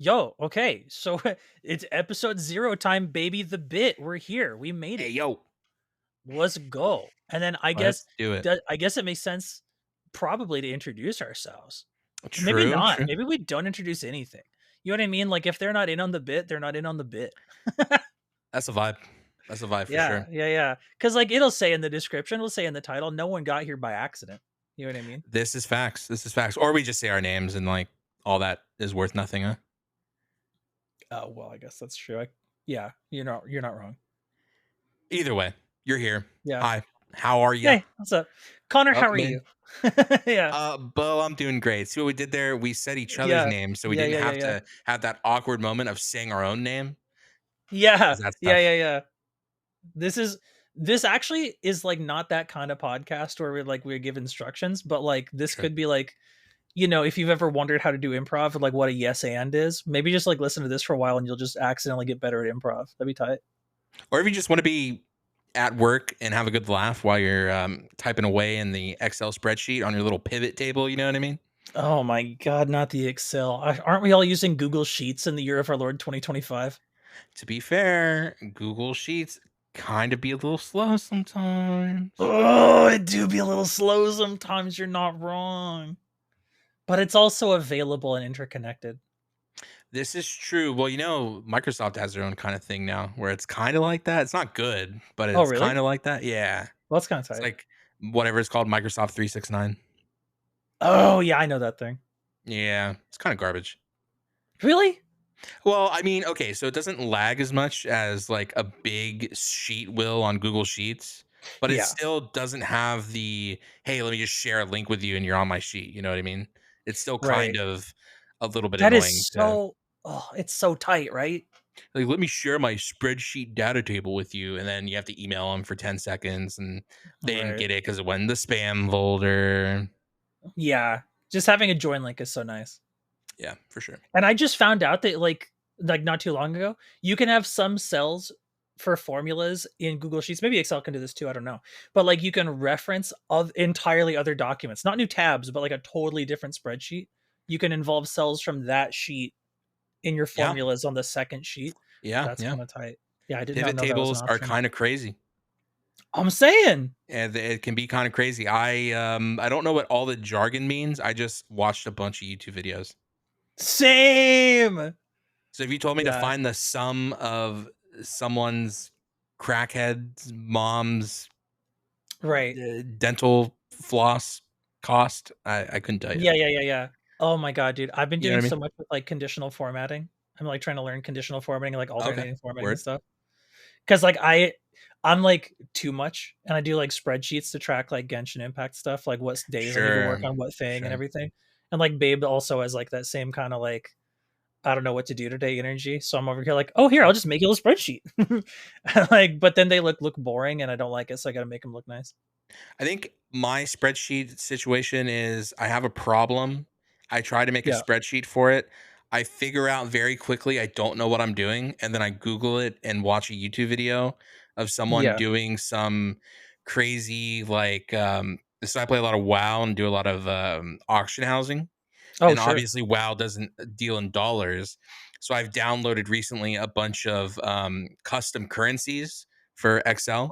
Yo, okay, so it's episode 0 time, baby, the bit. We're here. We made Hey, it. yo, Let's go. And then I guess let's do it. I guess it makes sense probably to introduce ourselves. Or maybe True, not. true. Maybe we don't introduce anything. You know what I mean? Like if they're not in on the bit, they're not in on the bit. That's a vibe. That's a vibe for Yeah, sure. yeah, yeah. Because like it'll say in the description, it'll say in the title, no one got here by accident. You know what I mean? This is facts. This is facts. Or we just say our names and like all that is worth nothing, huh? Oh well, I guess that's true. Yeah, you're not wrong. Either way, you're here. Yeah. Hi. How are you? Hey, what's up? Connor, Up, how are man. you? Yeah. Bo, I'm doing great. See what we did there? We said each other's Yeah. names, so we Yeah, didn't yeah, yeah, have yeah. to have that awkward moment of saying our own name. Yeah. 'Cause that's Yeah, tough. yeah, yeah. This is this actually is, like, not that kind of podcast where we give instructions, but, like, this Sure. could be, like, if you've ever wondered how to do improv and, like, what a yes and is, maybe just, like, listen to this for a while and you'll just accidentally get better at improv. That'd be tight. Or if you just want to be at work and have a good laugh while you're typing away in the Excel spreadsheet on your little pivot table, you know what I mean? Oh my god, not the Excel. Aren't we all using Google Sheets in the year of our Lord 2025? To be fair, Google Sheets kind of be a little slow sometimes. Oh, it do be a little slow sometimes, you're not wrong. But it's also available and interconnected. This is true. Well, Microsoft has their own kind of thing now where it's kind of like that. It's not good, but Oh, it's really? kind of like that. Yeah. Well, that's kinda It's tight. like whatever it's called, Microsoft 369. Oh, yeah, I know that thing. Yeah. It's kind of garbage. Really? Well, I mean, okay, so it doesn't lag as much as like a big sheet will on Google Sheets, but it Yeah, still doesn't have the, hey, let me just share a link with you and you're on my sheet. You know what I mean? It's still kind right. of a little bit That annoying is to so it's so tight, right? like, let me share my spreadsheet data table with you. And then you have to email them for 10 seconds and they didn't Right. get it because it went in the spam folder. Yeah, just having a join link is so nice. Yeah, for sure. And I just found out that, like, not too long ago, you can have some cells for formulas in Google Sheets. Maybe Excel can do this too, I don't know. But, like, you can reference of entirely other documents, not new tabs, but, like, a totally different spreadsheet. You can involve cells from that sheet in your Yeah. formulas on the second sheet. Yeah. That's Yeah. kinda tight. Yeah, I did not Pivot know that was an tables are option. kind of crazy. I'm saying! And it can be kind of crazy. I don't know what all the jargon means. I just watched a bunch of YouTube videos. Same! So if you told me to Yeah, find the sum of someone's crackhead's mom's right. dental floss cost, I couldn't tell you. Yeah, yeah, yeah, yeah. Oh my god, dude, I've been You know doing what I so mean? much with, like, conditional formatting. I'm, like, trying to learn conditional formatting and, like, Okay. alternating formatting and Word. stuff. 'Cause, like, I'm, like, too much, and I do, like, spreadsheets to track, like, Genshin Impact stuff, like, what days I need to work Sure. on what thing and Sure. everything. And, like, Babe also has, like, that same kinda, like, I don't know what to do today energy, so I'm over here like, "Oh, here, I'll just make you a spreadsheet." Like, but then they look boring, and I don't like it, so I gotta make them look nice. I think my spreadsheet situation is I have a problem. I try to make a Yeah. spreadsheet for it. I figure out very quickly I don't know what I'm doing, and then I Google it and watch a YouTube video of someone Yeah. doing some crazy so I play a lot of WoW and do a lot of auction housing. Oh, And sure. obviously WoW doesn't deal in dollars. So I've downloaded recently a bunch of custom currencies for Excel,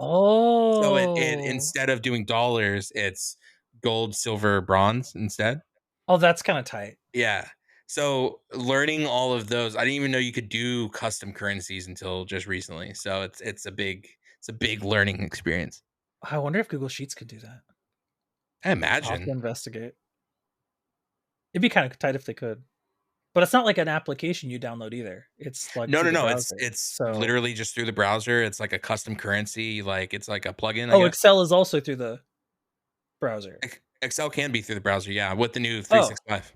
so it Oh. instead of doing dollars, it's gold, silver, bronze instead. Oh, that's kinda tight. Yeah. So learning all of those, I didn't even know you could do custom currencies until just recently. So it's a big learning experience. I wonder if Google Sheets could do that. I I'll have to imagine. investigate. It'd be kinda tight if they could. But it's not like an application you download either. It's, like, No, through no, the no. It's browser. it's So literally just through the browser. It's like a custom currency, like it's like a plugin, I oh, guess. Excel is also through the browser. Excel can be through the browser, yeah, with the new Oh. 365.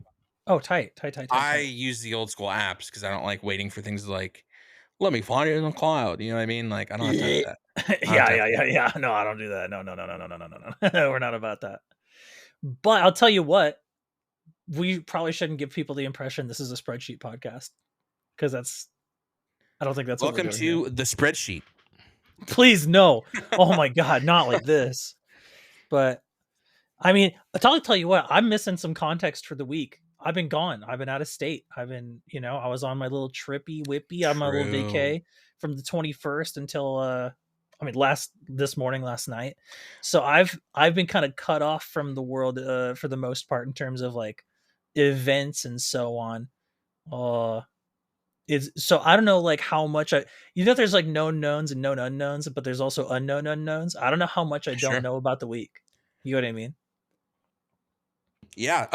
Oh, tight, tight, tight, tight, I tight. use the old school apps because I don't like waiting for things like, let me find it in the cloud. You know what I mean? Like, I don't have time Yeah. for that. I don't have Yeah, time yeah, for yeah, yeah. No, I don't do that. No, no, no, no, no, no, no, no, no. We're not about that. But I'll tell you what, we probably shouldn't give people the impression this is a spreadsheet podcast because I don't think that's what we're Welcome doing here. to the spreadsheet. Please, no. Oh my god, not like this. But I mean, I'll tell you what, I'm missing some context for the week. I've been gone. I've been out of state. I've been, I was on my little trippy whippy on my little True. vacay from the 21st until I mean this morning, last night. So I've been kind of cut off from the world for the most part in terms of like events and so on. Uh is so I don't know like how much there's like known knowns and known unknowns, but there's also unknown unknowns. I don't know how much I don't Sure. know about the week. You know what I mean? Yeah.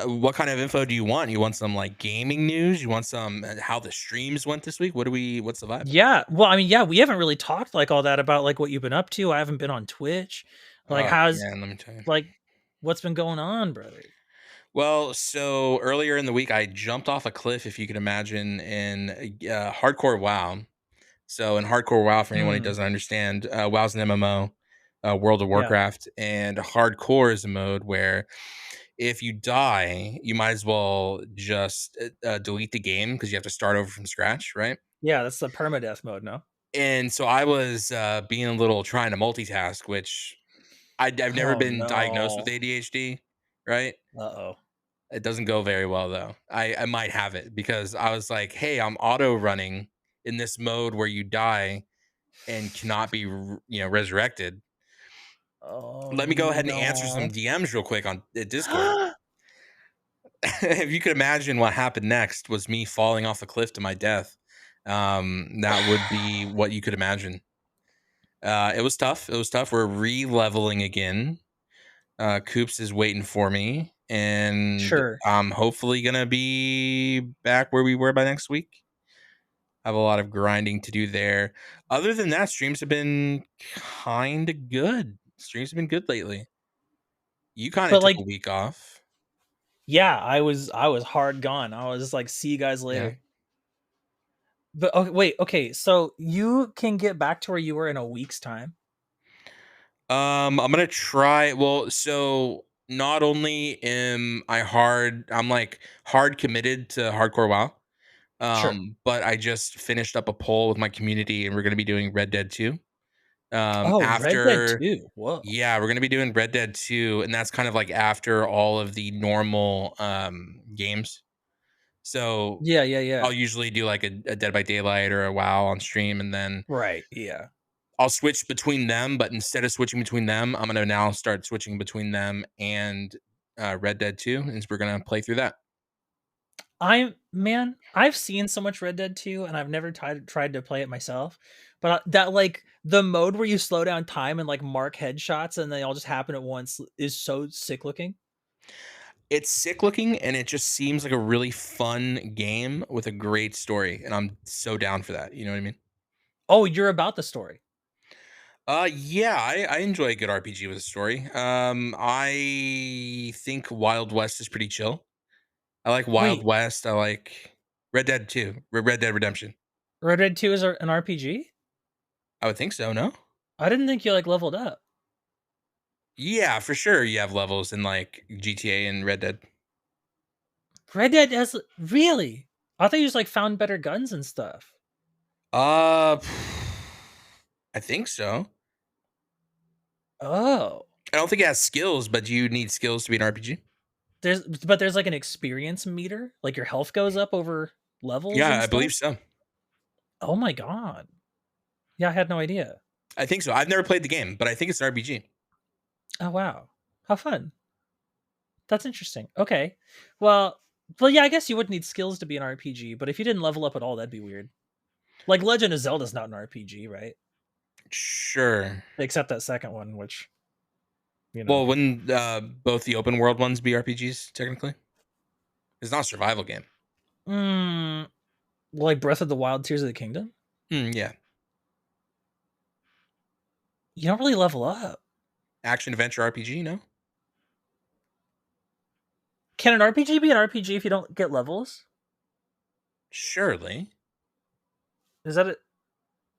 What kind of info do you want? You want some like gaming news? You want some how the streams went this week? What's the vibe? Yeah. Well, I mean, yeah, we haven't really talked like all that about like what you've been up to. I haven't been on Twitch. Like Oh how's man, let me tell you. like what's been going on, brother? Well, so earlier in the week, I jumped off a cliff, if you can imagine, in hardcore WoW. So in hardcore WoW, for anyone who Mm, doesn't understand, WoW's an MMO, World of yeah. Warcraft, and hardcore is a mode where if you die, you might as well just delete the game because you have to start over from scratch, right? Yeah, that's the permadeath mode, no? And so I was being a little trying to multitask, which I've never Oh been diagnosed with no. ADHD, right? Uh-oh. It doesn't go very well though. I might have it because I was like, "Hey, I'm auto running in this mode where you die and cannot be, resurrected. Oh Let me go ahead and answer no. some DMs real quick on Discord." If you could imagine what happened next was me falling off a cliff to my death. That would be what you could imagine. It was tough. It was tough. We're re-leveling again. Coops is waiting for me, and Sure. I'm hopefully gonna be back where we were by next week. I have a lot of grinding to do there. Other than that, streams have been kind of good. Streams have been good lately. You kind of But took a like week off. yeah, I was hard gone. I was like, see you guys Yeah. later. But okay, wait, okay. So you can get back to where you were in a week's time? I'm gonna try. Well, so not only am I I'm like hard committed to hardcore WoW. Sure. But I just finished up a poll with my community, and we're gonna be doing Red Dead 2. Oh, Red Dead After 2. Whoa. Yeah, we're gonna be doing Red Dead 2, and that's kind of like after all of the normal games. So Yeah, yeah, yeah. I'll usually do like a Dead by Daylight or a WoW on stream, and then Right, yeah. I'll switch between them. But instead of switching between them, I'm gonna now start switching between them and Red Dead 2, and we're gonna play through that. I've seen so much Red Dead 2 and I've never tried to play it myself. But that like the mode where you slow down time and like mark headshots and they all just happen at once is so sick looking. It's sick looking, and it just seems like a really fun game with a great story, and I'm so down for that. You know what I mean? Oh, you're about the story. Yeah, I enjoy a good RPG with a story. I think Wild West is pretty chill. I like Wild Wait, West. I like Red Dead 2, Red Dead Redemption. Red Dead 2 is an RPG? I would think so. No? I didn't think you like leveled up. Yeah, for sure. You have levels in like GTA and Red Dead. Red Dead has really? I thought you just like found better guns and stuff. Uh, I think so. Oh. I don't think it has skills, but do you need skills to be an RPG? There's like an experience meter, like your health goes up over levels Yeah, and I stuff. believe so. Oh my god. Yeah, I had no idea. I think so. I've never played the game, but I think it's an RPG. Oh wow. How fun. That's interesting. Okay. Well, yeah, I guess you would need skills to be an RPG, but if you didn't level up at all, that'd be weird. Like Legend of Zelda's not an RPG, right? Sure. Except that second one, which, you know. Well, wouldn't both the open world ones be RPGs technically? It's not a survival game. Mm, like Breath of the Wild, Tears of the Kingdom? Yeah, You don't really level up. action adventure RPG. No, Can an RPG be an RPG if you don't get levels? surely, Is that it?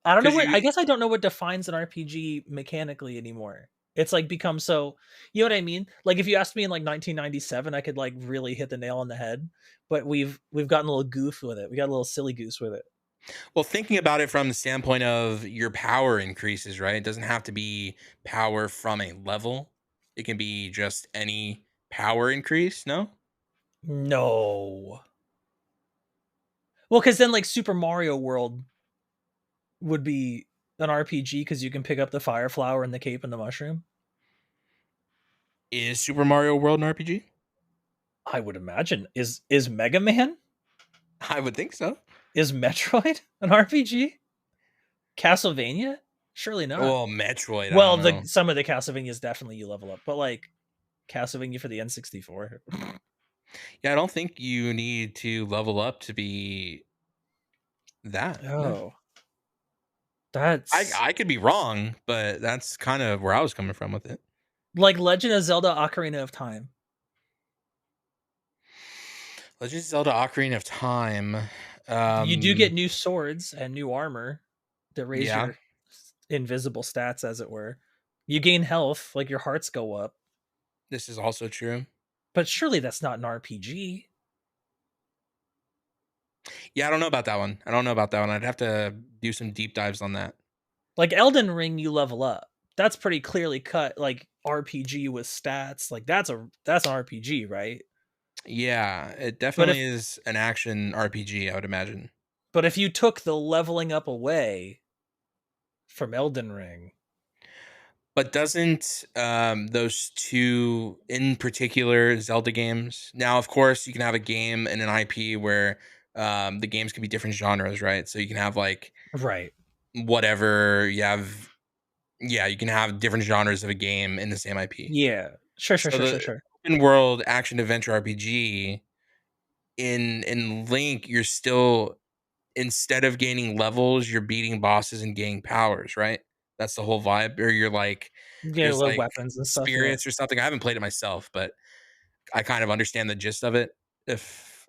I don't know because what I you. guess I don't know what defines an RPG mechanically anymore. It's like become so you know what I mean? Like if you asked me in like 1997, I could like really hit the nail on the head, but we've gotten a little goof with it. We got a little silly goose with it. Well, thinking about it from the standpoint of your power increases, right? It doesn't have to be power from a level. It can be just any power increase. No. No. Well, because then like Super Mario World would be an RPG because you can pick up the fire flower and the cape and the mushroom. Is Super Mario World an RPG? I would imagine. Is Mega Man? I would think so. Is Metroid an RPG? Castlevania? Surely not. Well, Metroid, I Well, don't the know. some of the Castlevanias definitely you level up, but like Castlevania for the N64. Yeah, I don't think you need to level up to be that. No. Oh, that's I could be wrong, but that's kind of where I was coming from with it. like Legend of Zelda: Ocarina of Time. Legend of Zelda: Ocarina of Time. You do get Um, new swords and new armor that raise yeah, your invisible stats, as it were. You gain health, like your hearts go up. this is also true. But surely that's not an RPG. Yeah, I don't know about that one. I don't know about that one. I'd have to do some deep dives on that. Like Elden Ring, you level up. That's pretty clearly cut, like RPG with stats. Like that's an RPG, right? Yeah, it But definitely if is an action RPG, I would imagine. but if you took the leveling up away from Elden Ring, But doesn't those two in particular Zelda games? Now, of course, you can have a game and an IP where the games can be different genres, right? So you can have like right? whatever you have. Yeah, you can have different genres of a game in the same IP. Yeah, sure, sure, So sure, sure, the sure. open world action adventure RPG in Link, you're still, instead of gaining levels, you're beating bosses and gaining powers, right? That's the whole vibe. Or you're like, Yeah, there's little like weapons and stuff. Yeah, spirits or something. I haven't played it myself, but I kind of understand the gist of it. If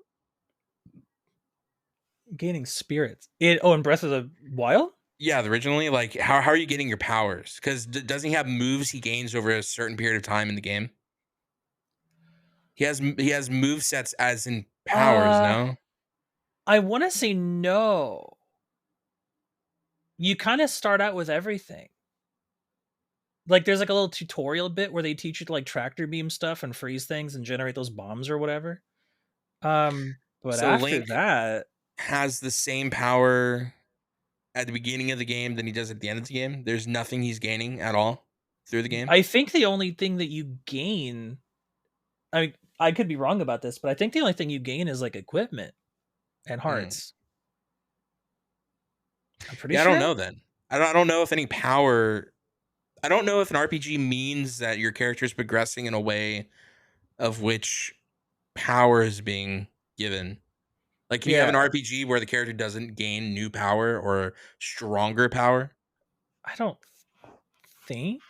gaining spirits. It oh, in Breath of the Wild. yeah, originally, like how are you getting your powers? Because doesn't he have moves he gains over a certain period of time in the game? He has move sets as in powers. Uh, No, I want to say no. You kind of start out with everything. Like there's like a little tutorial bit where they teach you to like tractor beam stuff and freeze things and generate those bombs or whatever. But so after Link that, has the same power at the beginning of the game than he does at the end of the game. There's nothing he's gaining at all through the game. I think the only thing that you gain, I could be wrong about this, but I think the only thing you gain is like equipment and Hmm. hearts. I'm pretty Yeah, I don't sure. know then. I don't know if any power. I don't know if an RPG means that your character is progressing in a way of which power is being given. Like, can you have an Yeah, RPG where the character doesn't gain new power or stronger power? I don't think.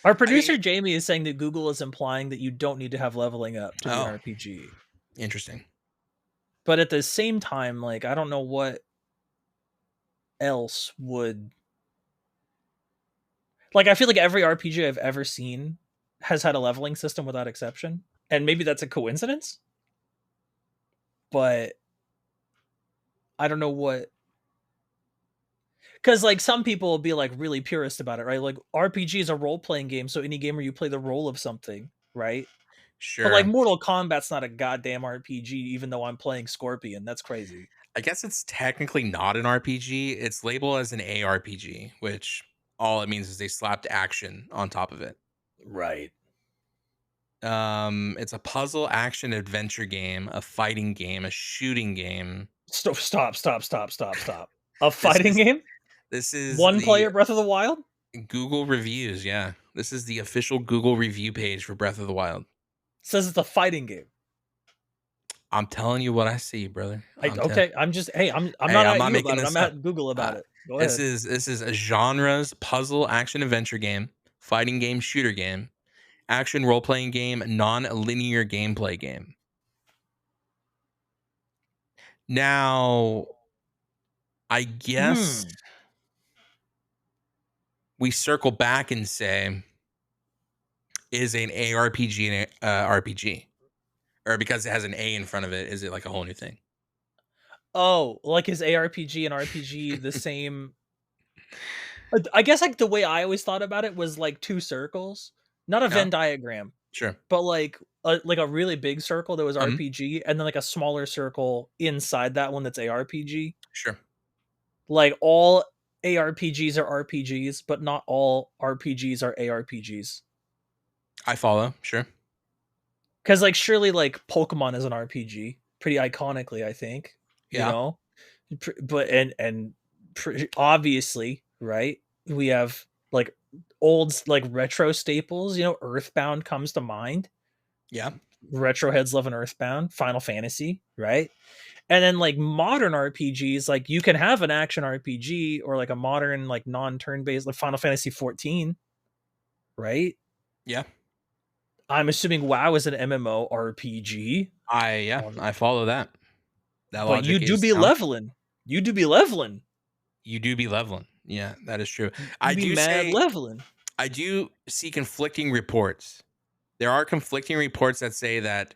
Our I mean, producer Jamie is saying that Google is implying that you don't need to have leveling up to be an oh, RPG. interesting. But at the same time, like I don't know what else would like I feel like every RPG I've ever seen has had a leveling system without exception. And maybe that's a coincidence, but I don't know what because like some people will be like really purist about it, right? Like RPG is a role playing game, so any game where you play the role of something, right? But like Sure. Mortal Kombat's not a goddamn RPG, even though I'm playing Scorpion. That's crazy. I guess it's technically not an RPG. It's labeled as an ARPG, which all it means is they slapped action on top of it. Right. It's a puzzle action adventure game, a fighting game, a shooting game. Stop, stop, stop, stop, stop, stop. A This fighting is game? this is One the player Breath of the Wild? Google reviews. Yeah, this is the official Google review page for Breath of the Wild. Says it's a fighting game. I'm telling you what I see, brother. Okay, I'm just hey, I'm Hey, not I'm at not you making about it. I'm this up. at Google about Uh, it. Go this ahead. is this is a genres puzzle action adventure game, fighting game, shooter game, action role playing game, non-linear gameplay game. Now, I guess Hmm. we circle back and say, is an ARPG an RPG? Or because it has an A in front of it, is it like a whole new thing? Oh, like is ARPG and RPG the same? I guess like the way I always thought about it was like two circles, not a Yeah. Venn diagram. Sure. but like a really big circle that was Mhm. RPG, and then like a smaller circle inside that one that's ARPG. Sure. Like all ARPGs are RPGs, but not all RPGs are ARPGs. I follow. Sure. Because like surely like Pokemon is an RPG, pretty iconically, I think. You Yeah. know, but obviously, right? We have like old like retro staples. You know, Earthbound comes to mind. Yeah. Retro heads love an Earthbound. Final Fantasy, right? And then like modern RPGs, like you can have an action RPG or like a modern like non-turn based like Final Fantasy 14, right? Yeah. I'm assuming WoW is an MMO RPG, I follow that. That but you logic do is be sound. leveling. You do be leveling. You do be leveling. Yeah, that is true. You I be do mad say leveling. I do see conflicting reports. There are conflicting reports that say that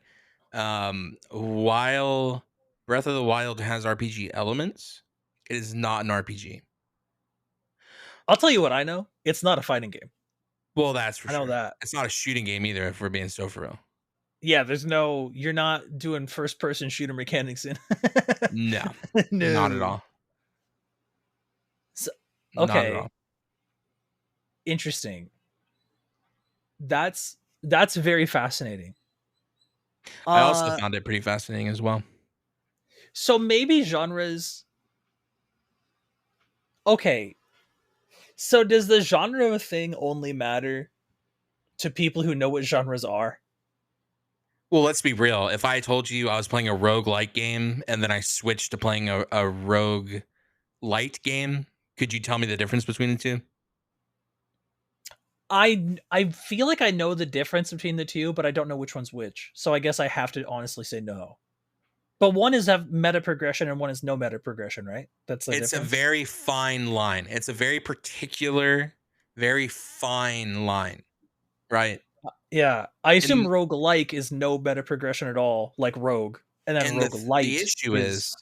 while Breath of the Wild has RPG elements, it is not an RPG. I'll tell you what I know. It's not a fighting game. Well, that's for I know sure. that. It's not a shooting game either, if we're being so for real. Yeah, there's no you're not doing first person shooter mechanics in. No, not at No. all. So, Not at all. okay, interesting. That's very fascinating. I also Uh found it pretty fascinating as well. so maybe genres. Okay. So does the genre of a thing only matter to people who know what genres are? Well, let's be real. If I told you I was playing a rogue like game and then I switched to playing a rogue light game, could you tell me the difference between the two? I feel like I know the difference between the two, but I don't know which one's which. So I guess I have to honestly say no. But one is have meta progression and one is no meta progression, right? That's the It's a difference. very fine line. It's a very particular, very fine line, right? Yeah. I assume And roguelike is no meta progression at all, like rogue. And then the roguelite issue is is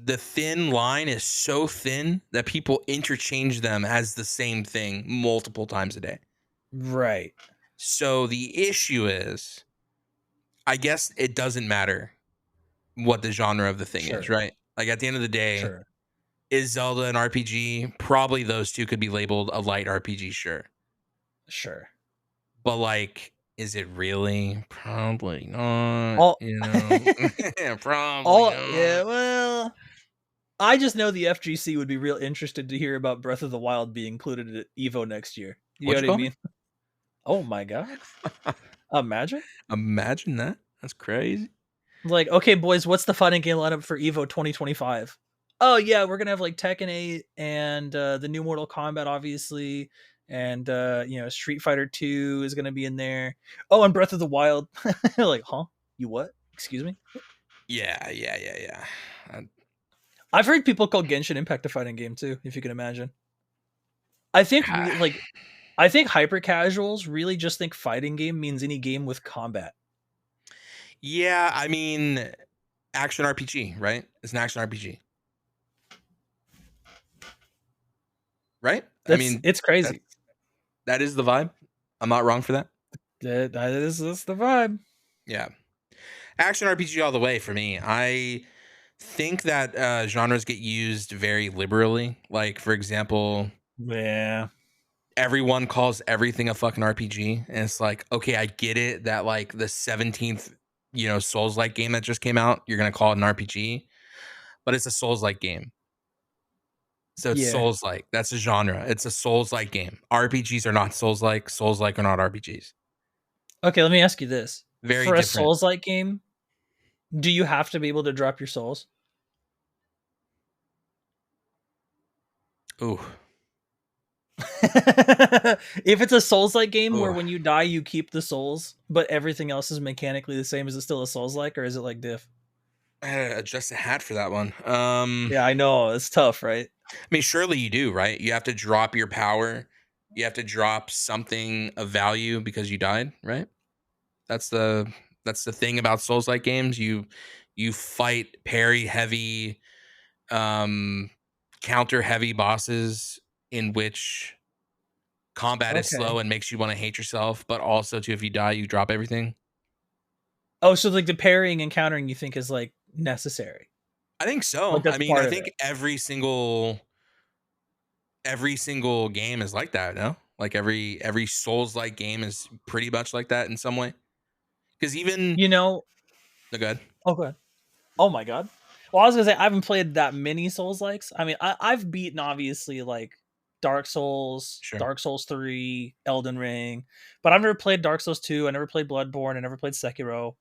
the thin line is so thin that people interchange them as the same thing multiple times a day. right. So the issue is, I guess it doesn't matter what the genre of the thing is, Sure. right? Like at the end of the day, Sure. is Zelda an RPG? Probably those two could be labeled a light RPG, sure. Sure. But like, is it really? Probably not, All you know? Probably all not. yeah, well, I just know the FGC would be real interested to hear about Breath of the Wild being included at Evo next year. You know What'd what you I call me? mean? Oh my god. Imagine. Imagine that. That's crazy. Like, okay, boys, what's the fighting game lineup for Evo 2025? Oh yeah, we're gonna have like Tekken 8 and the new Mortal Kombat, obviously, and Street Fighter 2 is gonna be in there. Oh, and Breath of the Wild. Like, huh? You what? Excuse me? Yeah, yeah, yeah, yeah. I've heard people call Genshin Impact a fighting game too, if you can imagine. I think like I think hyper casuals really just think fighting game means any game with combat. Yeah, I mean, action RPG, right? It's an action RPG, right? I mean, It's that's crazy. that is the vibe. I'm not wrong for that. That's the vibe. Yeah. Action RPG all the way for me. I think that genres get used very liberally. Like, for example, Yeah. everyone calls everything a fucking RPG. And it's like, okay, I get it that like the 17th, Souls like game that just came out, you're going to call it an RPG, but it's a Souls like game. So it's Yeah. Souls like. That's a genre. It's a Souls like game. RPGs are not Souls like. Souls like are not RPGs. Okay, let me ask you this. Very For a different. Souls-like game, do you have to be able to drop your souls? Ooh. If it's a Souls-like game where Ooh. when you die you keep the souls, but everything else is mechanically the same, is it still a Souls-like or is it like diff? I had to adjust a hat for that one. Yeah, I know. It's tough, right? I mean, surely you do, right? You have to drop your power. You have to drop something of value because you died, right? That's the that's the thing about Souls like games. You fight parry heavy, um, counter heavy bosses in which Combat is Okay. slow and makes you want to hate yourself, but also too, if you die, you drop everything. Oh, so like the parrying and countering you think is like necessary. I think Like so. I that's mean, part I of think it. every single game is like that, no? Like every Souls like game is pretty much like that in some way. Because even You know, no, go ahead. okay. Oh my god. Well, I was gonna say I haven't played that many Souls likes. I mean, I've beaten obviously like Sure, Dark Souls 3, Elden Ring, but I've never played Dark Souls 2. I never played Bloodborne. I never played Sekiro.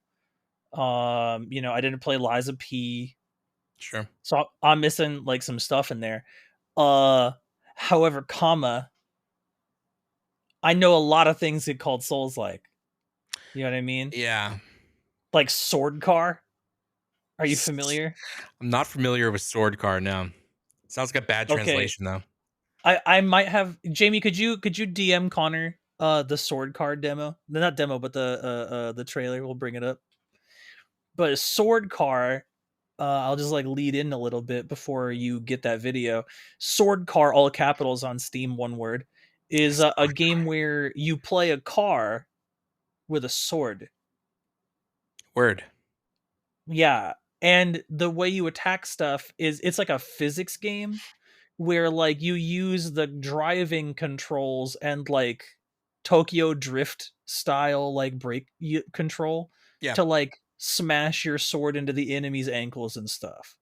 I didn't play Lies of P. sure. So I'm missing like some stuff in there. Uh, However, I know a lot of things get called Souls like. You know what I mean? Yeah. Like Sword Car. Are you familiar? I'm not familiar with Sword Card now. Sounds like a bad Okay, translation though. I might have Jamie. Could you DM Connor the Sword Card demo? Not demo, but the trailer. We'll bring it up. But Sword Car, I'll just like lead in a little bit before you get that video. Sword Car, all capitals on Steam, one word, is a Sword game where you play a car with a sword. Word. Yeah, and the way you attack stuff is it's like a physics game where like you use the driving controls and like Tokyo Drift style like control Yeah. to like smash your sword into the enemy's ankles and stuff.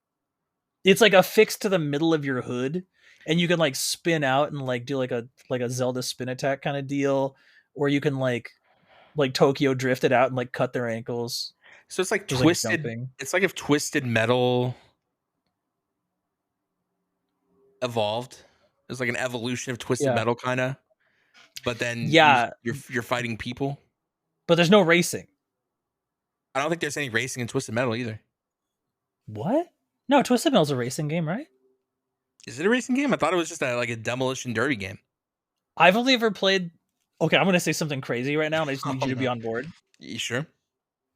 It's like affixed to the middle of your hood and you can like spin out and like do like a Zelda spin attack kind of deal, or you can like Tokyo drift it out and like cut their ankles. So it's like There's like twisted. jumping. It's like if Twisted Metal evolved. It's like an evolution of Twisted Yeah. Metal, kind of. But then Yeah, you're fighting people. but there's no racing. I don't think there's any racing in Twisted Metal either. What? No, Twisted Metal's a racing game, right? Is it a racing game? I thought it was just like a demolition derby game. I've only ever played. Okay, I'm gonna say something crazy right now, and I just need Oh you to be no. on board. You sure?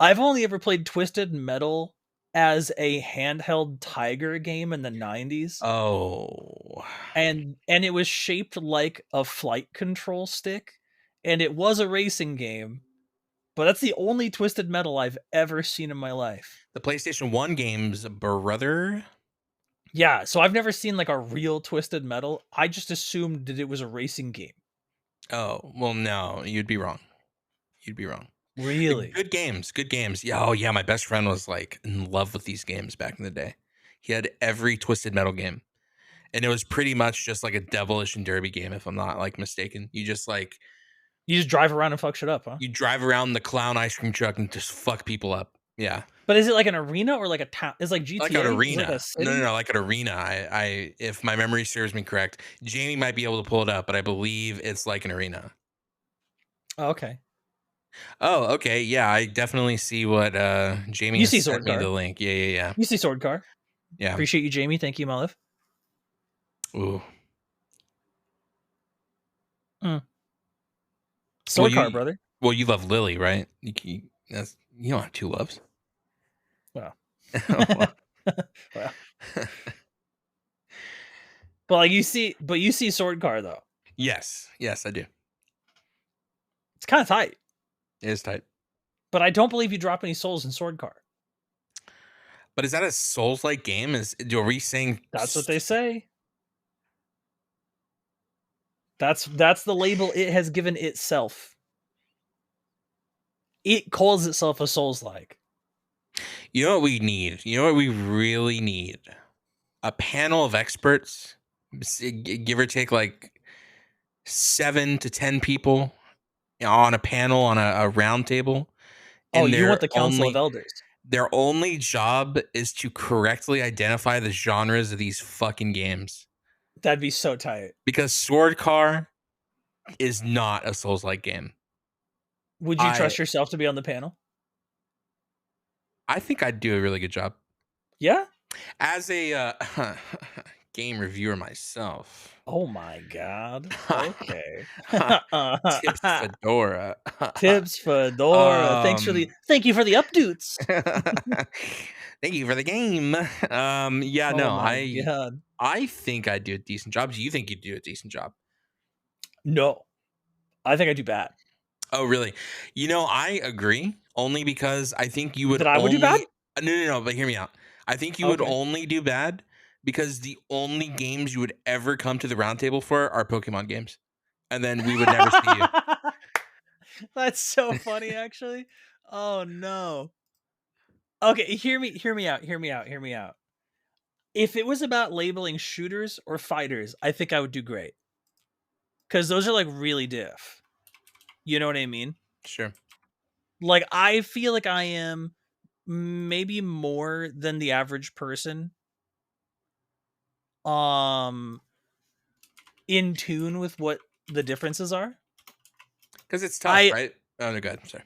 I've only ever played Twisted Metal as a handheld Tiger game in the '90s, Oh. and it was shaped like a flight control stick, and it was a racing game. But that's the only Twisted Metal I've ever seen in my life. The PlayStation 1 game's brother. Yeah, so I've never seen like a real Twisted Metal. I just assumed that it was a racing game. Oh, well, no, you'd be wrong. You'd be wrong. Really? Good games, good games. Yeah, oh yeah, my best friend was like in love with these games back in the day. He had every Twisted Metal game. And it was pretty much just like a devilish and derby game, if I'm not like mistaken. You just like You just drive around and fuck shit up, huh? you drive around the clown ice cream truck and just fuck people up. Yeah. But is it like an arena or like a town? It's like Like an GTA? Is it like a arena. No, no, city? no, like an arena. I if my memory serves me correct, Jamie might be able to pull it up, but I believe it's like an arena. Oh, okay. Oh, okay. Yeah, I definitely see what Jamie You has see sent Sword me the Car. link. Yeah, yeah, yeah. You see Sword Car. Yeah. Appreciate you, Jamie. Thank you, my love. Ooh. Mm. Well, Sword Car, you brother. well, you love Lily, right? You don't have two loves. Wow. Well, Wow. But you see Sword Car though. yes, yes, I do. It's kind of tight. It is tight. But I don't believe you drop any souls in Sword Car. But is that a Souls-like game? Are we saying? That's what they say. That's the label it has given itself. It calls itself a Souls like. You know what we need? You know what we really need? A panel of experts, give or take, like 7 to 10 people on a panel on a round table, Oh, and you want the Council of Elders. their only job is to correctly identify the genres of these fucking games. That'd be so tight. Because Sword Car is not a Souls-like game. Would you I trust yourself to be on the panel? I think I'd do a really good job Yeah? as a game reviewer myself. Oh my god. Okay. Tips Fedora. Tips Fedora. um, Thank you for the updates. Thank you for the game. Yeah, Oh no, my I god. I think I'd do a decent job. Do you think you'd do a decent job? No. I think I do bad. Oh, really? You know, I agree, only because I think you would That I would do bad? only no, but hear me out. I think you would Okay. only do bad because the only games you would ever come to the round table for are Pokemon games, and then we would never see you. That's so funny, actually. Oh, no. Okay, hear me out, hear me out, hear me out. If it was about labeling shooters or fighters, I think I would do great, because those are, like, really diff. You know what I mean? Sure. Like, I feel like I am maybe more than the average person, um, in tune with what the differences are. Because it's tough, I right? Oh, no, good. Sorry.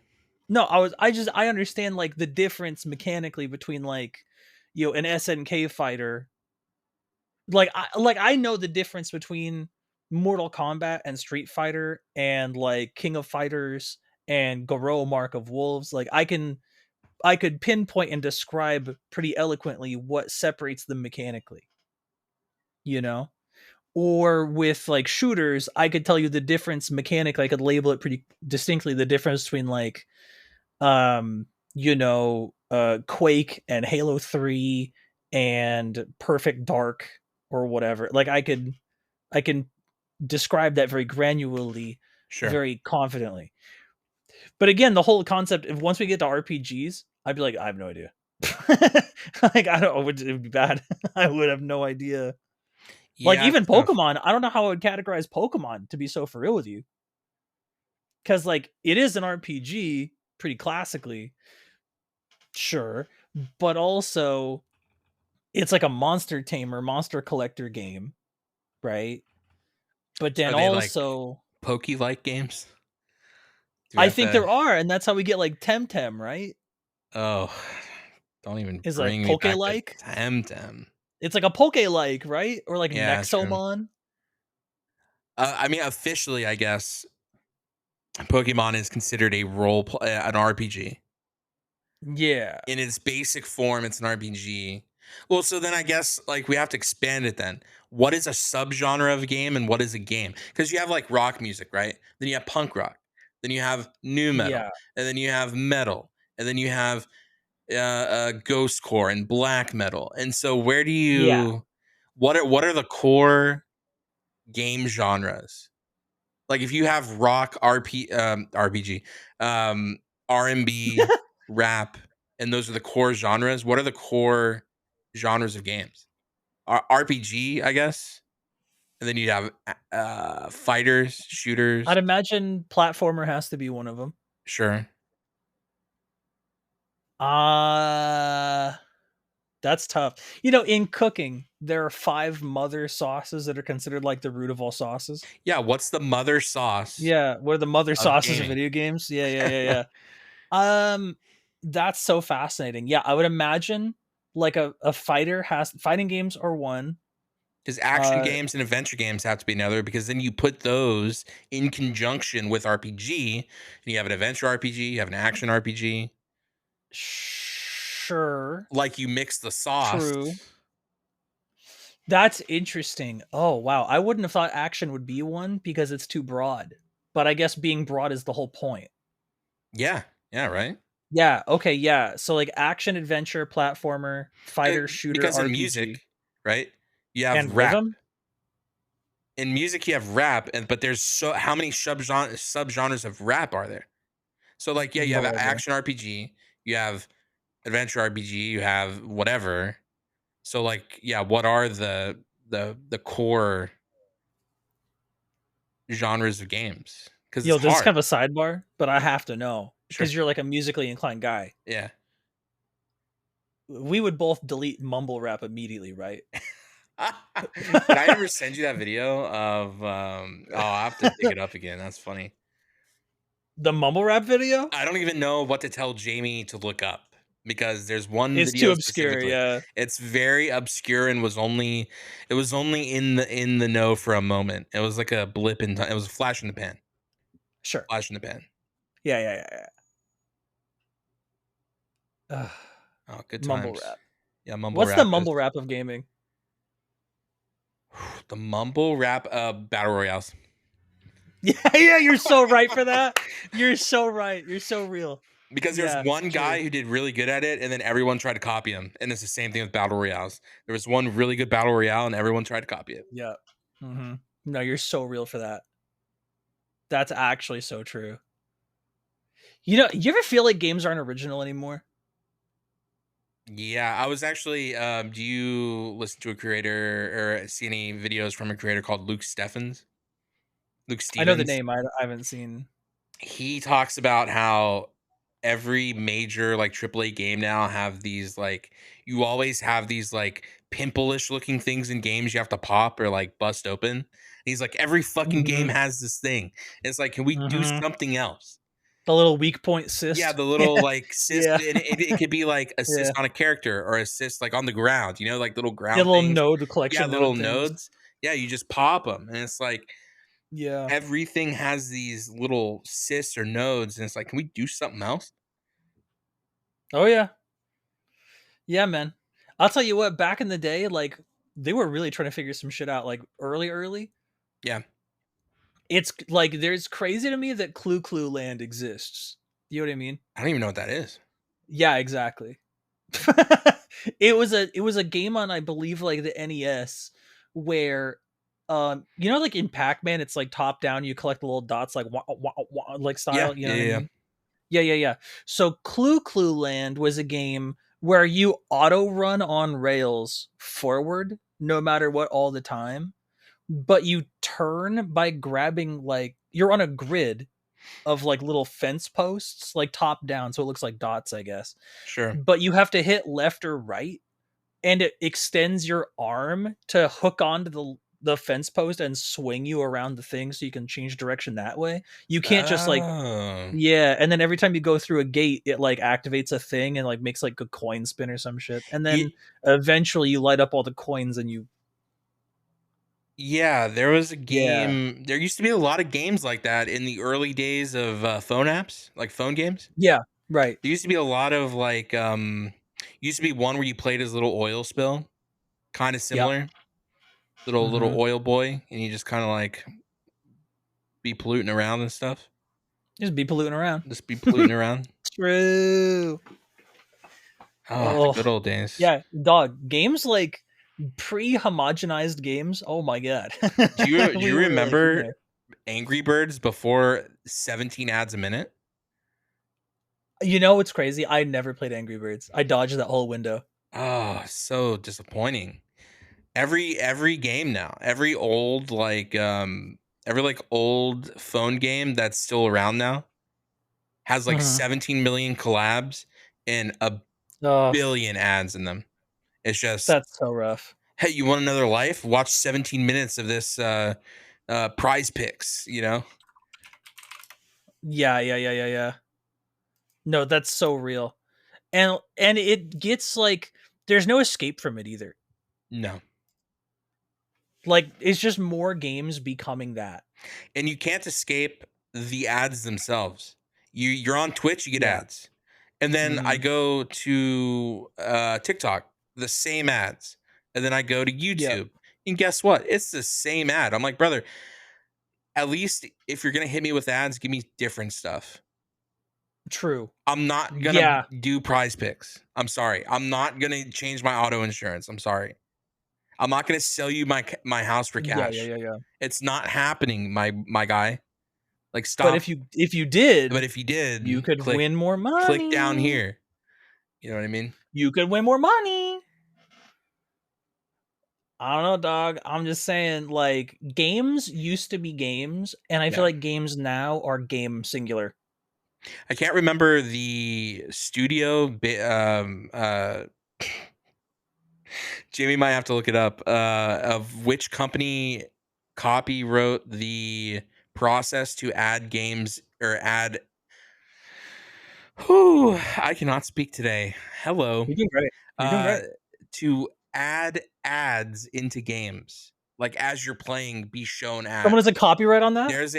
No, I understand, like, the difference mechanically between, like, an SNK fighter. I know the difference between Mortal Kombat and Street Fighter and, like, King of Fighters and Garou Mark of Wolves. Like, I could pinpoint and describe pretty eloquently what separates them mechanically, you know? Or with, like, shooters, I could tell you the difference mechanically. I could label it pretty distinctly, the difference between, like, Quake and Halo 3 and Perfect Dark or whatever. Like, I can describe that very granularly, Sure. very confidently. But again, the whole concept, if once we get to RPGs, I'd be like, I have no idea. Like, I don't, it would be bad. I would have no idea. Like, Yeah, even it's tough. Pokemon, I don't know how I would categorize Pokemon, to be so for real with you. Because, like, it is an RPG pretty classically, sure, but also it's like a monster tamer, monster collector game, right? But So then are they like also, Poke-like games? Do we I have think to? there are, and that's how we get, like, Temtem, right? Oh, don't even Is like bring me back to Poke-like. Temtem. It's like a Poke-like, right? Or like Yeah, true. Nexomon. I mean, officially, I guess Pokemon is considered an RPG. Yeah. In its basic form, it's an RPG. Well, so then I guess like we have to expand it then. What is a subgenre of a game and what is a game? Because you have like rock music, right? Then you have punk rock. Then you have new metal. Yeah. And then you have metal. And then you have ghost core and black metal. And so where do Yeah. you what are the core game genres? Like if you have rock, RPG, R&B, rap, and those are the core genres, what are the core genres of games? RPG, I guess. And then you have fighters, shooters, I'd imagine platformer has to be one of them. sure. Uh, that's tough. In cooking, there are 5 mother sauces that are considered, like, the root of all sauces. Yeah, what's the mother sauce Yeah, what are the mother of sauces of gaming? video games? Yeah, yeah, yeah, yeah. That's so fascinating. Yeah, I would imagine, like, a fighter has fighting games are one. Because action Uh, games and adventure games have to be another, because then you put those in conjunction with RPG, and you have an adventure RPG, you have an action RPG. sure, Like you mix the sauce. true. That's interesting. Oh, wow. I wouldn't have thought action would be one because it's too broad. But I guess being broad is the whole point. Yeah, yeah, right. Yeah, okay, yeah. So, like, action, adventure, platformer, fighter, shooter, Because in RPG, music, right, you have and rap. rhythm? In music, you have rap, and but there's so how many subgenres of rap are there? So like, yeah, you have No idea. action RPG, you have adventure RPG, you have whatever. So like, yeah, what are the core genres of games? Because it's This is hard. kind of a sidebar, but I have to know Sure. because you're, like, a musically inclined guy. Yeah. We would both delete mumble rap immediately, right? Did I ever send you that video of, oh, I'll have to dig it up again, that's funny. The mumble rap video? I don't even know what to tell Jamie to look up because there's one It's too video obscure, specifically. yeah. It's very obscure and was only in the know for a moment. It was like a blip in time. It was a flash in the pan. Sure. Flash in the pan. Yeah, yeah, yeah, yeah. Ugh, Oh, good mumble times. rap. Yeah, mumble What's the rap is mumble rap of gaming? the mumble rap battle royales. Yeah, yeah, you're so right for that. You're so right. You're so real. Because there's Yeah, one true. guy who did really good at it, and then everyone tried to copy him. And it's the same thing with battle royales. There was one really good battle royale, and everyone tried to copy it. Yeah. No, you're so real for that. That's actually so true. You know, you ever feel like games aren't original anymore? Yeah, I was actually. Do you listen to a creator or see any videos from a creator called Luke Steffens? Luke I know the Stevens. name. I haven't seen. He talks about how every major like AAA game now have these like you always have these like pimple-ish looking things in games you have to pop or like bust open. And he's like, every fucking game Mhm. has this thing. It's like, can we do Mhm. something else? The little weak point Yeah, cyst. the little Yeah. like cyst, Yeah. and it could be like Yeah. assist on a character or assist like on the ground, you know, like little Yeah, ground little things. node Yeah, collection little node things. nodes. Yeah, you just pop them, and it's like Yeah. everything has these little cysts or nodes, and it's like, can we do something else? Oh yeah. Yeah, man. I'll tell you what, back in the day, like they were really trying to figure some shit out like early. Yeah, It's like there's crazy to me that Clue Land exists. You know what I mean? I don't even know what that is. Yeah, exactly. It was a game on I believe like the NES where you know like in Pac-Man it's like top down you collect the little dots like like Yeah, style, you know yeah, what I yeah. mean? Yeah. So Clue Land was a game where you auto run on rails forward no matter what all the time, but you turn by grabbing like you're on a grid of like little fence posts, like top down, so it looks like dots, I guess. Sure. But you have to hit left or right, and it extends your arm to hook onto the fence post and swing you around the thing so you can change direction that way. You can't just like Oh, yeah, and then every time you go through a gate, it like activates a thing and like makes like a coin spin or some shit. And then Ye eventually you light up all the coins and you yeah, there was a yeah. game there used to be a lot of games like that in the early days of, phone apps, like phone games. Yeah, right. There used to be a lot of, like, used to be one where you played as a little oil spill, kinda Yep. similar, little Mhm. oil boy, and you just kinda, like, be polluting around and stuff. Just be polluting around. Just be polluting around. True. Oh, the Oh, good old days. yeah, dog. Games like pre-homogenized games. Oh my god, Do we you were like in remember there. Angry Birds before 17 ads a minute? You know what's crazy? I never played Angry Birds. I dodged that whole window. Oh, so disappointing. Every game now, every like old phone game that's still around now has like Mhm. 17 million collabs and a Oh, billion ads in them. It's just, that's so rough. hey, you want another life? Watch 17 minutes of this prize picks, you know? Yeah. No, that's so real. And it gets like there's no escape from it either. No. Like it's just more games becoming that. And you can't escape the ads themselves. You're on Twitch, you get Yeah. ads. And then I Mhm. go to TikTok, the same ads. And then I go to Yep. YouTube. And guess what? It's the same ad. I'm like, brother, at least if you're gonna hit me with ads, give me different stuff. True. I'm not gonna Yeah. do prize picks. I'm sorry. I'm not gonna change my auto insurance. I'm sorry. I'm not gonna sell you my house for cash. Yeah. It's not happening, my guy. Like, But stop. if you But did, if you did, you could win more click down money. here. You know what I mean? You could win more money. I don't know, dog. I'm just saying, like, games used to be games, and I feel Yeah. like games now are game singular. I can't remember the studio Jamie might have to look it up, of which company copy wrote the process to add games or add whew, I cannot speak today. Hello. You're doing great. You're doing Uh, great. to add ads into games. Like, as you're playing, be shown Someone has a ads. copyright on that? There's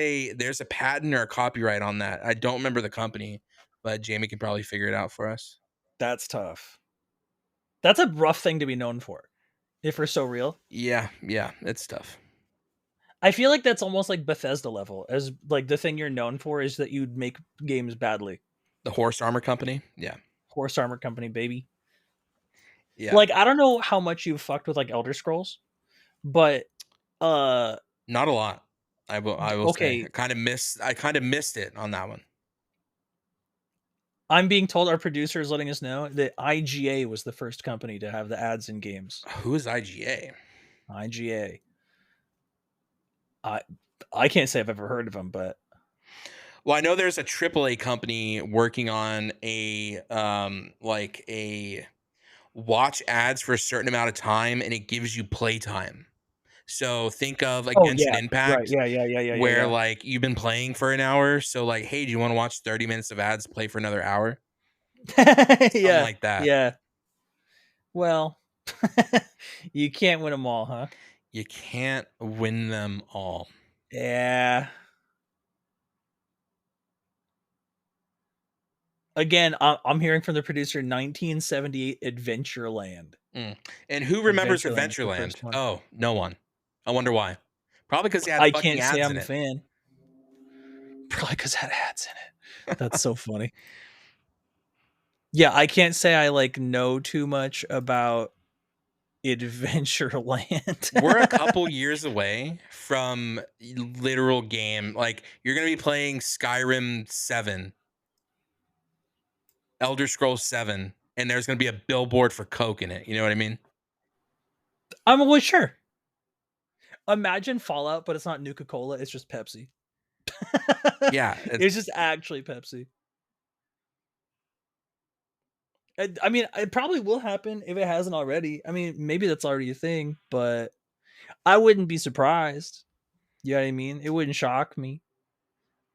a patent or a copyright on that. I don't remember the company, but Jamie can probably figure it out for us. That's tough. That's a rough thing to be known for, if we're so real. Yeah, yeah, it's tough. I feel like that's almost like Bethesda level, as like the thing you're known for is that you'd make games badly. The Horse Armor Company. Yeah. Horse Armor Company, baby. Yeah. Like I don't know how much you've fucked with like Elder Scrolls, but uh Not a lot. I will say. okay, I kind of missed it on that one. I'm being told our producer is letting us know that IGA was the first company to have the ads in games. Who is IGA? IGA. I I can't say I've ever heard of them, but Well, I know there's a AAA company working on a like a watch ads for a certain amount of time and it gives you playtime. So think of like oh Genshin yeah, right, Impact, where yeah. like you've been playing for an hour. So like, hey, do you want to watch 30 minutes of ads, play for another hour? Something Yeah, like that. yeah. Well, you can't win them all, huh? You can't win them all. Yeah. Again, I'm hearing from the producer 1978 Adventureland. Mm. And who remembers Adventureland was the Adventureland? first one. Oh, no one. I wonder why. Probably because he had I fucking can't say ads in I'm a it. fan. Probably because it had ads in it. That's so funny. Yeah, I can't say I like know too much about Adventureland. We're a couple years away from literal game. Like you're gonna be playing Skyrim 7, Elder Scrolls 7, and there's gonna be a billboard for Coke in it. You know what I mean? I'm always sure. Imagine Fallout, but it's not Nuka Cola, it's just Pepsi. Yeah, it's It's just actually Pepsi. I mean, it probably will happen if it hasn't already. I mean, maybe that's already a thing, but I wouldn't be surprised. You know what I mean? It wouldn't shock me.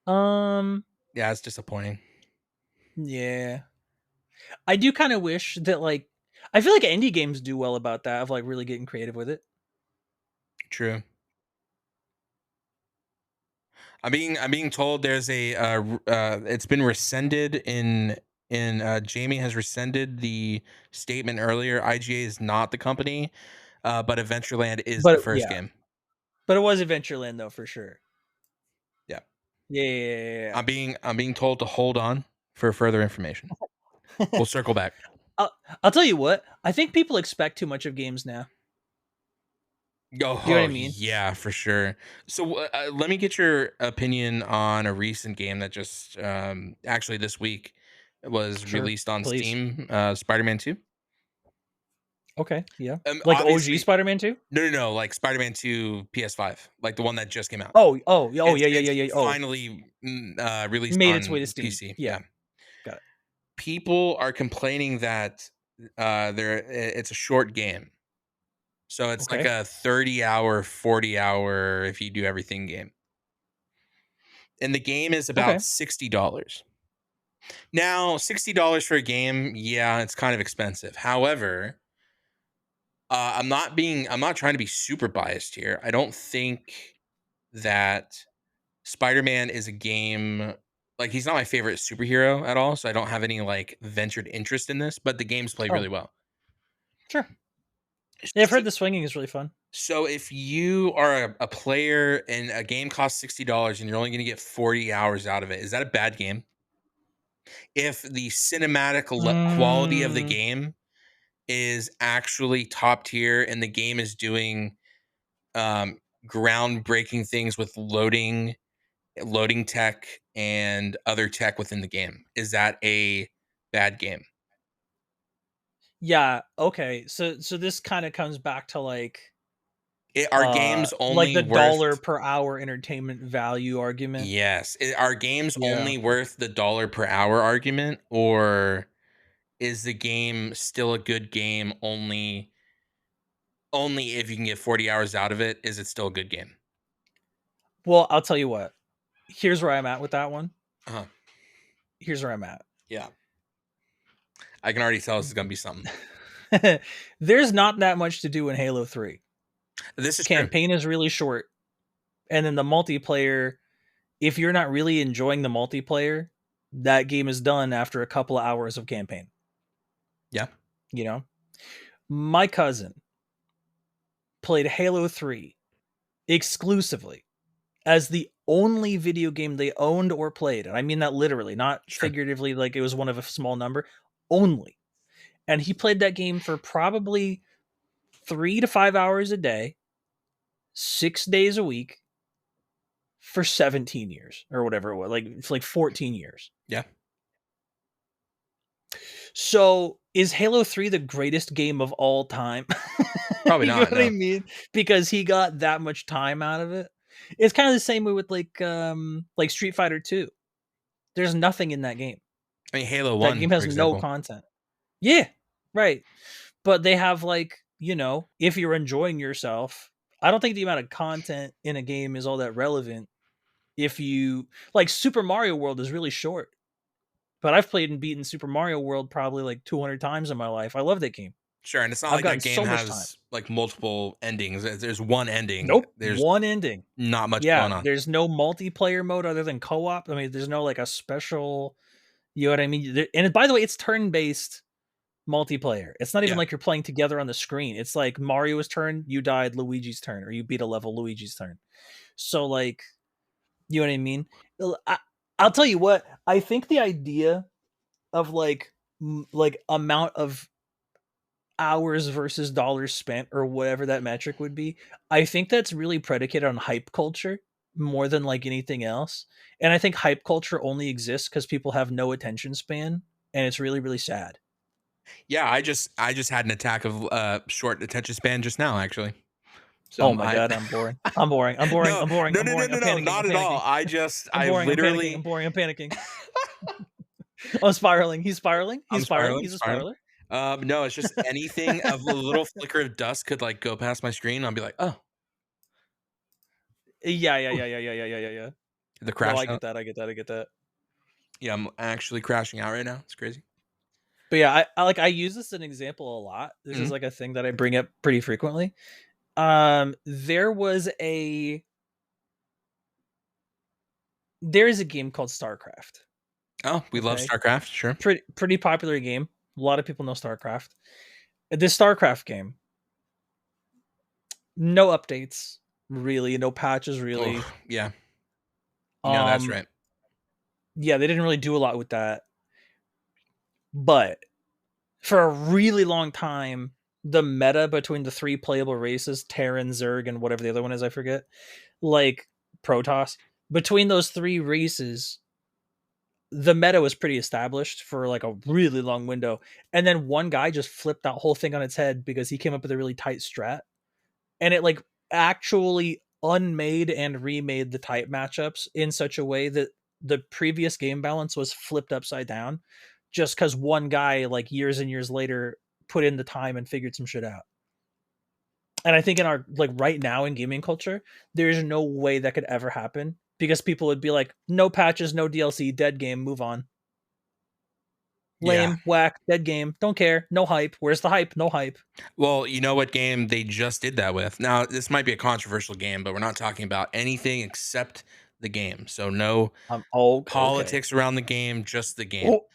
Um, yeah, it's disappointing. yeah. I do kind of wish that like I feel like indie games do well about that of like really getting creative with it. True. I'm being told there's a it's been rescinded in Jamie has rescinded the statement earlier. IGA is not the company, but Adventureland is the But first yeah, game. but it was Adventureland though for sure. Yeah. Yeah. I'm being told to hold on for further information. We'll circle back. I'll, I'll tell you what. I think people expect too much of games now. Oh, Do you know what I oh mean? yeah, for sure. So let me get your opinion on a recent game that just actually this week was Sure. released on Please. Steam. Spider-Man 2. Okay. Yeah. Like OG Obviously, Spider-Man 2? no, like Spider-Man 2 PS5, like the one that just came out. Oh, It's yeah. Oh, finally released made its way to on Steam. PC. Yeah. Yeah, Got it. people are complaining that it's a short game. So it's like Okay. a 30-hour, 40-hour if you do everything game. And the game is about Okay. $60. Now, $60 for a game, yeah, it's kind of expensive. However, I'm not trying to be super biased here. I don't think that Spider-Man is a game like he's not my favorite superhero at all, so I don't have any like ventured interest in this, but the games play Oh, really well. sure. Yeah, I've So, heard the swinging is really fun. so if you are a player and a game costs $60 and you're only going to get 40 hours out of it, is that a bad game? If the cinematic quality of the Mm, game is actually top tier and the game is doing um, groundbreaking things with loading tech and other tech within the game, is that a bad game? yeah. Okay. So this kind of comes back to Are games like only the dollar worth per hour entertainment value argument. yes, are games Yeah. only worth the dollar per hour argument, or is the game still a good game only if you can get 40 hours out of it? Is it still a good game? Well, I'll tell you what. Here's where I'm at with that one. Uh-huh. Here's where I'm at. Yeah. I can already tell this is gonna be something. There's not that much to do in Halo 3. This is true. Campaign is really short. And then the multiplayer, if you're not really enjoying the multiplayer, that game is done after a couple of hours of campaign. Yeah. You know? My cousin played Halo 3 exclusively as the only video game they owned or played. And I mean that literally, not Sure. figuratively, like it was one of a small number, only. And he played that game for probably 3 to 5 hours a day, 6 days a week for 17 years or whatever it was, like it's like 14 years. Yeah. So is Halo 3 the greatest game of all time? Probably You know not. what I No. mean? Because he got that much time out of it. It's kind of the same way with like Street Fighter 2. There's nothing in that game. I mean, Halo That 1, game for has no example. content. Yeah, right. But they have like, if you're enjoying yourself, I don't think the amount of content in a game is all that relevant. If you like Super Mario World is really short, but I've played and beaten Super Mario World probably like 200 times in my life. I love that game. Sure, and it's not I've like gotten that game so much time. has, like, multiple endings. There's one ending. Nope, There's one ending. not much Yeah, going on. there's no multiplayer mode other than co-op. I mean, there's no like a special, you know what I mean? And by the way, it's turn-based multiplayer. It's not even Yeah. like you're playing together on the screen. It's like Mario's turn, you died, Luigi's turn, or you beat a level, Luigi's turn. So like, you know what I mean? I'll tell you what. I think the idea of like amount of hours versus dollars spent or whatever that metric would be, I think that's really predicated on hype culture more than like anything else. And I think hype culture only exists because people have no attention span, and it's really really sad. Yeah, I just had an attack of, short attention span just now, actually. So, Oh my I god, I'm boring. I'm boring. I'm boring. No, I'm boring. no, I'm no, no, boring. no, I'm no, panicking. I'm not at all. panicking. I'm I boring. I'm panicking. I'm literally boring. I'm panicking. I'm spiraling. He's spiraling. He's I'm spiraling. spiraling, He's a spiraling. spiraler. No, it's just anything of a little flicker of dust could, like, go past my screen, I'll be like, "Oh, Yeah, yeah, ooh," yeah, yeah, yeah, yeah, yeah, yeah, yeah. the No, crash I get out. that. I get that. I get that. Yeah, I'm actually crashing out right now. It's crazy. But yeah, I use this as an example a lot. This is Mhm. like a thing that I bring up pretty frequently. There is a game called StarCraft. Oh, we love Okay, StarCraft, sure. pretty popular game. A lot of people know StarCraft. This StarCraft game, no updates, really, no patches, Oh, really. yeah. You know that's Um, right. yeah, they didn't really do a lot with that. But for a really long time, the meta between the three playable races, Terran, Zerg, and whatever the other one is, I forget, like Protoss, between those three races, the meta was pretty established for like a really long window. And then one guy just flipped that whole thing on its head because he came up with a really tight strat. And it like actually unmade and remade the type matchups in such a way that the previous game balance was flipped upside down just because one guy like years and years later put in the time and figured some shit out. And I think in our like right now in gaming culture, there's no way that could ever happen because people would be like, no patches, no DLC, dead game, move on. Yeah. Lame, whack, dead game, don't care, no hype. Where's the hype? No hype. Well, you know what game they just did that with? Now, this might be a controversial game, but we're not talking about anything except the game. So no Oh, okay. politics around the game, just the game. Oh,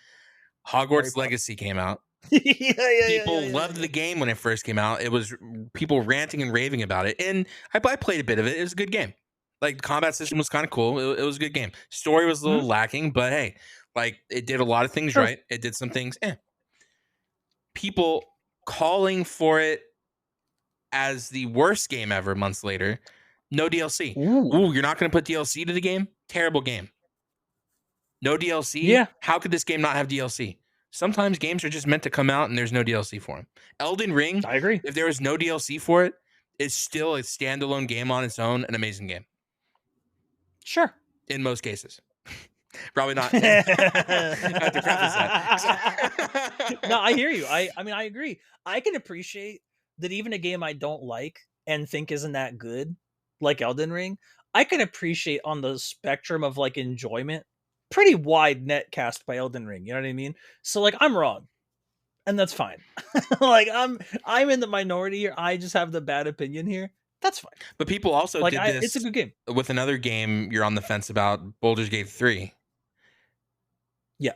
Harry Hogwarts Potter. Legacy came out. Yeah, yeah, yeah, yeah, People yeah, loved yeah. the game when it first came out. It was people ranting and raving about it, and I played a bit of it. It was a good game. Like, the combat system was kind of cool. It was a good game. Story was a Mhm. little lacking, but hey, like, it did a lot of things Sure. right. It did some things. People calling for it as the worst game ever months later. No DLC. Ooh. Ooh, you're not going to put DLC to the game? Terrible game. No DLC. Yeah, How could this game not have DLC? Sometimes games are just meant to come out and there's no DLC for them. Elden Ring, I agree. if there was no DLC for it, it's still a standalone game on its own, an amazing game Sure. in most cases. Probably not. No, I have to preface that. I hear you. I mean, I agree. I can appreciate that even a game I don't like and think isn't that good, like Elden Ring, I can appreciate on the spectrum of like enjoyment, pretty wide net cast by Elden Ring. You know what I mean? So like I'm wrong, and that's fine. Like I'm in the minority here. I just have the bad opinion here. That's fine. But people also Like did it's a this good game. with another game you're on the fence about, Baldur's Gate 3. Yeah.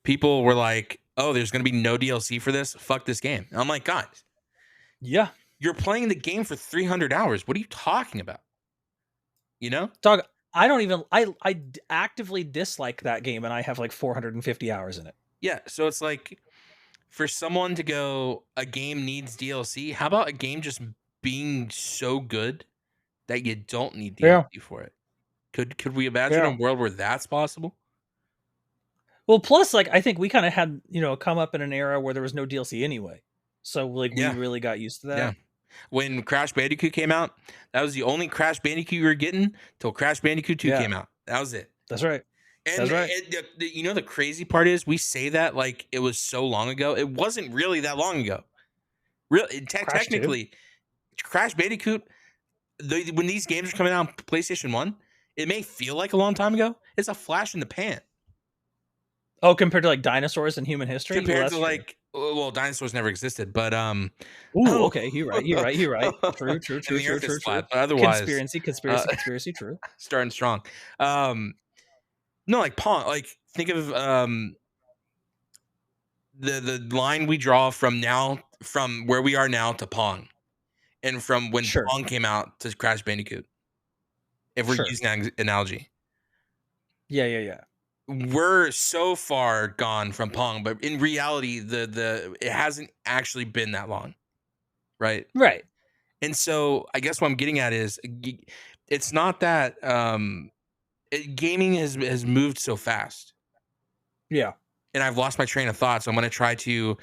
People were like, "Oh, there's going to be no DLC for this. Fuck this game." And I'm like, "Guys, Yeah. you're playing the game for 300 hours. What are you talking about?" you know? Dog, I don't even actively dislike that game, and I have, like, 450 hours in it. Yeah, so it's like for someone to go, a game needs DLC, how about a game just being so good that you don't need Yeah, DLC for it? Could we imagine a yeah. world where that's possible? Well, plus, like, I think we kinda had, come up in an era where there was no DLC anyway. So, like, we Yeah, really got used to yeah. that. When Crash Bandicoot came out, that was the only Crash Bandicoot you were getting till Crash Bandicoot 2 Yeah, came out. That was it. that's right. And That's right. you know the crazy part is we say that like it was so long ago. It wasn't really that long ago. Really, Crash 2? technically, Crash Bandicoot. When these games are coming out on PlayStation One, it may feel like a long time ago. It's a flash in the pan Oh, compared to, like, dinosaurs and human history? Well, compared that's to true. like, well, dinosaurs never existed, but Ooh, oh, okay, you're right, you're right, you're right. True, true, and true, the true, Earth is true, true. flat. But otherwise, Conspiracy, uh, conspiracy, conspiracy, true. starting strong. Um, no, like Pong. Like think of the line we draw from where we are now to Pong, and from when Sure, Pong came out to Crash Bandicoot. If we're sure. using that analogy, Yeah, yeah, yeah. we're so far gone from Pong, but in reality, the it hasn't actually been that long, right? Right. And so, I guess what I'm getting at is, it's not that gaming has moved so fast, Yeah. and I've lost my train of thought. So I'm going to try to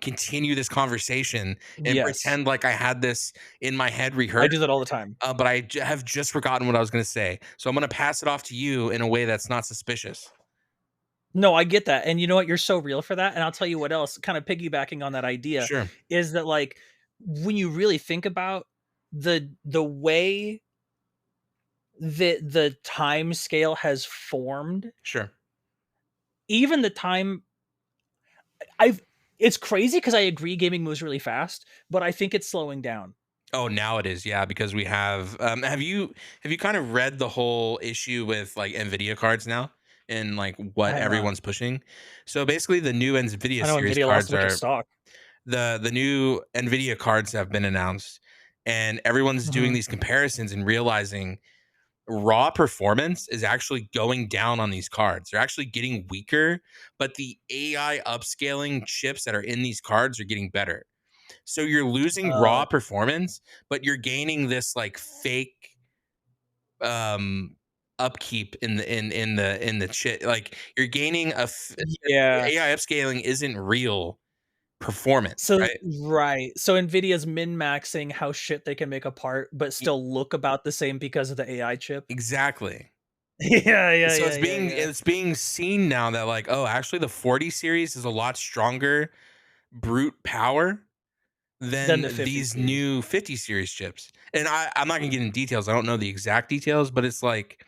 continue this conversation and Yes. pretend like I had this in my head I rehearsed. do that all the time. But have just forgotten what I was going to say. So I'm going to pass it off to you in a way that's not suspicious. No, I get that, and you know what? You're so real for that, and I'll tell you what else, kinda piggybacking on that idea, Sure, is that, like, when you really think about the way that the time scale has formed, sure. even the time I've it's crazy because I agree gaming moves really fast, but I think it's slowing down. Oh, now it is, yeah, because we have. Have you kind of read the whole issue with like Nvidia cards now and like I what have not. everyone's pushing? So basically, the new Nvidia I know series NVIDIA lost a cards bunch of are stock. the new Nvidia cards have been announced, and everyone's doing Mhm. these comparisons and realizing raw performance is actually going down on these cards. They're actually getting weaker, but the AI upscaling chips that are in these cards are getting better. So you're losing raw Oh, performance, but you're gaining this like fake um upkeep in the chip. Like you're gaining yeah. AI upscaling isn't real performance, So right? right. So NVIDIA's min-maxing how shit they can make a part, but E- still look about the same because of the AI chip. Exactly. Yeah, yeah, So yeah, yeah, yeah. it's being seen now that like, oh, actually the 40 series is a lot stronger brute power Than than the 50 these series. new 50 series chips. And I'm not gonna get into details. I don't know the exact details, but it's like,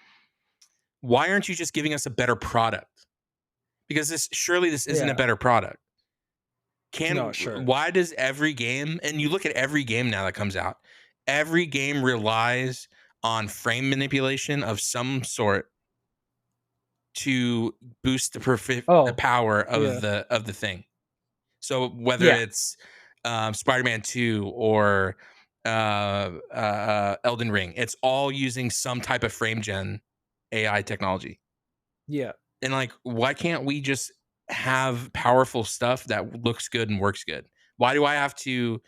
why aren't you just giving us a better product? Because this isn't a Yeah. better product. No, sure. Why does every game, and you look at every game now that comes out, every game relies on frame manipulation of some sort to boost the Oh, power yeah. of the thing. So whether Yeah, it's Spider-Man 2 or Elden Ring, it's all using some type of frame gen AI technology. yeah, And like, why can't we just have powerful stuff that looks good and works good? Why do I have to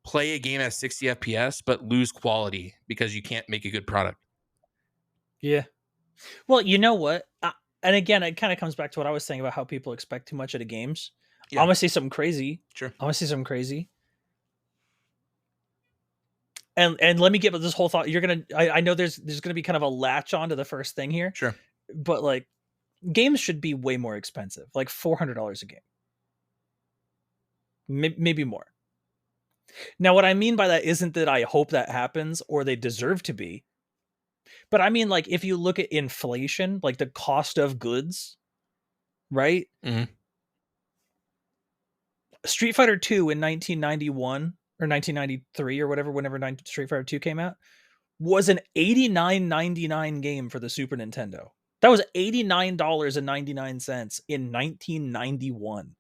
play a game at 60 FPS but lose quality because you can't make a good product? yeah. Well, you know what? And again, it kinda comes back to what I was saying about how people expect too much out of games. Yeah, Imma say something crazy. sure, Imma say something crazy. And let me get with this whole thought. I know there's gonna be kind of a latch on to the first thing here, sure. but, like, games should be way more expensive, like $400 a game, maybe more. Now, what I mean by that isn't that I hope that happens or they deserve to be, but I mean, like, if you look at inflation, like the cost of goods, right? Hmm. Street Fighter 2 in 1991 or 1993 or whatever, whenever Street Fighter 2 came out, was an 89.99 game for the Super Nintendo. That was $89.99 in 1991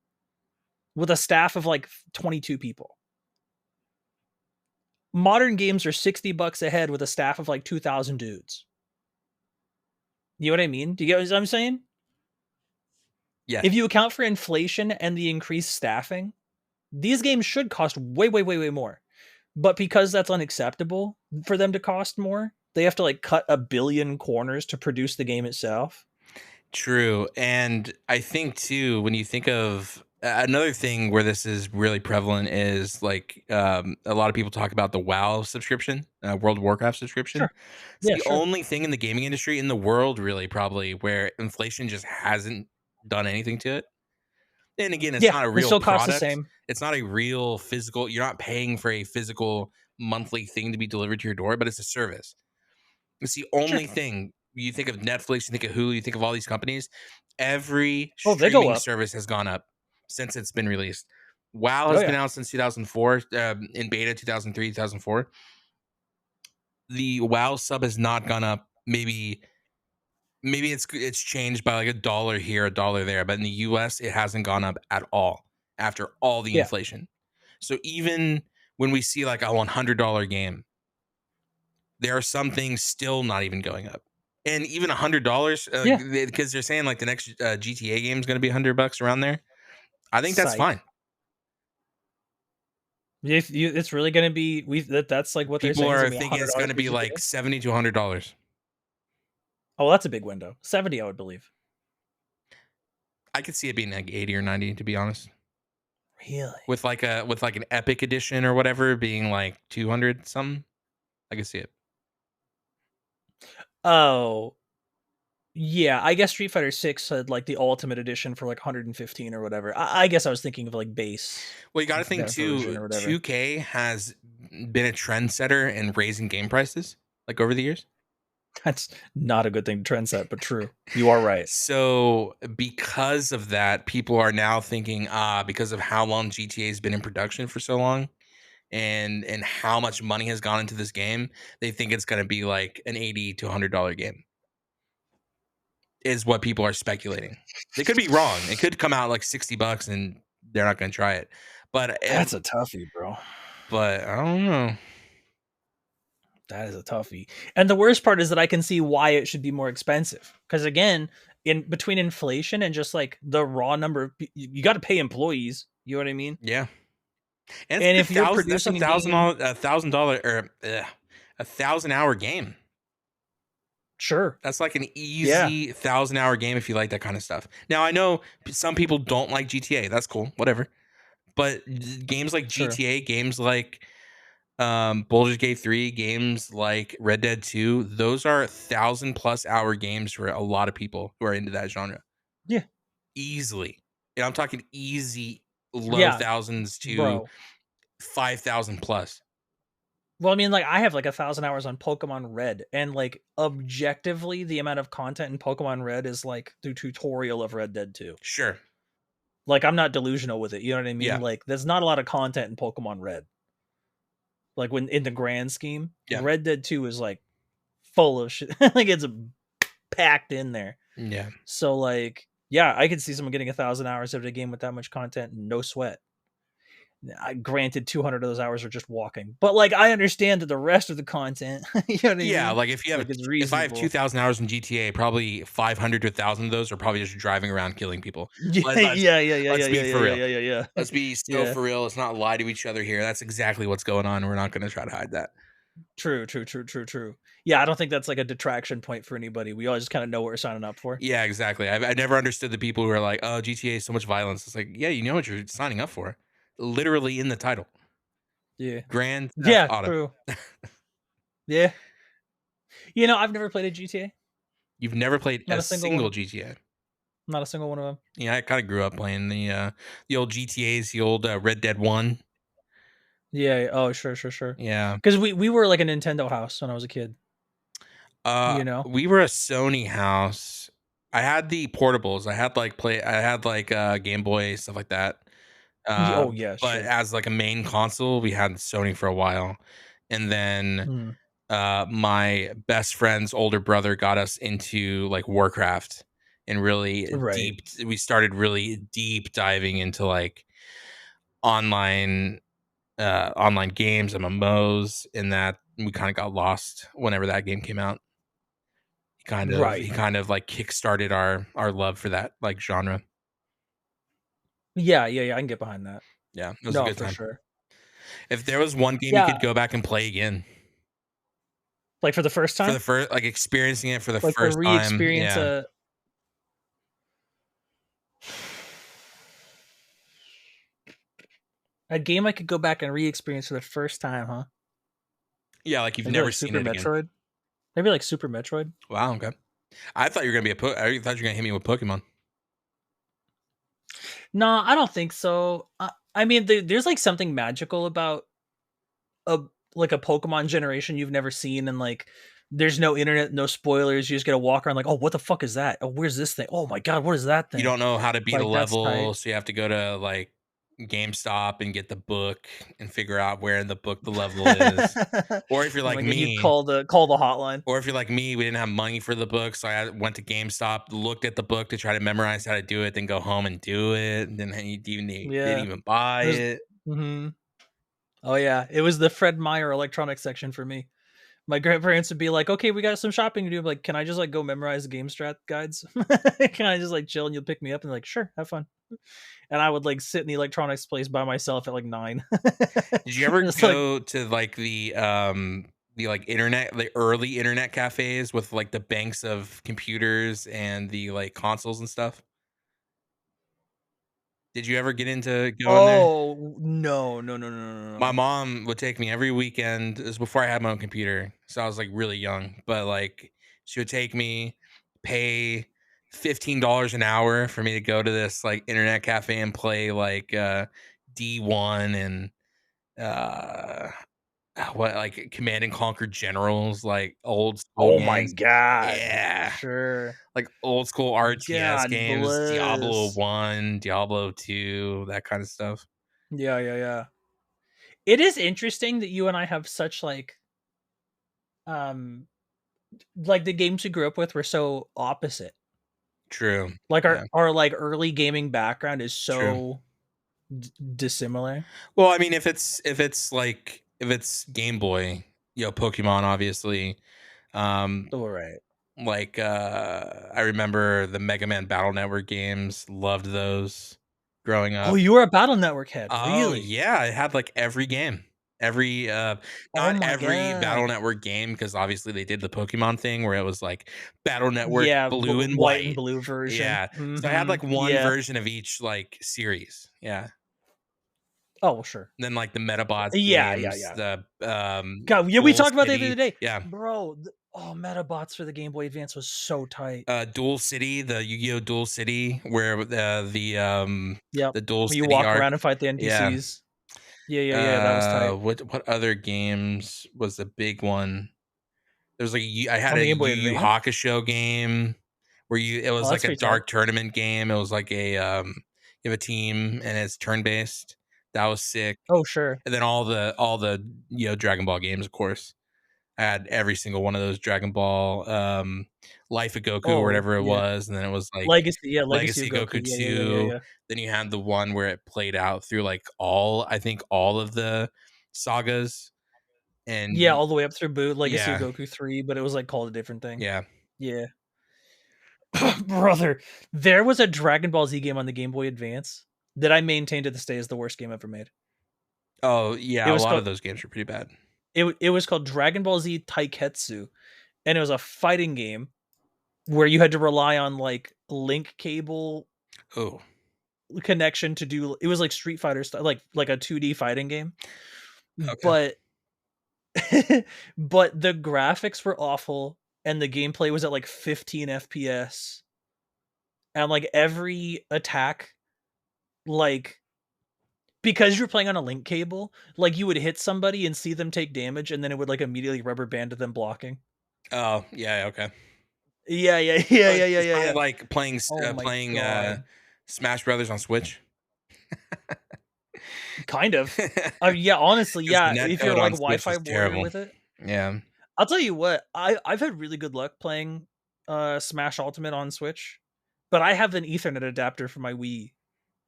with a staff of like 22 people. Modern games are $60 a head with a staff of like 2,000 dudes. You know what I mean? Do you get what I'm saying? Yes. If you account for inflation and the increased staffing, these games should cost way, way, way, way more. But because that's unacceptable for them to cost more, they have to like cut a billion corners to produce the game itself. True, and I think too when you think of another thing where this is really prevalent is like a lot of people talk about the WoW subscription, World of Warcraft subscription. Sure. It's Yeah, the sure. only thing in the gaming industry in the world, really, probably where inflation just hasn't done anything to it. And again, it's Yeah, not a it real still costs the product. same. It's not a real physical. You're not paying for a physical monthly thing to be delivered to your door, but it's a service. It's the Sure. only thing. You think of Netflix, you think of Hulu, you think of all these companies. Every Oh, they go streaming up. service has gone up since it's been released. WoW Oh has been yeah. out since 2004, in beta 2003, 2004. The WoW sub has not gone up. Maybe it's changed by like a dollar here, a dollar there, but in the US, it hasn't gone up at all after all the Yeah. inflation. So even when we see like a $100 game, there are some things still not even going up. And even $100, Yeah. because they're saying like the next GTA game is going to be $100 around there. I think that's Psych. fine. If you, it's really going to be that's like what they're People saying is are going to be thinking it's $100 going to for be like GTA. 70 to $100. Oh, that's a big window. 70, I would believe. I could see it being like 80 or 90, to be honest. Really? With like an epic edition or whatever being like 200 something. I could see it. Oh, yeah. I guess Street Fighter 6 had like the ultimate edition for like 115 or whatever. I guess I was thinking of like base Well, you got to think that version too. or whatever. 2K has been a trendsetter in raising game prices like over the years. That's not a good thing to trend set, but true. You are right. So because of that, people are now thinking, because of how long GTA has been in production for so long, and how much money has gone into this game, they think it's going to be like an $80 to $100 game. Is what people are speculating. They could be wrong. It could come out like $60 and they're not going to try it. That's a toughie, bro. But I don't know. That is a toughie. And the worst part is that I can see why it should be more expensive. Because again, in between inflation and just like the raw number of you got to pay employees. You know what I mean? Yeah. And it's And like if you're that's a producing a thousand game, dollar $1,000 or 1,000 hour game. sure, That's like an yeah, easy 1,000 hour game if you like that kind of stuff. Now I know some people don't like GTA. That's cool, whatever. But games like sure, GTA, games like Baldur's Gate 3, games like Red Dead 2, those are 1,000+ hour games for a lot of people who are into that genre. yeah, Easily. And I'm talking easy low yeah, thousands to bro. 5,000 plus. Well, I mean, like I have like 1,000 hours on Pokemon Red, and like objectively, the amount of content in Pokemon Red is like the tutorial of Red Dead 2. Sure. Like I'm not delusional with it. You know what I mean? Yeah. Like there's not a lot of content in Pokemon Red. Like when in the grand scheme, Yeah. Red Dead 2 is like full of shit. Like it's packed in there. Yeah. So like, yeah, I could see someone getting 1,000 hours of the game with that much content, no sweat. Granted, 200 of those hours are just walking, but like I understand that the rest of the content, you know what I Yeah, mean? like if you have Like it's if I have reasonable. 2,000 hours in GTA, probably 500 to 1,000 of those are probably just driving around killing people. Yeah, Let, let's yeah, yeah, yeah, yeah, let's yeah, be yeah, for yeah, real. yeah, yeah, yeah. Let's be so Yeah. for real. Let's not lie to each other here. That's exactly what's going on. We're not going to try to hide that. True, true, true, true, true. Yeah, I don't think that's like a detraction point for anybody. We all just kind of know what we're signing up for. Yeah, exactly. I never understood the people who are like, "Oh, GTA is so much violence." It's like, yeah, you know what you're signing up for. Literally in the title, Yeah. Grand Theft Yeah, Auto. true. Yeah. You know, I've never played a GTA. You've never played Not a a single one. single GTA. Not a single one of them. Yeah, I kind of grew up playing the old GTA's, the old Red Dead 1. Yeah. Oh, sure, sure, sure. Yeah. Because we were like a Nintendo house when I was a kid. You know. We were a Sony house. I had the portables. I had like Game Boy stuff like that. Uh, Oh yeah, but sure. as like a main console, we had Sony for a while. And then Mm, my best friend's older brother got us into like Warcraft and right. we started really deep diving into like online online games, MMOs, and that we kind of got lost whenever that game came out. He Right. kind of, like, kickstarted our love for that, like, genre. Yeah, yeah, yeah, I can get behind that. Yeah, it was a No, good for time. sure. If there was one game you Yeah, could go back and play again like, for the first for time? the first, like, experiencing it for the Like, to first time, re-experience yeah. a game I could go back and re-experience for the first time, huh? Yeah, like, you've Maybe, never like, seen Super it again. Metroid? Maybe, like, Super Metroid? Wow, okay. I thought you were gonna be I thought you were gonna hit me with Pokemon. No, I don't think so. I mean, there's, like, something magical about a like, a Pokemon generation you've never seen, and, like, there's no internet, no spoilers, you just gotta walk around like, "Oh, what the fuck is that? Oh, where's this thing? Oh my god, what is that You thing?" don't know how to beat a Like, that's tight. level, so you have to go to, like, GameStop and get the book and figure out where in the book the level is. Or if you're Oh like my god, you me call the hotline. or if you're like me, we didn't have money for the book, so I went to GameStop, looked at the book to try to memorize how to do it, then go home and do it, and then you didn't Yeah. even buy There's it. Mhm. Oh, yeah, it was the Fred Meyer electronics section for me. My grandparents would be like, "Okay, we got some shopping to do." I'm like, "Can I just, like, go memorize the game strat guides? Can I just, like, chill and you'll pick me up?" And like, "Sure, have fun." And I would, like, sit in the electronics place by myself at, like, 9. Did you ever It's like, go to, like, like, the early internet cafes with, like, the banks of computers and the, like, consoles and stuff? Did you ever get into going there? "Oh, no, no, no, no, no, My no." mom would take me every weekend. This was before I had my own computer, so I was, like, really young, but, like, she would take me, pay $15 an hour for me to go to this, like, internet cafe and play, like, D1 and, uh, what, like, Command& and Conquer Generals, like, old school Oh my games. god. Yeah, Sure. like, old school RTS God games, Diablo bless. 1, Diablo 2, that kinda stuff. Yeah, yeah, yeah. It is interesting that you and I have such, um like, the games we grew up with were so opposite. True. Like, Yeah, like, early gaming background is true. so dissimilar. Well, I mean, if it's Game Boy, Pokemon, obviously. Um, Oh, right. I remember the Mega Man Battle Network games, loved those growing Oh, up. you were a Battle Network head, Oh really? yeah, I had like every game. Every Oh not my every Battle god. Network game, because obviously they did the Pokemon thing where it was like Battle Network Yeah, Blue and white and White. blue version. Yeah. So I had Mhm. like one Yeah. version of each like series. Yeah. Oh, well, sure. Then, like, the Metabots Yeah, yeah, games, yeah. the, God, yeah, we Duel talked about that the other City, day. yeah, Bro, Metabots for the Game Boy Advance was so tight. Duel City, the Yu-Gi-Oh! Duel City, where Yep. the Duel You City walk arc. around and fight the Yeah. NPCs. Yeah, yeah, yeah, that was tight. What other games was a big one? There's like I had On a the Game Boy Yu Yu Advance? Hakusho game where it Oh, was that's like a pretty tight. dark tournament game. It was like you have a team and it's turn-based. That was sick. Oh, sure. And then all the Dragon Ball games, of course. I had every single one of those Dragon Ball, Life of Goku or Oh, whatever it yeah. was, and then it was like Legacy of Legacy Goku. Goku Yeah, yeah, yeah, yeah, 2. yeah. Then you had the one where it played out through like all of the sagas, and Yeah, all the way up through Legacy of yeah, Goku 3, but it was, like, called a different thing. yeah. Yeah. Brother, there was a Dragon Ball Z game on the Game Boy Advance that I maintain to this day is the worst game ever made. Oh, It yeah, a was lot called of those games are pretty bad. it was called Dragon Ball Z Taiketsu, and it was a fighting game where you had to rely on, like, link cable Oh, connection to do it was like Street Fighter style, like a 2D fighting game, okay. but but the graphics were awful and the gameplay was at, like, 15 FPS, and, like, every attack, like because you're playing on a link cable, like, you would hit somebody and see them take damage, and then it would, like, immediately rubber band to them blocking. Oh, yeah, okay. Yeah, yeah, yeah, yeah, yeah, It yeah, sounded yeah. like Oh my playing, god. Smash Brothers on Switch. Kind of. Yeah, honestly, 'Cause the yeah, if you're, netcode like, on Switch Wi-Fi is warrior terrible. with it. Yeah. I'll tell you what, I've had really good luck playing, Smash Ultimate on Switch, but I have an Ethernet adapter for my Wii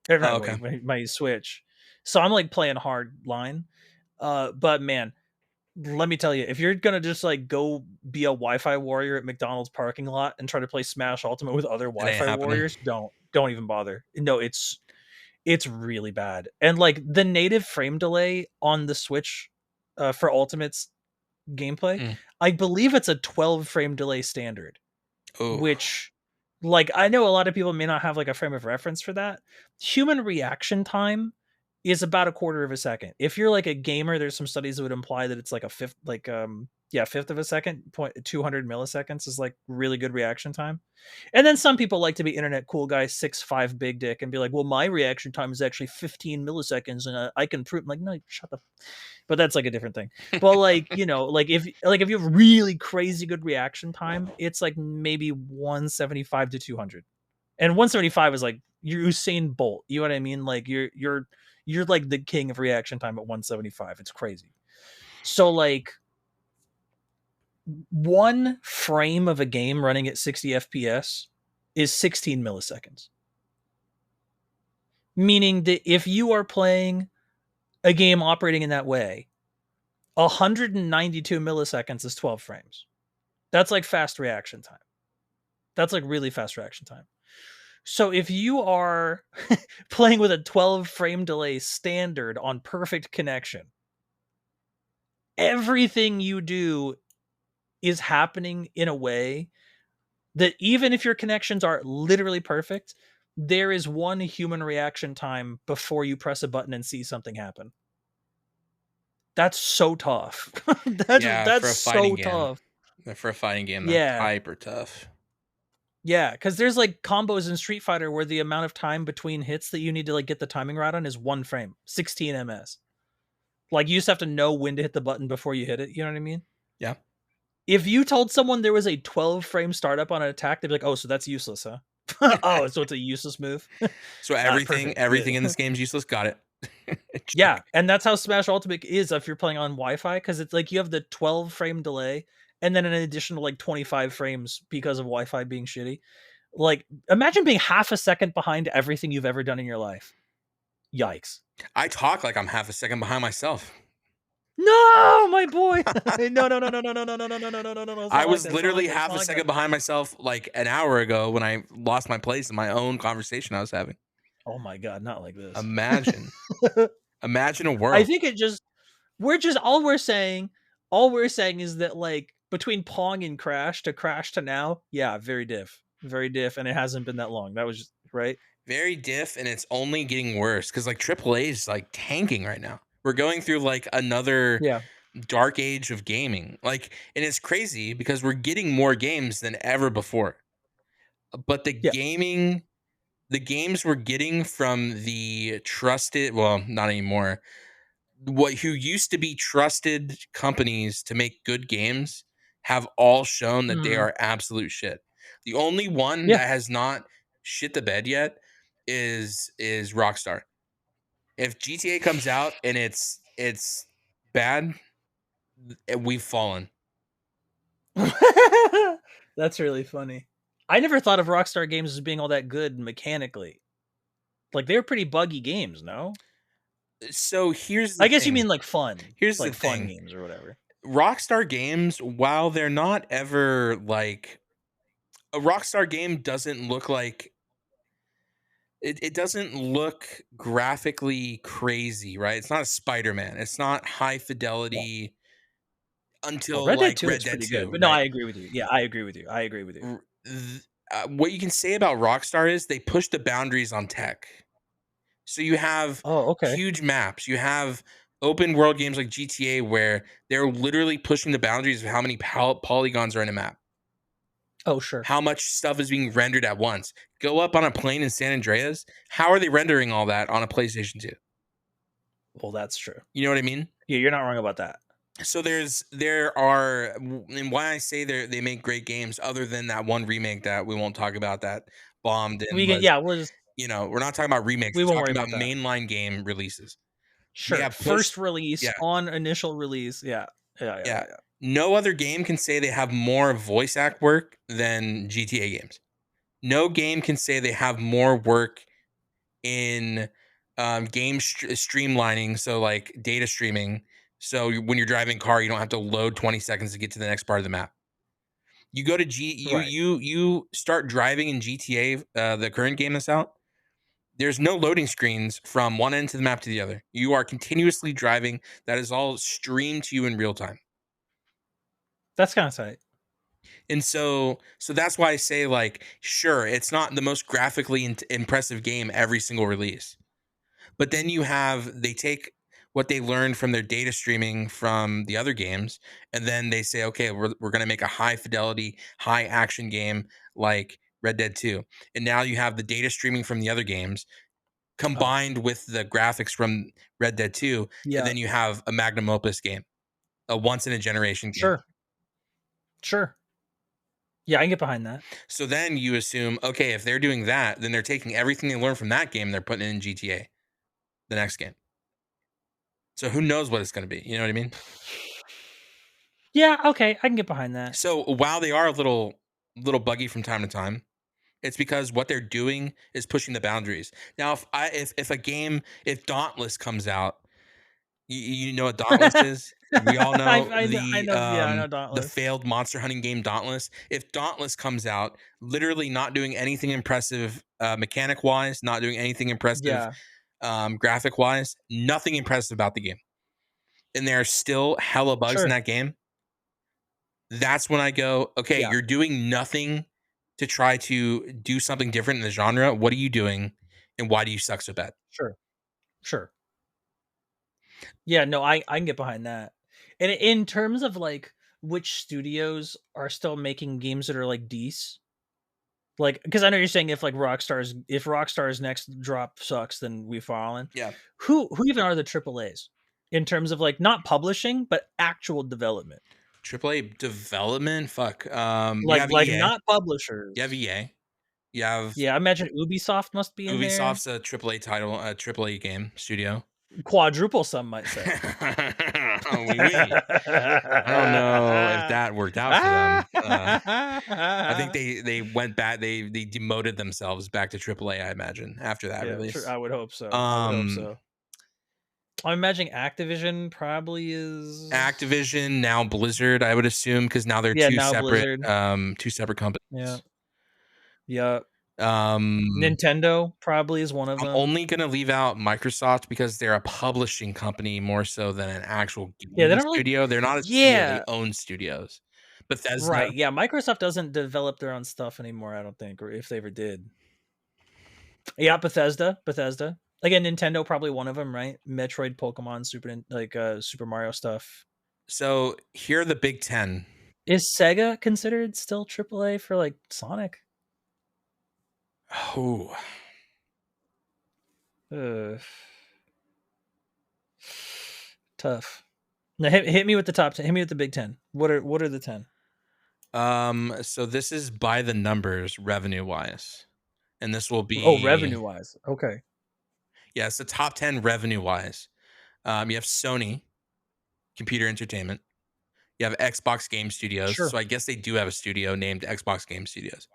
or Oh, not okay. Wii, my Switch. So I'm, like, playing hard line, but man, let me tell you, if you're gonna just like go be a Wi-Fi warrior at McDonald's parking lot and try to play Smash Ultimate with other It ain't Wi-Fi happening. warriors, don't even bother. No, it's really bad. And like the native frame delay on the Switch for Ultimate's gameplay, Mm. I believe it's a 12 frame delay standard, Oh, which like I know a lot of people may not have like a frame of reference for that. Human reaction time is about a quarter of a second. If you're like a gamer, there's some studies that would imply that it's like a fifth, like yeah, fifth of a second, point 200 milliseconds is like really good reaction time. And then some people like to be internet cool guy, 6'5" big dick, and be like, well, my reaction time is actually 15 milliseconds, and I can prove. I'm like, no, shut the. But that's like a different thing. But like like if you have really crazy good reaction time, it's like maybe 175 to 200, and 175 is like you're Usain Bolt. You know what I mean? Like you're like the king of reaction time at 175. It's crazy. So like one frame of a game running at 60 FPS is 16 milliseconds. Meaning that if you are playing a game operating in that way, 192 milliseconds is 12 frames. That's like fast reaction time. That's like really fast reaction time. So if you are playing with a 12 frame delay standard on perfect connection, everything you do is happening in a way that even if your connections are literally perfect, there is one human reaction time before you press a button and see something happen. That's so tough. that's yeah, that's for a fighting so game. tough. For a fighting game, that's Yeah. hyper tough. Yeah, because there's like combos in Street Fighter where the amount of time between hits that you need to like get the timing right on is one frame, 16 ms. Like you just have to know when to hit the button before you hit it. You know what I mean? Yeah. If you told someone there was a 12 frame startup on an attack, they'd be like, "Oh, so that's useless, huh?" Oh, so it's a useless move. So Perfect, everything good. in this game is useless. Got it. Yeah, Check. and that's how Smash Ultimate is if you're playing on Wi-Fi because it's like you have the 12 frame delay and then an additional like 25 frames because of Wi-Fi being shitty. Like, imagine being half a second behind everything you've ever done in your life. Yikes. I talk like I'm half a second behind myself. No, my boy. No, no, no, no, no, no, no, no, no, no, no, no, no, no, no. It's I not like was that. It's not literally like that. It's half not a like that. second behind myself like an hour ago when I lost my place in my own conversation I was having. Oh my god, not like this. Imagine. Imagine a I world. think it just we're just all we're saying is that like between Pong and Crash to now, yeah, very diff. Very diff, and it hasn't been that long. That was just right. Very diff, and it's only getting worse because like AAA is like tanking right now. We're going through like another Yeah. dark age of gaming. Like, and it's crazy because we're getting more games than ever before. But Yeah. the games we're getting from the trusted, well, not anymore. What who used to be trusted companies to make good games have all shown that they Mhm. are absolute shit. The only one Yeah. that has not shit the bed yet is Rockstar. If GTA comes out and it's bad, we've fallen. That's really funny. I never thought of Rockstar games as being all that good mechanically. Like they're pretty buggy games, no? So here's the I guess you thing. mean Here's the like fun thing. games or whatever. Rockstar games, while they're not ever like a Rockstar game doesn't look like it doesn't look graphically crazy, right? It's not a Spider-Man. It's not high Yeah. fidelity Well, until Red Dead like 2 Red looks Dead pretty good. 2, But no, right? I agree with you. Yeah, I agree with you. I agree with you. What you can say about Rockstar is they push the boundaries on tech. So you have Oh, okay. huge maps. You have open world games like GTA where they're literally pushing the boundaries of how many polygons are in a map. Oh, sure. How much stuff is being rendered at once. Go up on a plane in San Andreas. How are they rendering all that on a PlayStation 2? Well, that's true. You know what I mean? Yeah, you're not wrong about that. So there are, and why I say they make great games other than that one remake that we won't talk about that bombed and We can was, yeah, we'll just we're not talking about remakes. we We're won't worry talking about about that. mainline game releases. They Sure. have pushed, First release yeah, on initial release. Yeah. Yeah, yeah, yeah. yeah, yeah. No other game can say they have more voice act work than GTA games. No game can say they have more work in streamlining, so like data streaming, So when you're driving a car, you don't have to load 20 seconds to get to the next part of the map. You go to Right. you start driving in GTA, the current game that's out. There's no loading screens from one end to the map to the other. You are continuously driving. That is all streamed to you in real time. That's kind of tight. And so that's why I say, like, sure, it's not the most graphically impressive game every single release. But then they take what they learned from their data streaming from the other games, and then they say, okay, we're going to make a high fidelity, high action game like Red Dead 2. And now you have the data streaming from the other games Oh, combined with the graphics from Red Dead 2, and yeah. then you have a magnum opus game, a once in a generation game. Sure. Sure. Yeah, I can get behind that. So then you assume, okay, if they're doing that, then they're taking everything they learned from that game, they're putting it in GTA, the next game. So who knows what it's going to be? You know what I mean? Yeah, okay, I can get behind that. So while they are a little buggy from time to time, it's because what they're doing is pushing the boundaries. Now, if Dauntless comes out, you know what Dauntless is? We all know I know, yeah, I know the Dauntless. failed monster hunting game Dauntless. If Dauntless comes out, literally not doing anything impressive mechanic wise, not doing anything impressive Yeah, graphic wise, nothing impressive about the game, and there are still hella bugs in sure. that game, that's when I go, okay, Yeah, you're doing nothing to try to do something different in the genre. What are you doing, and why do you suck so bad? sure, sure. Yeah, no, I can get behind that. And in terms of, like, which studios are still making games that are, like, decent, like, because I know you're saying if Rockstar's next drop sucks, then we've fallen. Yeah, Who even are the triple A's in terms of, like, not publishing, but actual development? AAA development. Fuck. You Like have like, EA. not You have publishers. EA. You have Yeah, I imagine Ubisoft must be in there. Ubisoft's a AAA title, a AAA game studio. Quadruple, some might say. Oui, oui. I don't know if that worked out for them. I think they went back. They demoted themselves back to AAA. I imagine after that Yeah, sure, release. I would hope so, I would hope Um, so. I'm imagining Activision probably is. Activision, now Blizzard, I would assume, because now they're Yeah, now Blizzard. two separate Yeah, companies. yeah. Um, Nintendo probably is one of I'm them. only gonna leave out Microsoft because they're a publishing company more so than an actual Yeah, they gaming don't really. studio. They're not a studio, they Yeah, own studios. Bethesda. right, yeah, Microsoft doesn't develop their own stuff anymore, I don't think, or if they ever did. Yeah, Bethesda. Again, Nintendo probably one of them, right? Metroid, Pokemon, Super Mario stuff. So here are the Big 10. Is Sega considered still AAA for, like, Sonic? Oh, Ugh, tough. Now hit me with the top 10. Hit me with the Big 10. What are the 10? so this is by the numbers revenue-wise, and this will Oh, be revenue-wise. Okay. yeah, it's the top 10 revenue-wise. You have Sony Computer Entertainment. You have Xbox Game Studios, Sure. so I guess they do have a studio named Xbox Game Studios.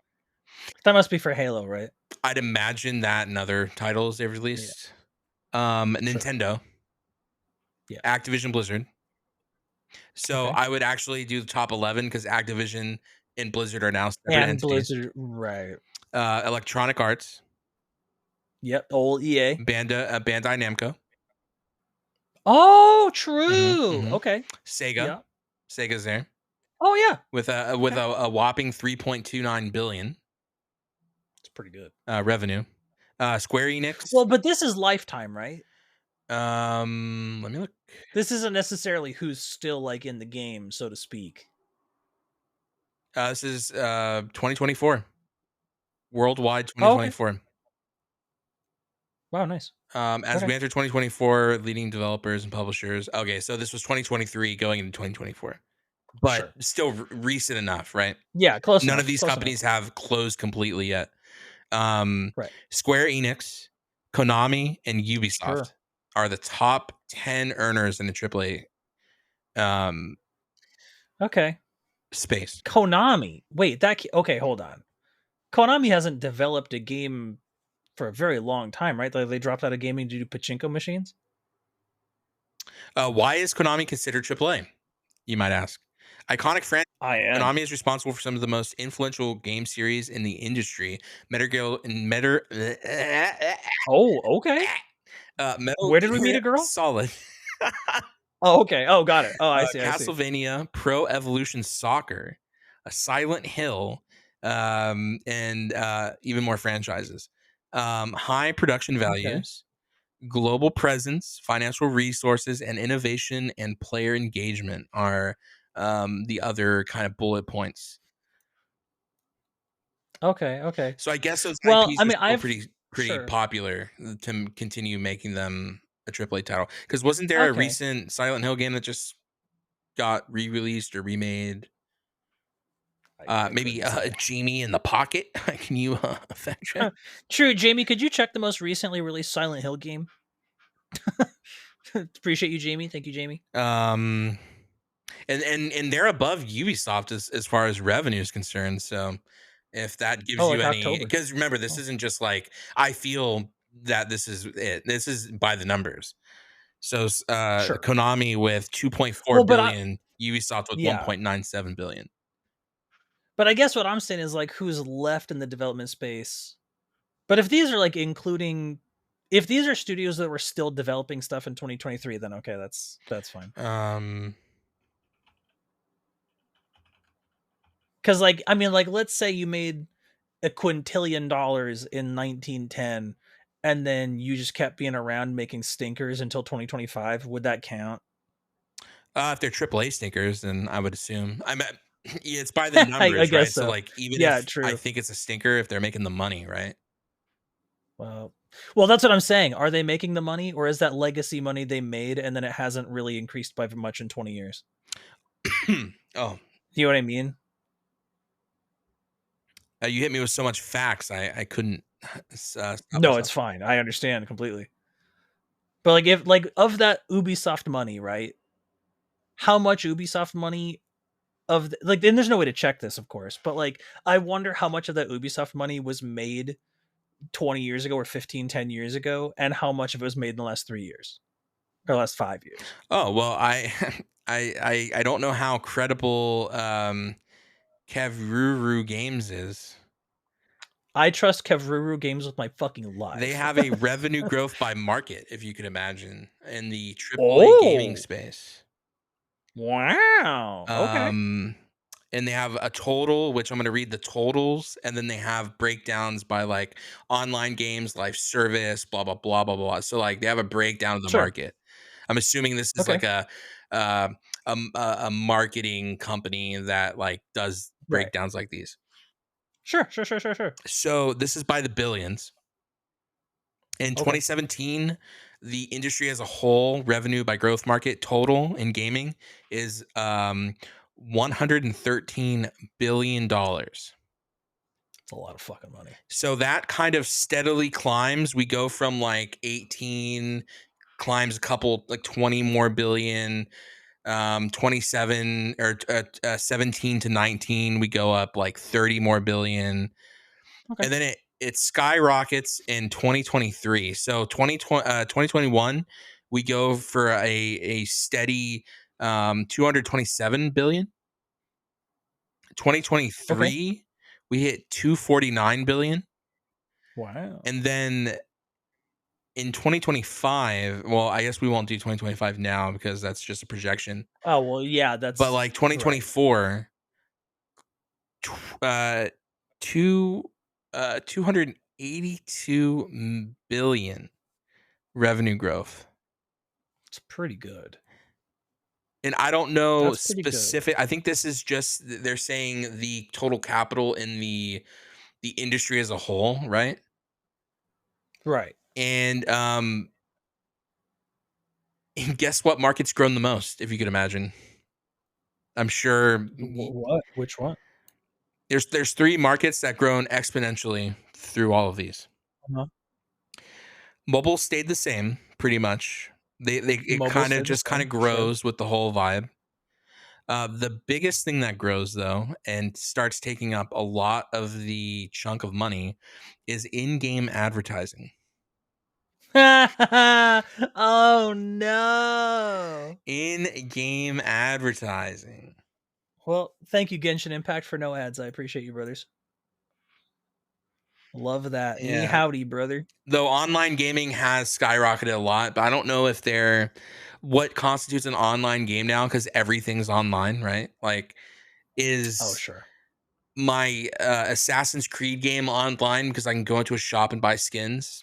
That must be for Halo, right? I'd imagine that and other titles they've Yeah, released. sure. Nintendo, Yeah. Activision Blizzard. So Okay. I would actually do the top 11 because Activision and Blizzard are now separate And entities. Blizzard, right. Electronic Arts, Yep, old EA. Bandai Namco, Oh, hmm true. hmm Okay. Sega, Yeah. Sega's there Oh, yeah. with Okay. a whopping 3.29 billion It's pretty good. revenue. Square Enix. Well, but this is Lifetime, right? Let me look. This isn't necessarily who's still, like, in the game, so to speak. This is 2024 worldwide Oh, okay. 2024. Wow, nice. As Okay. we enter 2024, leading developers and publishers. Okay, so this was 2023 going into 2024, but Sure. still recent enough, right? Yeah, close None of enough, these close enough. companies have closed completely yet. Right. Square Enix, Konami, and Ubisoft Sure. are the top 10 earners in the AAA um, Okay. space. Konami. Wait, okay, hold on. Konami hasn't developed a game for a very long time, right? Like, they dropped out of gaming to do pachinko machines? Why is Konami considered AAA? You might ask. Iconic franchise. I am. Konami is responsible for some of the most influential game series in the industry. Metal Gear and Oh, okay. Metal Where did we meet Gear a girl? Solid, Oh, okay. Oh, got it. Oh, I see. I see. Castlevania, Pro Evolution Soccer, Silent Hill, and even more franchises. High production Okay. values, global presence, financial resources, and innovation and player engagement are the other kind of bullet points. Okay. Okay. So I guess those Well, I IPs are mean, still I've pretty sure. popular to continue making them a AAA title. Because wasn't there a Okay. recent Silent Hill game that just got re-released or remade? I Maybe couldn't say. Jamie in the Pocket. Can you fact check? True, Jamie. Could you check the most recently released Silent Hill game? Appreciate you, Jamie. Thank you, Jamie. Um, and they're above Ubisoft as far as revenue is concerned. So if that gives Oh, you like any, October. because remember, this Oh, isn't just like I feel that this is it. This is by the numbers. So sure. Konami with 2.4 Well, but I billion, Ubisoft with yeah. 1.97 billion. But I guess what I'm saying is like who's left in the development space. But if these are like including if these are studios that were still developing stuff in 2023, then okay, that's fine. Um, Cuz like I mean like let's say you made a quintillion dollars in 1910 and then you just kept being around making stinkers until 2025, would that count? if they're AAA stinkers, then I would assume. I mean, yeah, it's by the I numbers, guess right? So so. like, even Yeah, if I true. think it's a stinker, if they're making the money, right? Well, well, that's what I'm saying. Are they making the money or is that legacy money they made and then it hasn't really increased by much in 20 years? Oh, Do you know what I mean? you hit me with so much facts, I couldn't stop No, it's myself. fine. I understand completely. But like if like of that Ubisoft money, right? How much Ubisoft money like and there's no way to check this, of course, but like I wonder how much of that Ubisoft money was made 20 years ago or 15, 10 years ago, and how much of it was made in the last 3 years or last 5 years. Oh well, I I don't know how credible Kevruru Games is. I trust Kevruru Games with my fucking They life. have a revenue growth by market, if you could imagine, in the AAA gaming Oh, space. wow. Okay. Um, and they have a total, which I'm going to read the totals, and then they have breakdowns by like online games, life service, blah blah blah blah blah. So like they have a breakdown of the Sure. market. I'm assuming this is Okay. like uh, a marketing company that like does Right. breakdowns like these. Sure. Sure. Sure. Sure. Sure. So this is by the billions. In Okay. 2017, the industry as a whole, revenue by growth market total in gaming is 113 billion dollars. It's a lot of fucking money. So that kind of steadily climbs. We go from like 18, climbs a couple, like 20 more billion, 27 or 17 to 19, we go up like 30 more billion, Okay. and then it skyrockets in 2023. So 2021, we go for a steady 227 billion. Okay. 2023, we hit 249 billion. Wow. And then in 2025, well, I guess we won't do 2025 now because that's just a projection. Oh well, yeah. But That's like right. 2024, uh, two 282 billion revenue growth. It's pretty good. And I don't know That's pretty good. specific. I think this is just they're saying the total capital in the industry as a whole, right? Right. And and guess what market's grown the most, if you could imagine. I'm sure What? Which one? there's three markets that grown exponentially through all of these. Uh-huh. Mobile stayed the same pretty much. They it Mobile kind of stayed the just kind same. of Sure. grows with the whole vibe. The biggest thing that grows though and starts taking up a lot of the chunk of money is in-game advertising. Oh no. In-game advertising. Well, thank you, Genshin Impact, for no ads. I appreciate you, brothers. Love that. Ni Yeah. howdy, brother. Though online gaming has skyrocketed a lot, but I don't know if they're what constitutes an online game now because everything's online, right? Like, Oh, is sure. my Assassin's Creed game online because I can go into a shop and buy skins?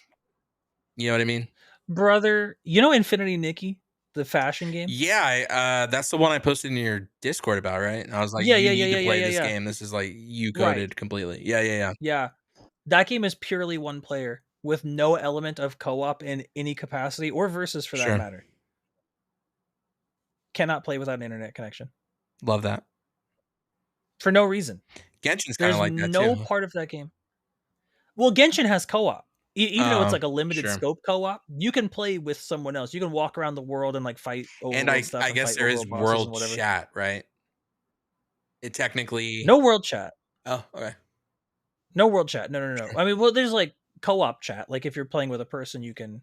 You know what I mean? Brother, you know Infinity Nikki, the fashion game? Yeah, that's the one I posted in your Discord about, right? And I was like, Yeah, "You yeah, yeah, need to yeah, yeah, play yeah, this yeah. game. This is like you Right. coded completely." Yeah, yeah, yeah. Yeah. That game is purely one player with no element of co-op in any capacity or versus for that Sure. matter. Cannot play without an internet connection Love that. for no reason. Genshin's kind of There's like that too. no part of that game. Well, Genshin has co-op. Even though it's like a limited Sure. scope co-op, you can play with someone else. You can walk around the world and like fight And overworld I stuff and guess fight there is overworld bosses and world whatever. chat, right? It technically. No world chat. Oh, okay. No world chat. No, no, no, no. Sure. I mean, well, there's like co-op chat. Like if you're playing with a person, you can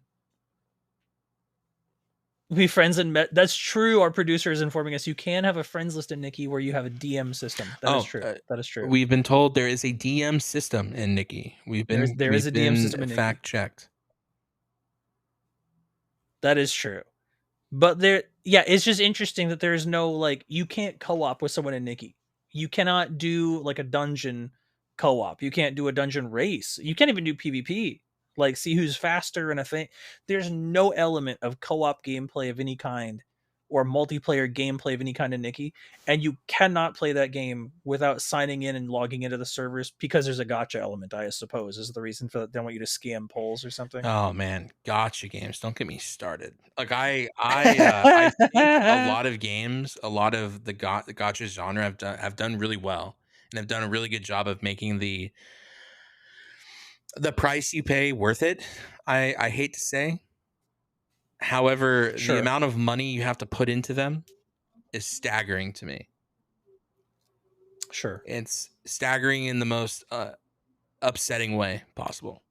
be friends and met. That's true. Our producer is informing us you can have a friends list in Nikki where you have a DM system. That is Oh, true. That is true. we've been told there is a DM system in Nikki. There is We've a DM been system in Nikki. fact checked. That is true. But there, yeah, it's just interesting that there's no like you can't co-op with someone in Nikki. You cannot do like a dungeon co-op. You can't do a dungeon race. You can't even do PvP. Like see who's faster and a thing. There's no element of co-op gameplay of any kind or multiplayer gameplay of any kind in Nikki, and you cannot play that game without signing in and logging into the servers because there's a gotcha element. I suppose is the reason for that. They want you to scam polls or something. Oh man, gotcha games. Don't get me started. Like I think a lot of games, a lot of the gotcha genre have done really well and have done a really good job of making the price you pay worth it. I hate to say. However, the Sure, amount of money you have to put into them is staggering to me. sure. It's staggering in the most upsetting way possible.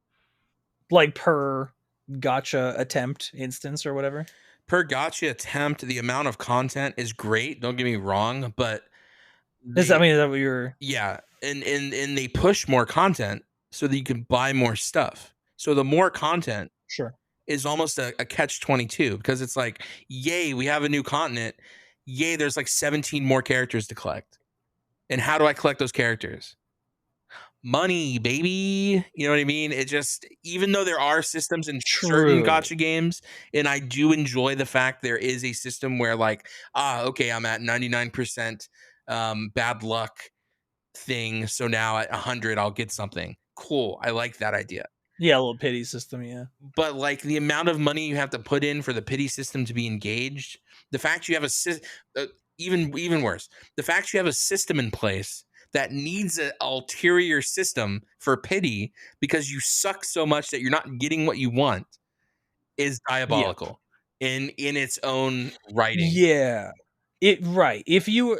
Like per gotcha attempt instance or whatever. Per gotcha attempt, the amount of content is great. Don't get me wrong, but Is I they mean, is that what you're yeah, and they push more content so that you can buy more stuff. So the more content sure? is almost a catch 22 because it's like, yay, we have a new continent. Yay, there's like 17 more characters to collect. And how do I collect those characters? Money, baby. You know what I mean? It just, even though there are systems in certain True. gotcha games, and I do enjoy the fact there is a system where, like, okay, I'm at 99% bad luck thing. So now at 100, I'll get something. Cool. I like that idea. Yeah, a little pity system. Yeah, But like the amount of money you have to put in for the pity system to be engaged, the fact you have even worse, the fact you have a system in place that needs an ulterior system for pity because you suck so much that you're not getting what you want is yep, diabolical in its own writing. yeah. It right. If you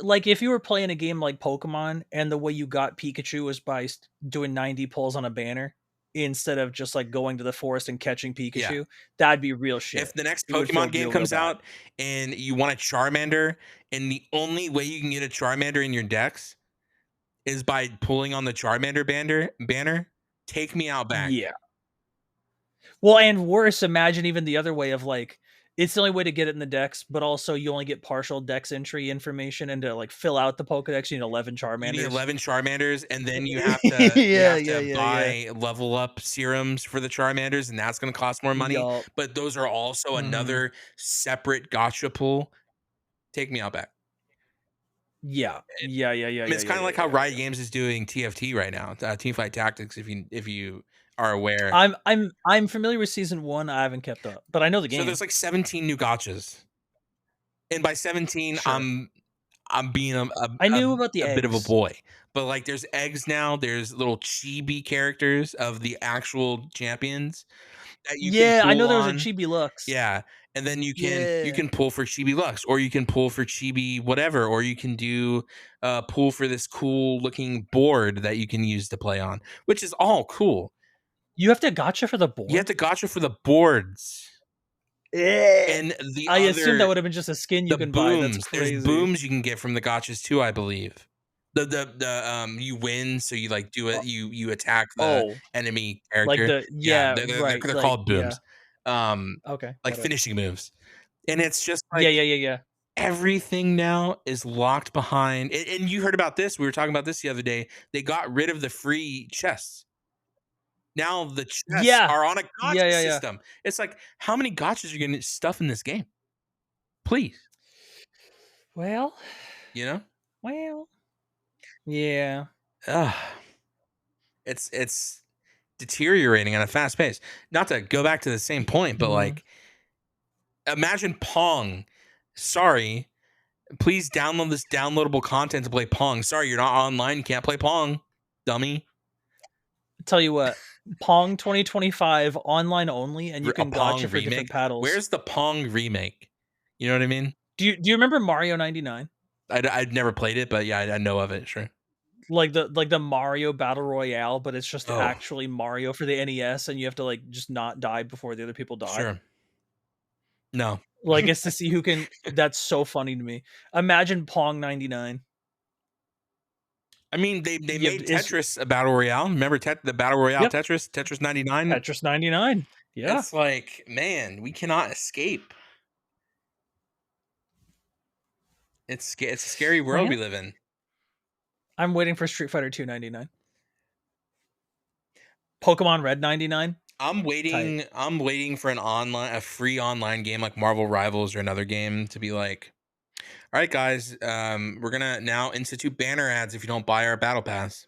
were playing a game like Pokemon and the way you got Pikachu was by doing 90 pulls on a banner instead of just like going to the forest and catching Yeah. Pikachu, that'd be real If shit. the next It would feel Pokemon game real comes bad. out and you want a Charmander, and the only way you can get a Charmander in your decks is by pulling on the Charmander banner, take me out back. Yeah. Well, and worse, imagine even the other way of like it's the only way to get it in the dex, but also you only get partial dex entry information, and to like fill out the Pokedex, you need 11 You need Charmanders. 11 Charmanders, and then you Yeah, have yeah, to yeah, yeah. buy level up serums for the Charmanders, and that's gonna cost more money. Yup. But those are also Mhm. another separate gotcha pool. Take me out back. Yeah. Yeah, yeah, yeah, I mean, yeah, it's yeah, kind of yeah, like yeah, how yeah, Riot yeah. Games is doing TFT right now, Team Fight Tactics. If you are aware, I'm familiar with season 1, I haven't kept up, but I know the so game. there's like 17 new gotchas, and by 17, Sure. I'm being I knew about the a bit of a eggs. boy, but like there's eggs now. There's little chibi characters of the actual champions that you can Yeah, I know pull there was a on. Chibi Lux. Yeah, and then you Yeah. can pull for Chibi Lux, or you can pull for Chibi whatever, or you can do pull for this cool looking board that you can use to play on, which is all cool. You have to gotcha for the You have board? to gotcha for the boards. Eh. And the I assume that other would have been just a skin you the can buy. That's booms, there's crazy. booms you can get from the gotchas too, I believe. You win, so you, like, do it Oh, you attack the oh, enemy like character. the Yeah, yeah, right, they're like called yeah. booms. Um, Okay, like got it. finishing moves. And it's just Yeah, like yeah, yeah, yeah. everything now is locked behind and you heard about this, we were talking about this the other day. They got rid of the free chests. Now the chests Yeah. are on a Yeah, gotcha yeah, yeah. system. It's like, how many gotchas are you gonna stuff in this game? Please, Well, you know? well, yeah. Ugh, it's deteriorating at a fast pace. Not to go back to the same point, but, Mhm. like, imagine Pong. Sorry, please download this downloadable content to play Pong. Sorry, you're not online, you can't play Pong, dummy. Tell you what, Pong 2025 online only, and you A can gotcha Pong for different remake? paddles. Where's the Pong remake? You know what I mean? Do you remember Mario 99? I'd never played it, but yeah, I know of it, sure. Like the Mario Battle Royale, but it's just Oh, actually Mario for the NES, and you have to, like, just not die before the other people die. sure. No. Like, it's to see who can that's so funny to me. Imagine Pong 99. I mean, they You have made is Tetris a battle royale. Remember the battle royale Yep, Tetris, Tetris 99? Tetris 99. Yeah, It's like, man, we cannot escape. It's a scary world we well, live in. I'm waiting for Street Fighter 2 99. Pokemon Red 99? Tight. I'm waiting for a free online game like Marvel Rivals or another game to be like, "All right, guys, we're gonna now institute banner ads if you don't buy our battle pass."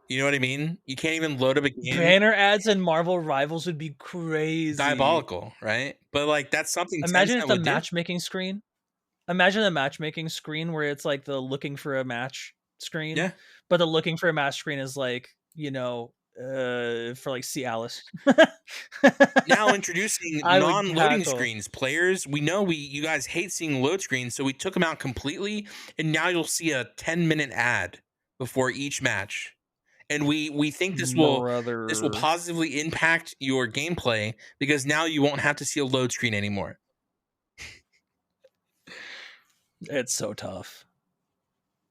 You know what I mean? You can't even load up a game. Banner ads and Marvel Rivals would be crazy. Diabolical, right? But, like, that's something Imagine if Tencent the would do. matchmaking screen Imagine the matchmaking screen where it's like the looking for a match screen, Yeah. but the looking for a match screen is like, for like Cialis. Now introducing I would non-loading cackle. screens. Players, we know you guys hate seeing load screens, so we took them out completely, and now you'll see a 10-minute ad before each match. And we think this will Brother. positively impact your gameplay because now you won't have to see a load screen anymore. It's so tough.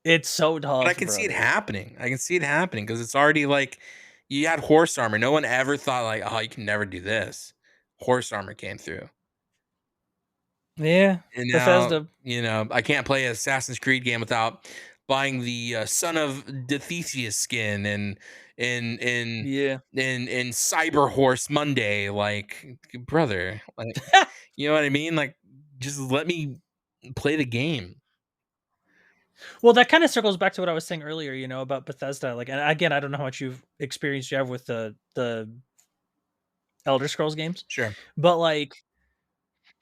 It's so But I tough, can see it brother. happening. I can see it happening because it's already like you had horse armor. No one ever thought like, oh, you can never do this. Horse armor came through. Yeah, And now, Bethesda. I can't play Assassin's Creed game without buying the Son of Dethetheus skin and and Yeah. and Cyber Horse Monday. Like, brother, like, you know what I mean? Like, just let me play the game. Well, that kind of circles back to what I was saying earlier, about Bethesda. Like, and again, I don't know how much experience you have with the Elder Scrolls games, Sure. but like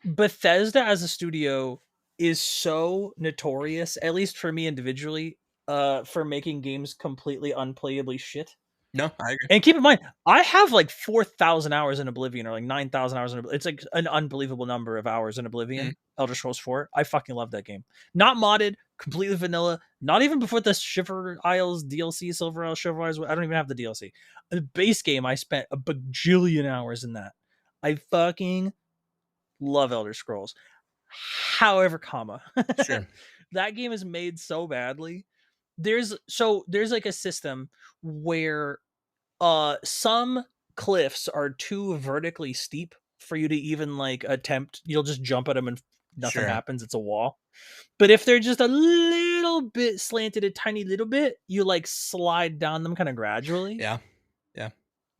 Bethesda as a studio is so notorious, at least for me individually, for making games completely unplayably shit. No, I agree. And keep in mind, I have like 4,000 hours in Oblivion or like 9,000 hours in Oblivion. It's like an unbelievable number of hours in Mhm. Oblivion, Elder Scrolls 4. I fucking love that game. Not modded, completely vanilla, not even before the Shiver Isles DLC, Silver Isles, Shiver Isles. I don't even have the DLC. The base game, I spent a bajillion hours in that. I fucking love Elder Scrolls. However, Sure. that game is made so badly. There's like a system where some cliffs are too vertically steep for you to even like attempt. You'll just jump at them and nothing Sure. happens. It's a wall. But if they're just a little bit slanted, a tiny little bit, you like slide down them kind of gradually, Yeah. Yeah.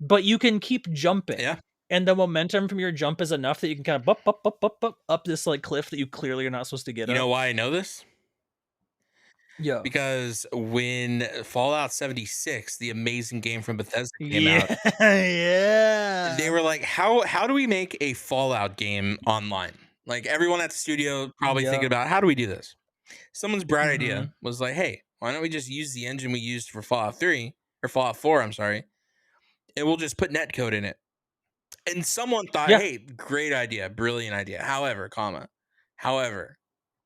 but you can keep jumping. Yeah. And the momentum from your jump is enough that you can kind of up this like cliff that you clearly are not supposed to get You know up. why I know this? Yeah. Because when Fallout 76, the amazing game from Bethesda came Yeah. out, they Yeah. were like, how do we make a Fallout game online? Like everyone at the studio probably thinking Yep. about how do we do this? Someone's bright idea Mhm. was like, hey, why don't we just use the engine we used for Fallout 3 or Fallout 4, I'm sorry, and we'll just put netcode in it. And someone thought, Yeah. hey, great idea, brilliant idea. However,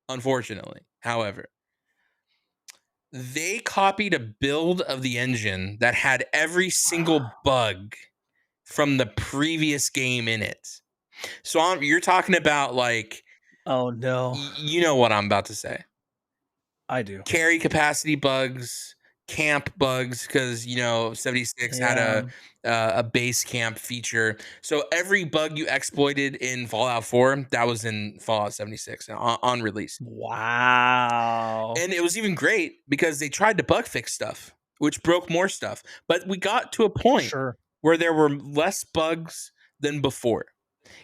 unfortunately, They copied a build of the engine that had every single bug from the previous game in it. So you're talking about like Oh no, you know what I'm about to say. I do. Carry capacity bugs, camp bugs, because 76 had Yeah. a base camp feature. So every bug you exploited in Fallout 4, that was in Fallout 76 on release. Wow. And it was even great because they tried to bug fix stuff, which broke more stuff. But we got to a point Sure. where there were less bugs than before.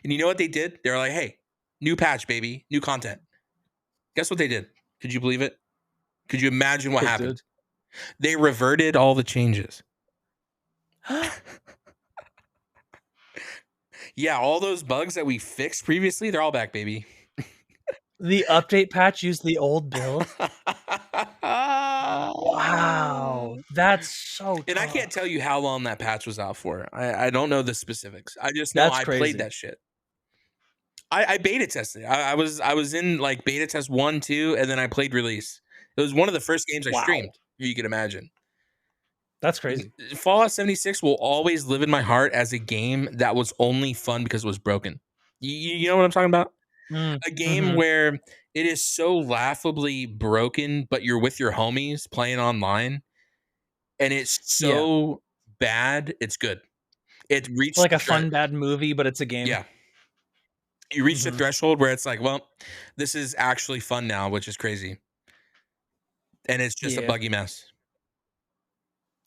And you know what they did? They were like, hey, new patch, baby, new content. Guess what they did? Could you believe it? Could you imagine what They did. happened? They reverted all the changes. Yeah, all those bugs that we fixed previously, they're all back, baby. The update patch used the old build? Wow, that's so And I can't tell tough. you how long that patch was out for. I don't know the specifics. I just know That's I played crazy. that shit. I beta tested it. I was in like beta test 1, 2, and then I played release. It was one of the first games I Wow, streamed, if you could imagine. that's crazy. Fallout 76 will always live in my heart as a game that was only fun because it was broken. You know what I'm talking about? A game Mhm. where it is so laughably broken, but you're with your homies playing online, and it's Yeah, so bad, it's good. It reached like a fun bad movie, but it's a game. yeah. You reach the Mhm. threshold where it's like, well, this is actually fun now, which is crazy. And it's just a Yeah. buggy mess.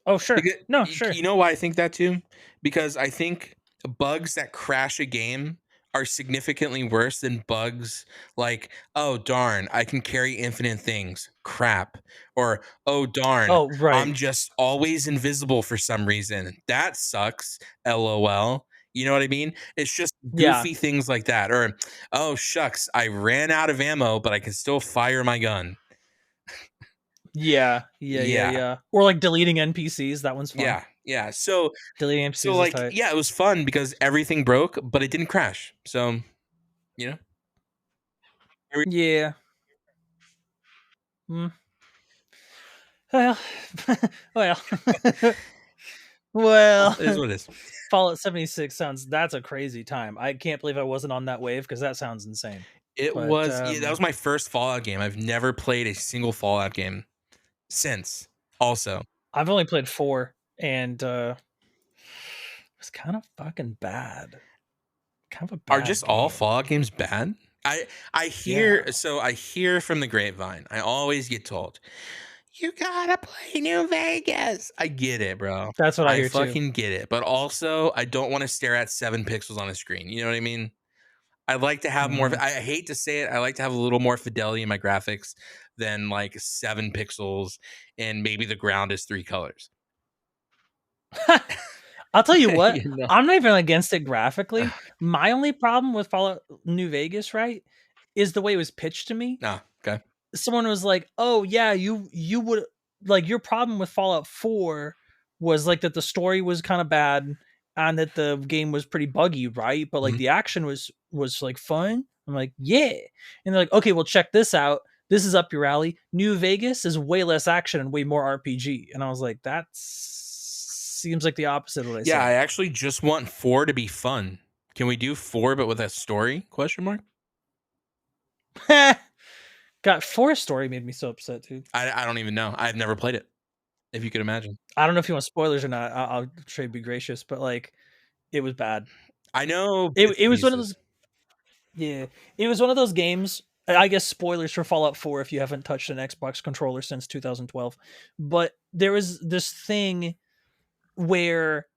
Oh, sure. Because No, sure. you know why I think that too? Because I think bugs that crash a game are significantly worse than bugs like, oh darn, I can carry infinite things. Crap. Or oh darn, Oh, right. I'm just always invisible for some reason. That sucks. LOL. You know what I mean? It's just Yeah. goofy things like that. Or oh shucks, I ran out of ammo, but I can still fire my gun. Yeah. Yeah, yeah, Yeah. yeah. Or, like, deleting NPCs, that one's fun. Yeah. Yeah. So Deleting NPCs is like, tight. yeah, it was fun because everything broke, but it didn't crash. So, you know, every Yeah. Mm. Well, well. well, Well, it is what it is. Fallout 76 sounds that's a crazy time. I can't believe I wasn't on that wave because that sounds insane. It But, was yeah, that was my first Fallout game. I've never played a single Fallout game since. Also, I've only played 4, and, it's kind of fucking bad. Kind of a are just bad all game. Fallout games bad? I Yeah. hear from the grapevine. I always get told, "You gotta play New Vegas." I get it, bro. That's what I I hear too. fucking get it. But also, I don't want to stare at 7 pixels on a screen. You know what I mean? I like to have more. Mhm. I hate to say it. I like to have a little more fidelity in my graphics than like 7 pixels and maybe the ground is 3 colors. I'll tell you what, You know? I'm not even against it graphically. My only problem with Fallout New Vegas, right, is the way it was pitched to me. No, okay. Someone was like, "Oh, yeah, you would like, your problem with Fallout 4 was, like, that the story was kinda bad and that the game was pretty buggy, right? But, like, Mhm. the action was, like, fun?" I'm like, "Yeah." And they're like, "Okay, well, check this out. This is up your alley. New Vegas is way less action and way more RPG." And I was like, "That seems like the opposite of what I Yeah, I said." actually just want 4 to be fun. Can we do 4 but with a story? Question mark. God, 4 story made me so upset, dude. I don't even know. I've never played it. If you could imagine. I don't know if you want spoilers or not. I'll try to be gracious, but, like, it was bad. I know It bits it and was one of those pieces. yeah, it was one of those games. I guess spoilers for Fallout 4 if you haven't touched an Xbox controller since 2012. But there was this thing where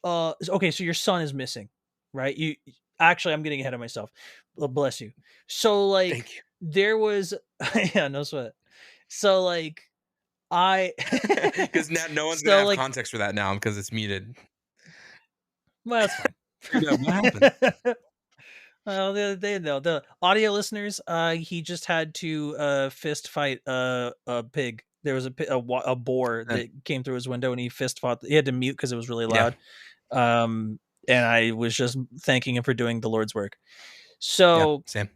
okay, so your son is missing, right? You actually I'm getting ahead of myself. Bless you. So like Thank you. there was yeah, no sweat. So like I Because now no one's gonna so have like context for that now because it's muted. well that's fine. Yeah, what happened? Well, they know the audio listeners. He just had to fist fight a pig. There was a boar Uh, that came through his window, and he fist fought. He had to mute because it was really yeah, loud. And I was just thanking him for doing the Lord's work. yeah, So same.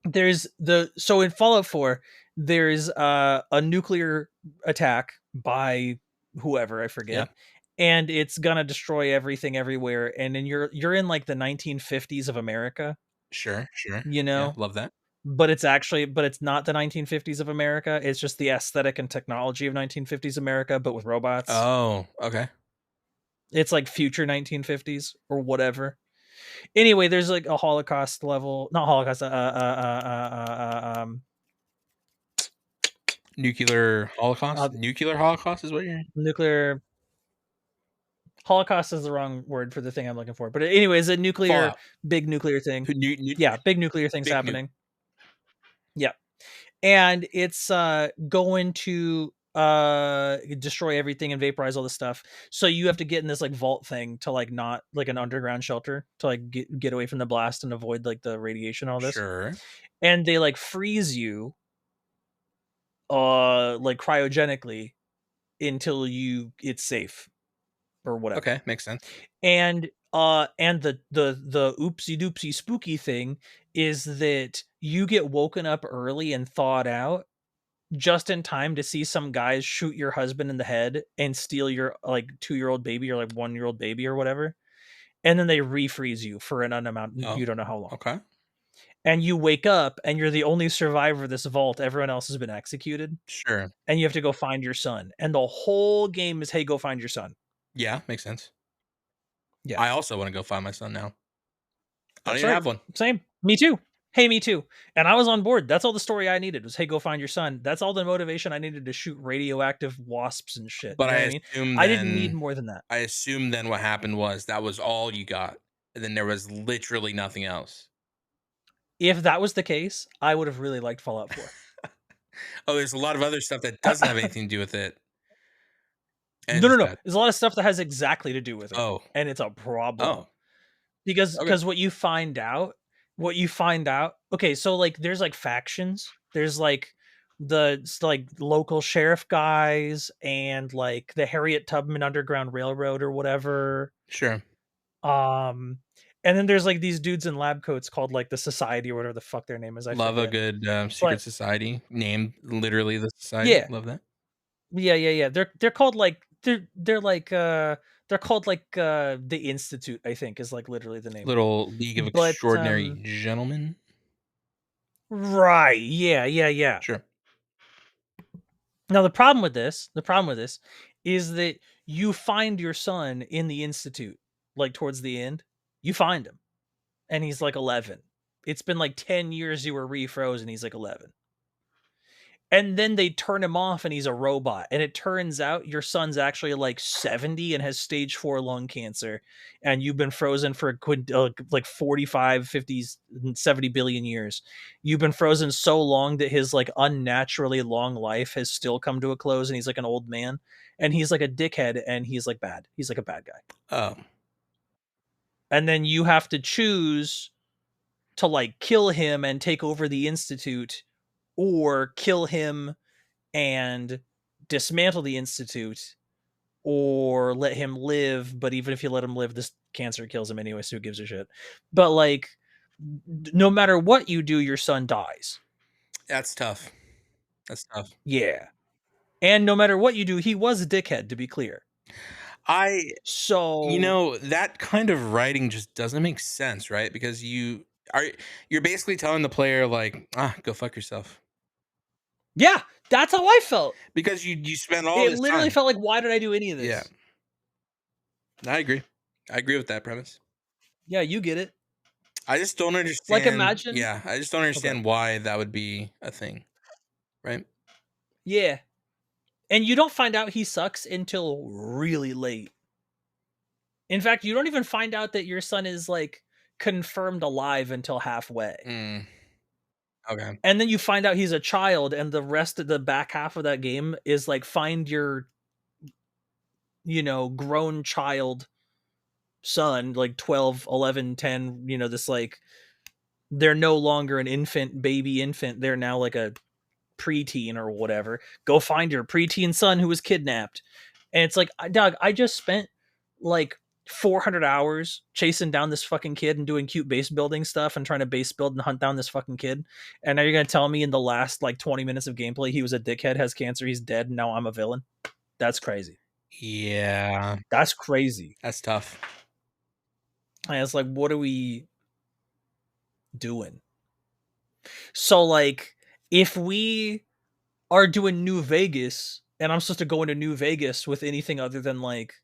there's the so in Fallout 4, there's a nuclear attack by whoever, I Yeah. forget, and it's gonna destroy everything everywhere. And then you're in like the 1950s of America, Sure, sure. you Yeah, know, love that. but it's not the 1950s of America. It's just the aesthetic and technology of 1950s America, but with robots. Oh, okay. It's like future 1950s or whatever. Anyway, there's like a Holocaust level, not Holocaust, Nuclear uh, holocaust? Nuclear holocaust is what you're nuclear Holocaust is the wrong word for the thing I'm looking for. But anyways, a nuclear, Fallout. big nuclear thing. Nu Yeah, big nuclear things big nuke. happening. Yeah. And it's going to destroy everything and vaporize all this stuff. So you have to get in this like vault thing to like not like an underground shelter to like get away from the blast and avoid like the radiation and all this. Sure. And they like freeze you like cryogenically until you it's safe or whatever. Okay, makes sense. And the oopsie doopsie spooky thing is that you get woken up early and thawed out just in time to see some guys shoot your husband in the head and steal your like 2-year-old baby or like 1-year-old baby or whatever. And then they refreeze you for an unamount Oh, you don't know how long. okay. And you wake up and you're the only survivor of this vault. Everyone else has been executed. Sure. And you have to go find your son. And the whole game is, hey, go find your son. Yeah, makes sense. Yeah. I also wanna go find my son now. I don't That's even right. have one, Same. Me too. Hey, me too. And I was on board. That's all the story I needed was, hey, go find your son. That's all the motivation I needed to shoot radioactive wasps and shit. You but know what I mean? I didn't need more than that. I assume then what happened was that was all you got, and then there was literally nothing else. If that was the case, I would have really liked Fallout 4. Oh, there's a lot of other stuff that doesn't have anything to do with it, and it's No, no, just no. bad. There's a lot of stuff that has exactly to do with it, Oh, and it's a problem. oh, Because okay, because what you find out okay, so, like, there's, like, factions. There's, like, like, local sheriff guys and, like, the Harriet Tubman Underground Railroad or whatever. sure. Um, and then there's, like, these dudes in lab coats called, like, the Society or whatever the fuck their name is, I Love a forget. good, secret But society, named literally the society, yeah. love that. Yeah, yeah, yeah. They're called, like they're called, like, The Institute, I think, is, like, literally the name. Little League of But, Extraordinary Gentlemen? right, yeah, yeah, yeah. Sure. Now the problem with this is that you find your son in the institute, like, towards the end. You find him, and he's, like, 11. It's been, like, 10 years you were refrozen, he's, like, 11. And then they turn him off and he's a robot, and it turns out your son's actually, like, 70 and has stage 4 lung cancer, and you've been frozen for like 45, 50, 70 billion years. You've been frozen so long that his, like, unnaturally long life has still come to a close, and he's, like, an old man, and he's, like, a dickhead, and he's, like, bad. He's, like, a bad guy. Oh, And then you have to choose to, like, kill him and take over the institute, or kill him and dismantle the institute, or let him live, but even if you let him live, this cancer kills him anyway, so who gives a shit. But like, no matter what you do, your son dies. that's tough. That's tough. Yeah. And no matter what you do, he was a dickhead, to be clear. I So that kind of writing just doesn't make sense, right? Because are you're basically telling the player like, "Ah, go fuck yourself." yeah, that's how I felt. Because you spend all It this literally time. felt like, why did I do any of Yeah, this? I agree. I agree with that premise. Yeah, you get it. I just don't Like, understand, imagine. yeah, I just don't Okay. understand why that would be a thing, right? Yeah. And you don't find out he sucks until really late. In fact, you don't even find out that your son is, like, confirmed alive until halfway. Mm, okay. And then you find out he's a child, and the rest of the back half of that game is, like, find your, grown child son, like 12, 11, 10. This, like, they're no longer an infant, baby infant, they're now, like, a preteen or whatever. Go find your preteen son who was kidnapped. And it's like, dog, I just spent, like, 400 hours chasing down this fucking kid and doing cute base building stuff and trying to base build and hunt down this fucking kid. And now you're going to tell me in the last like 20 minutes of gameplay he was a dickhead, has cancer, he's dead, and now I'm a villain? That's crazy. Yeah, That's crazy. that's tough. And it's like, what are we doing? So, like, if we are doing New Vegas and I'm supposed to go into New Vegas with anything other than like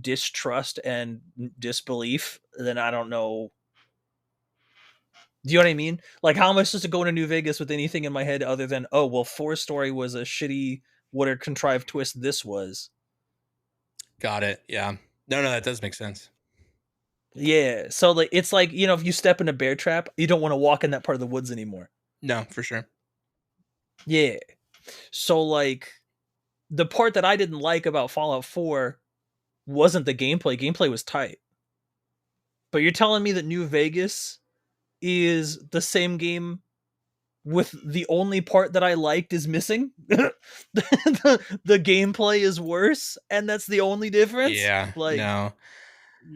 distrust and disbelief, then I don't know. Do you know what I mean? Like, how am I supposed to go into New Vegas with anything in my head other than, oh, well, Four Story was a shitty, what a contrived twist this was? Got it. Yeah. No, no, that does make sense. Yeah. So, like, it's like, you know, if you step in a bear trap, you don't want to walk in that part of the woods anymore. No, for sure. Yeah. So, like, the part that I didn't like about Fallout 4 wasn't the gameplay. Gameplay was tight. But you're telling me that New Vegas is the same game with the only part that I liked is missing? The gameplay is worse, and that's the only difference? Yeah. Like, No. Well,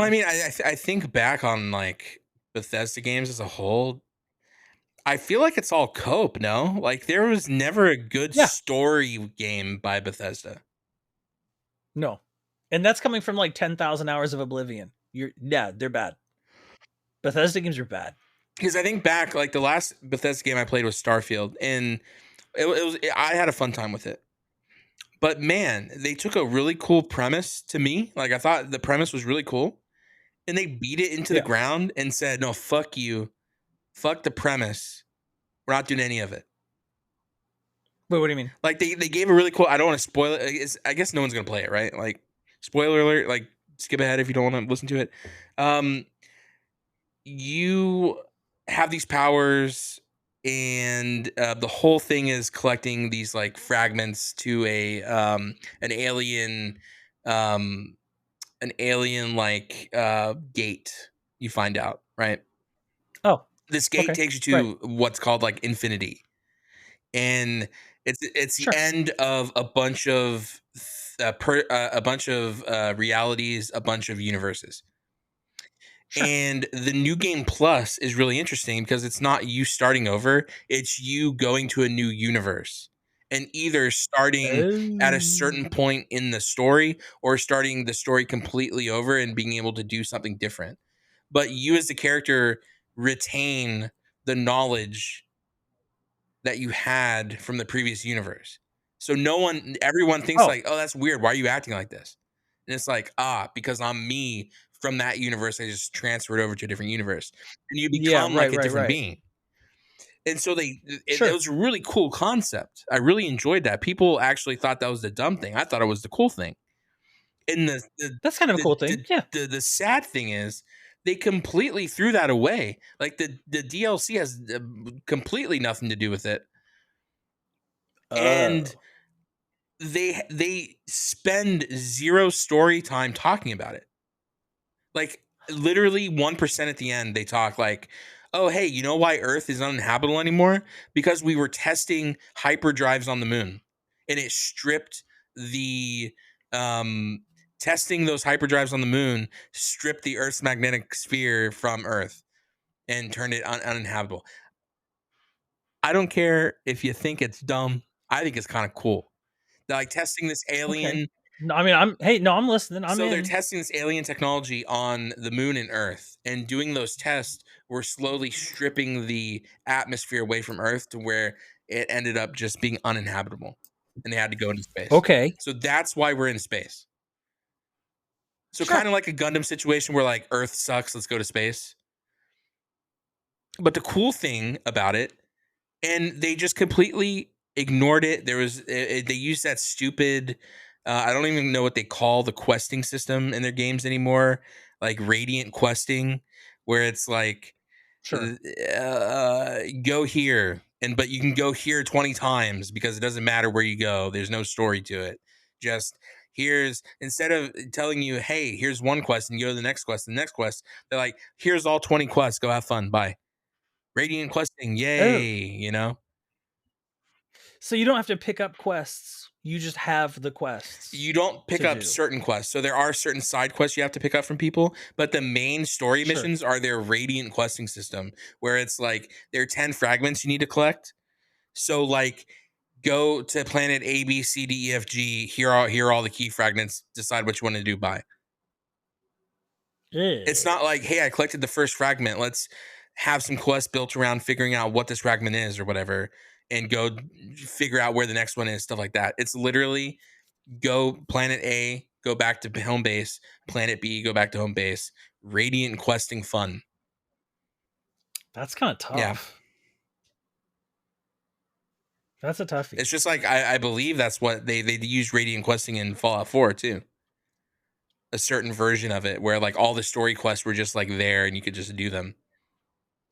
I mm, mean, I think back on like Bethesda games as a whole. I feel like it's all cope. No, like there was never a good yeah, story game by Bethesda. no. And that's coming from like 10,000 hours of Oblivion. Yeah, they're bad. Bethesda games are bad. Because I think back, like the last Bethesda game I played was Starfield, and I had a fun time with it. But man, they took a really cool premise to me. Like I thought the premise was really cool, and they beat it into the Yeah. ground and said, "No, fuck you, fuck the premise. We're not doing any of it." Wait, what do you mean? Like they gave a really cool. I don't want to spoil it. I guess no one's gonna play it, right? Like spoiler alert. Like skip ahead if you don't want to listen to it. Um, you have these powers, and the whole thing is collecting these like fragments to a an alien um like gate. You find out, right? Oh, This gate okay. takes you Right. to what's called like infinity, and it's the Sure. end of a bunch of realities, a bunch of universes. Sure. And the new game plus is really interesting because it's not you starting over, it's you going to a new universe. And either starting at a certain Oh. point in the story or starting the story completely over and being able to do something different. But you as the character retain the knowledge that you had from the previous universe. So everyone thinks Oh, like, "Oh, that's weird. Why are you acting like this?" And it's like, because I'm me from that universe. I just transferred over to a different universe, and you yeah. become Right. like a Right. different Right. being. And so it Sure. was a really cool concept. I really enjoyed that. People actually thought that was the dumb thing. I thought it was the cool thing. And That's kind of a cool thing. Yeah. the sad thing is they completely threw that away. Like the DLC has completely nothing to do with it, and Oh. they spend zero story time talking about it. Like literally 1% at the end they talk like, "Oh, hey, you know why Earth is uninhabitable anymore? Because we were testing hyperdrives on the moon. And it stripped the um testing those hyperdrives on the moon stripped the Earth's magnetic sphere from Earth and turned it uninhabitable." I don't care if you think it's dumb. I think it's kind of cool. They're like testing this Okay. alien. No, I mean, hey, no, I'm listening. I'm So they're in. testing this alien technology on the moon and Earth, and doing those tests were slowly stripping the atmosphere away from Earth to where it ended up just being uninhabitable, and they had to go into space. Okay. So that's why we're in space. So kind Sure. of like a Gundam situation where like Earth sucks, let's go to space. But the cool thing about it, and they just completely ignored it. They used that stupid. I don't even know what they call the questing system in their games anymore, like radiant questing, where it's like Sure. go here, but you can go here 20 times because it doesn't matter where you go. There's no story to it. Just here's instead of telling you, hey, here's one quest and you go to the next quest, they're like, here's all 20 quests. Go have fun. Bye. Radiant questing, Oh. yay, you know? So you don't have to pick up quests You just have the quests You don't pick to up do. certain quests. So there are certain side quests you have to pick up from people, but the main story Sure. missions are their radiant questing system, where it's like there are 10 fragments you need to collect. So like go to planet A, B, C, D, E, F, G, here are all the key fragments, decide which one to do by. It's Yeah. not like, hey, I collected the first fragment. Let's have some quests built around figuring out what this fragment is or whatever, and go figure out where the next one is, stuff like that. It's literally go planet A, go back to home base, planet B, go back to home base. Radiant questing fun. That's kind of Yeah. tough. That's a toughie. It's just like I believe that's what they use radiant questing in Fallout 4 too. A certain version of it where like all the story quests were just like there and you could just do them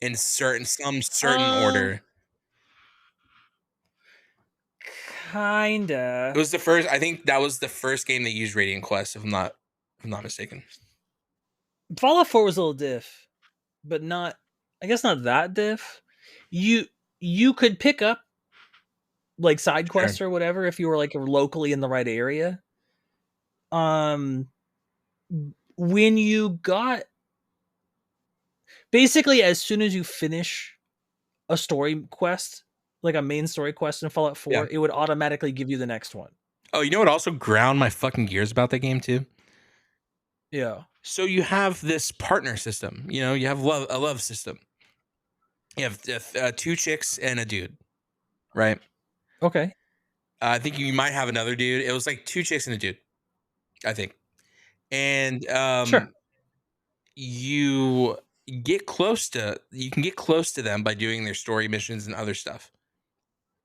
in some certain Uh, order. It kinda. was the first. I think that was the first game that used Radiant Quest, if I'm not mistaken. Fallout 4 was a little diff, but not. I guess not that diff. You you could pick up like side Sure. quests or whatever if you were like locally in the right area. Um, when you got basically as soon as you finish a story quest, like a main story quest in Fallout Yeah. 4, it would automatically give you the next one. Oh, you know what? Also ground my fucking gears about that game too. Yeah. So you have this partner system. You know, you have a love system. You have two chicks and a dude, right? Okay. I think you might have another dude. It was like two chicks and a dude, I think. And Sure. you you can get close to them by doing their story missions and other stuff.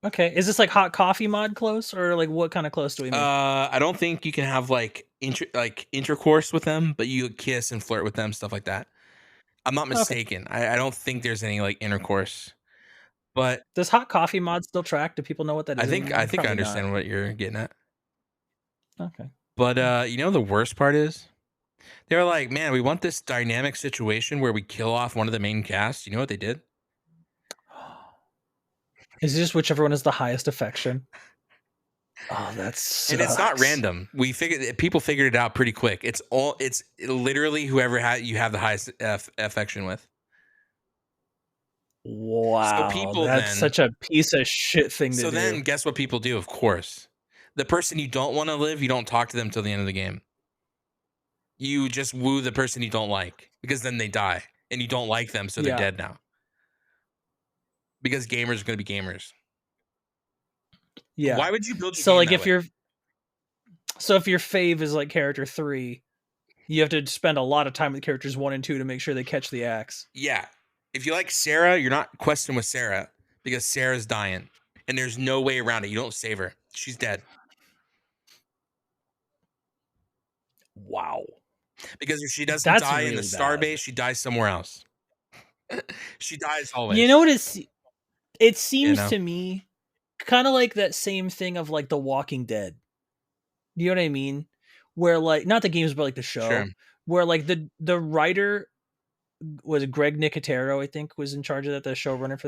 Okay. Is this like hot coffee mod close or like what kind of close do we mean? I don't think you can have like intercourse with them, but you kiss and flirt with them, stuff like that. I'm not Okay. mistaken. I don't think there's any like intercourse, but Does hot coffee mod still track? Do people know what that is I anymore? think I Probably not. understand what you're getting at. Okay. But Hmm. you know the worst part is they're like, man, we want this dynamic situation where we kill off one of the main cast. You know what they did? Is this whichever one has the highest affection? Oh, that And it's not sucks. random. People figured it out pretty quick. It's literally whoever you have the highest affection with. So Wow, people that's then such a piece of shit thing to So then do. guess what people do, of course. The person you don't want to live, you don't talk to them till the end of the game. You just woo the person you don't like because then they die and you don't like them, so they're Yeah, dead now. Because gamers are going to be gamers. yeah. Why would you build your So, game like, that way? if your fave is, like, character 3, you have to spend a lot of time with characters 1 and 2 to make sure they catch the axe. Yeah. If you like Sarah, you're not questing with Sarah because Sarah's dying and there's no way around it. You don't save her. She's dead. Wow. Because if she doesn't That's die in the really bad. starbase, she dies somewhere else. She dies You know always, what it you seems know? to me kinda like that same thing of, like, The Walking Dead. You know what I mean? Where, like not the games, but, like, the Sure. show, where, like, the writer was Greg Nicotero, I think, was in charge of that, the showrunner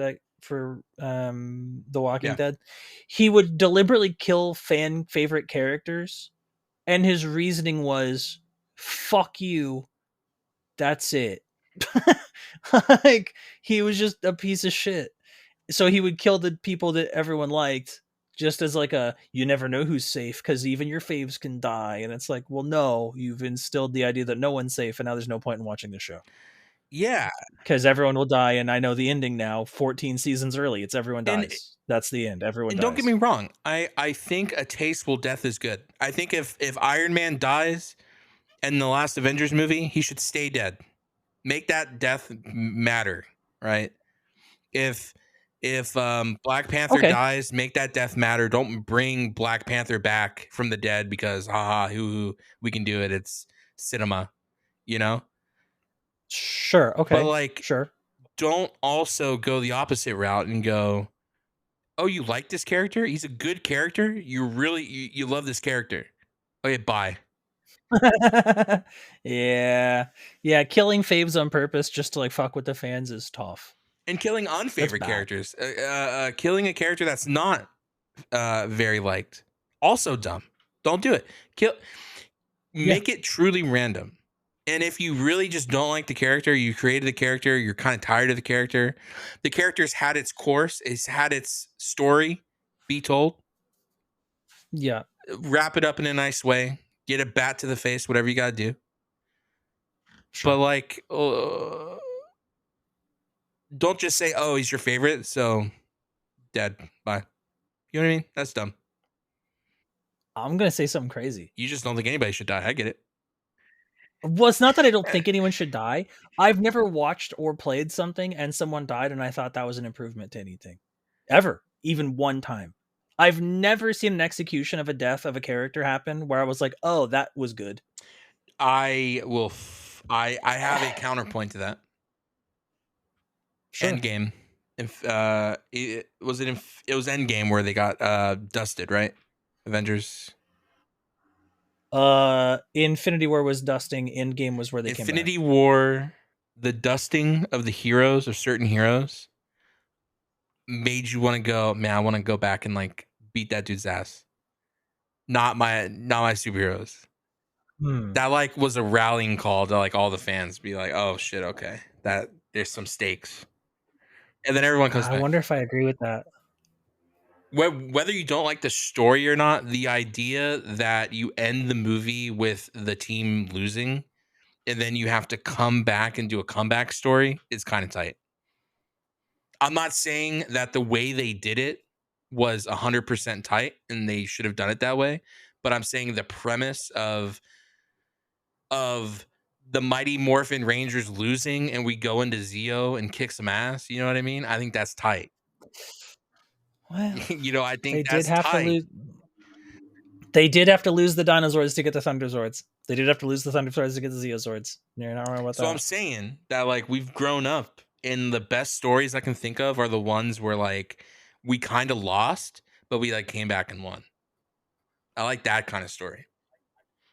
for The Walking Yeah. Dead. He would deliberately kill fan favorite characters, and his reasoning was, "Fuck you, that's it." Like, he was just a piece of shit. So he would kill the people that everyone liked just as like a you never know who's safe because even your faves can die. And it's like, well, no, you've instilled the idea that no one's safe, and now there's no point in watching the show. Yeah. Because everyone will die, and I know the ending now, 14 seasons early. It's everyone And dies. That's the end. Everyone don't get me dies. wrong. I think a tasteful death is good. I think if Iron Man dies in the last Avengers movie, he should stay dead. Make that death matter, right? If Black Panther Okay. dies, make that death matter. Don't bring Black Panther back from the dead because haha, who we can do it. It's cinema, you know? Sure. But Okay. like Sure. don't also go the opposite route and go, "Oh, you like this character? He's a good character. You love this character. Okay, bye." Yeah. Yeah. Killing faves on purpose just to like fuck with the fans is tough. And killing That's unfavorite bad. characters, killing a character that's not very liked, Also dumb. Don't do it. Kill. Yeah. Make it truly random. And if you really just don't like the character, you created the character, you're kind of tired of the character's had its course, it's had its story be told. Yeah. Wrap it up in a nice way, get a bat to the face, whatever you got to do. But Sure. like, don't just say, "Oh, he's your favorite," so dead. Bye. You know what I mean? That's dumb. I'm gonna say something crazy. You just don't think anybody should die. I get it. Well, it's not that I don't think anyone should die. I've never watched or played something and someone died and I thought that was an improvement to anything. Ever. Even one time. I've never seen an execution of a death of a character happen where I was like, "Oh, that was good." I will. I have a counterpoint to that. Sure. Endgame. If it was it was Endgame where they got dusted, right? Avengers. Infinity War was dusting, Endgame was where they came back. Infinity War, the dusting of the heroes of certain heroes made you want to go, man, I want to go back and like beat that dude's ass. Not my superheroes. Hmm. That like was a rallying call to like all the fans be like, oh shit, okay. That there's some stakes. And then everyone comes I back. wonder if I agree with that. Whether you don't like the story or not, the idea that you end the movie with the team losing and then you have to come back and do a comeback story is kind of tight. I'm not saying that the way they did it was 100% tight and they should have done it that way, but I'm saying the premise of the Mighty Morphin Rangers losing and we go into Zeo and kick some ass, you know what I mean? I think that's tight. Well, I they think did that's have to tight. lose they did have to lose the dinosaurs to get the Thunderzords. They did have to lose the Thunderzords to get the Zeozords. You're not wrong about So I'm that. saying that like we've grown up and the best stories I can think of are the ones where like we kind of lost, but we like came back and won. I like that kind of story.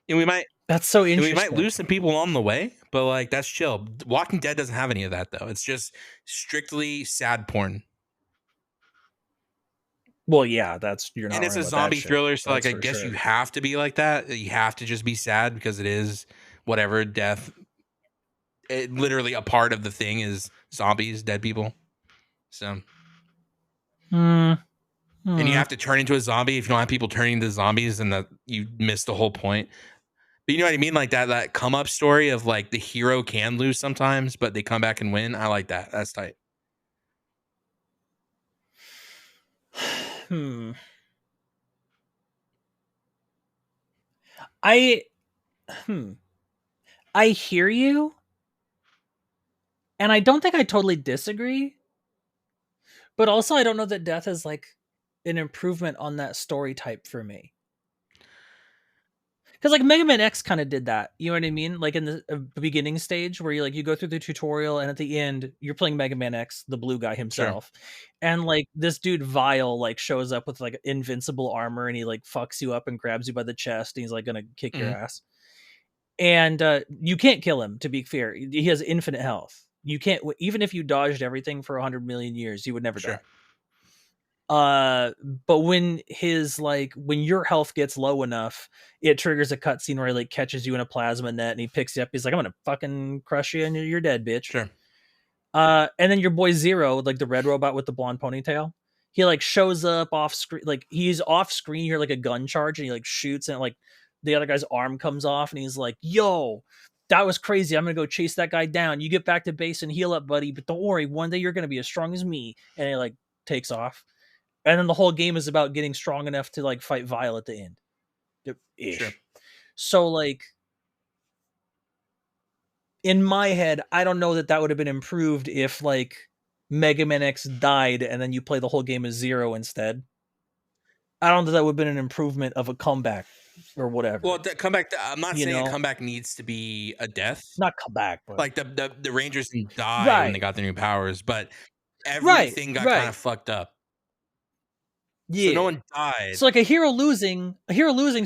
And we might That's so and we might interesting. lose some people on the way, but like that's chill. Walking Dead doesn't have any of that though. It's just strictly sad porn. Well, yeah, that's you're not And it's wrong a about that zombie shit. thriller, so like That's I for guess you sure. have to be like that. You have to just be sad because it is whatever death. Literally a part of the thing is zombies, dead people. So Hmm. and you Hmm. have to turn into a zombie. If you don't have people turning into zombies, then that you miss the whole point. But you know what I mean? Like that come up story of like the hero can lose sometimes, but they come back and win. I like that. That's tight. Hmm. I hmm. I hear you, and I don't think I totally disagree, but also I don't know that death is like an improvement on that story type for me. Because like Mega Man X kind of did that, you know what I mean? Like in the beginning stage where you go through the tutorial and at the end you're playing Mega Man X, the blue guy Sure. himself, and like this dude Vile like shows up with like invincible armor and he like fucks you up and grabs you by the chest and he's like gonna kick your Mhm. ass. And you can't kill him. To be fair, he has infinite health. You can't even if you dodged everything for 100 million years, you would never die. Sure. Uh, but when your health gets low enough, it triggers a cutscene where he like catches you in a plasma net and he picks you up. He's like, "I'm gonna fucking crush you and you're dead, bitch." Sure. And then your boy Zero, like the red robot with the blonde ponytail, he like shows up off screen, like he's off screen. You hear like a gun charge and he like shoots and like the other guy's arm comes off and he's like, "Yo, that was crazy. I'm gonna go chase that guy down. You get back to base and heal up, buddy. But don't worry, one day you're gonna be as strong as me." And he like takes off and then the whole game is about getting strong enough to like fight Vile at the end, Sure. ish. So like in my head, I don't know that that would have been improved if like Mega Man X died and then you play the whole game as Zero instead. I don't think that would have been an improvement of a comeback or Well, whatever. comeback. I'm not You saying a know, comeback needs to be a death. not comeback, but Like the Rangers didn't die when they right, got their new powers, but right, everything got kind right, of fucked up. So no yeah. one died. So like a hero losing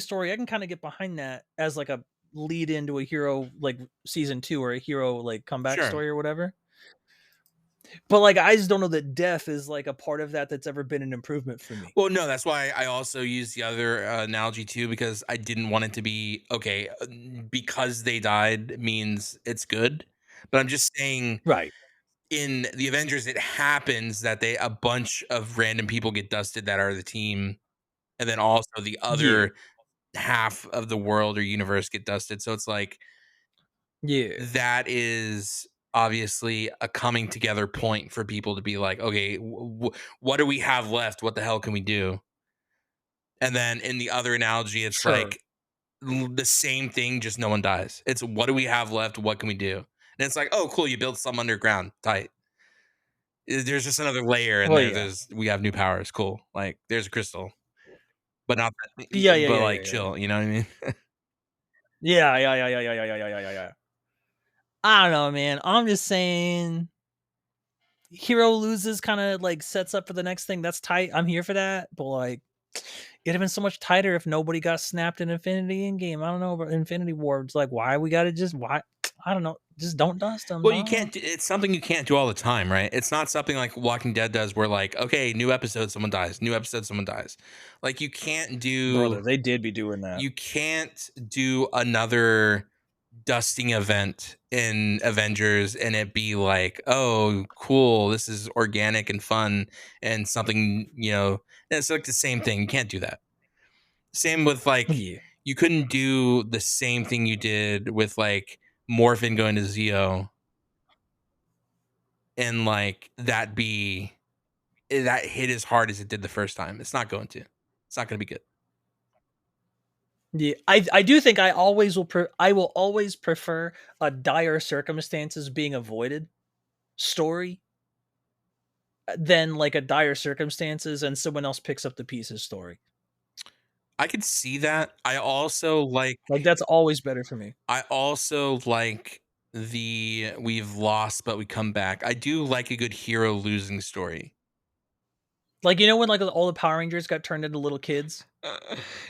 story, I can kind of get behind that as like a lead into a hero like season 2 or a hero like comeback Sure. story or whatever. But like I just don't know that death is like a part of that that's ever been an improvement for me. Well, no, that's why I also use the other analogy too, because I didn't want it to be okay. Because they died means it's good, but I'm just saying Right. in the Avengers, it happens that they a bunch of random people get dusted that are the team, and then also the Yeah. other half of the world or universe get dusted. So it's like Yeah. that is obviously a coming together point for people to be like, okay, what do we have left? What the hell can we do? And then in the other analogy, it's Sure. like the same thing, just no one dies. It's what do we have left? What can we do? And it's like, oh, cool, you built some underground, tight. There's just another layer, and Well, yeah. there's we have new powers, cool. Like there's a crystal, but not that, Yeah, yeah, but yeah, like yeah, yeah, yeah. chill. You know what I mean? Yeah, yeah, yeah, yeah, yeah, yeah, yeah, yeah, yeah, yeah. I don't know, man. I'm just saying hero loses kind of like sets up for the next thing. That's tight. I'm here for that. But like it'd have been so much tighter if nobody got snapped in Infinity Endgame. I don't know about Infinity War. It's like why we gotta just why I don't know. Just don't dust them, Well, you dog. can't. It's something you can't do all the time, right? It's not something like Walking Dead does, where like, okay, new episode, someone dies. New episode, someone dies. Like Brother, they did be doing that. you can't do another dusting event in Avengers and it be like, oh, cool, this is organic and fun and something, it's like the same thing. You can't do that. Same with like, Yeah. you couldn't do the same thing you did with like Morphin going to Zeo and like that hit as hard as it did the first time. It's not going to. It's not going to be good. Yeah, I do think I will always prefer a dire circumstances being avoided story than like a dire circumstances and someone else picks up the pieces story. I could see that. Like that's always better for me. I also like the we've lost but we come back. I do like a good hero losing story. Like when like all the Power Rangers got turned into little kids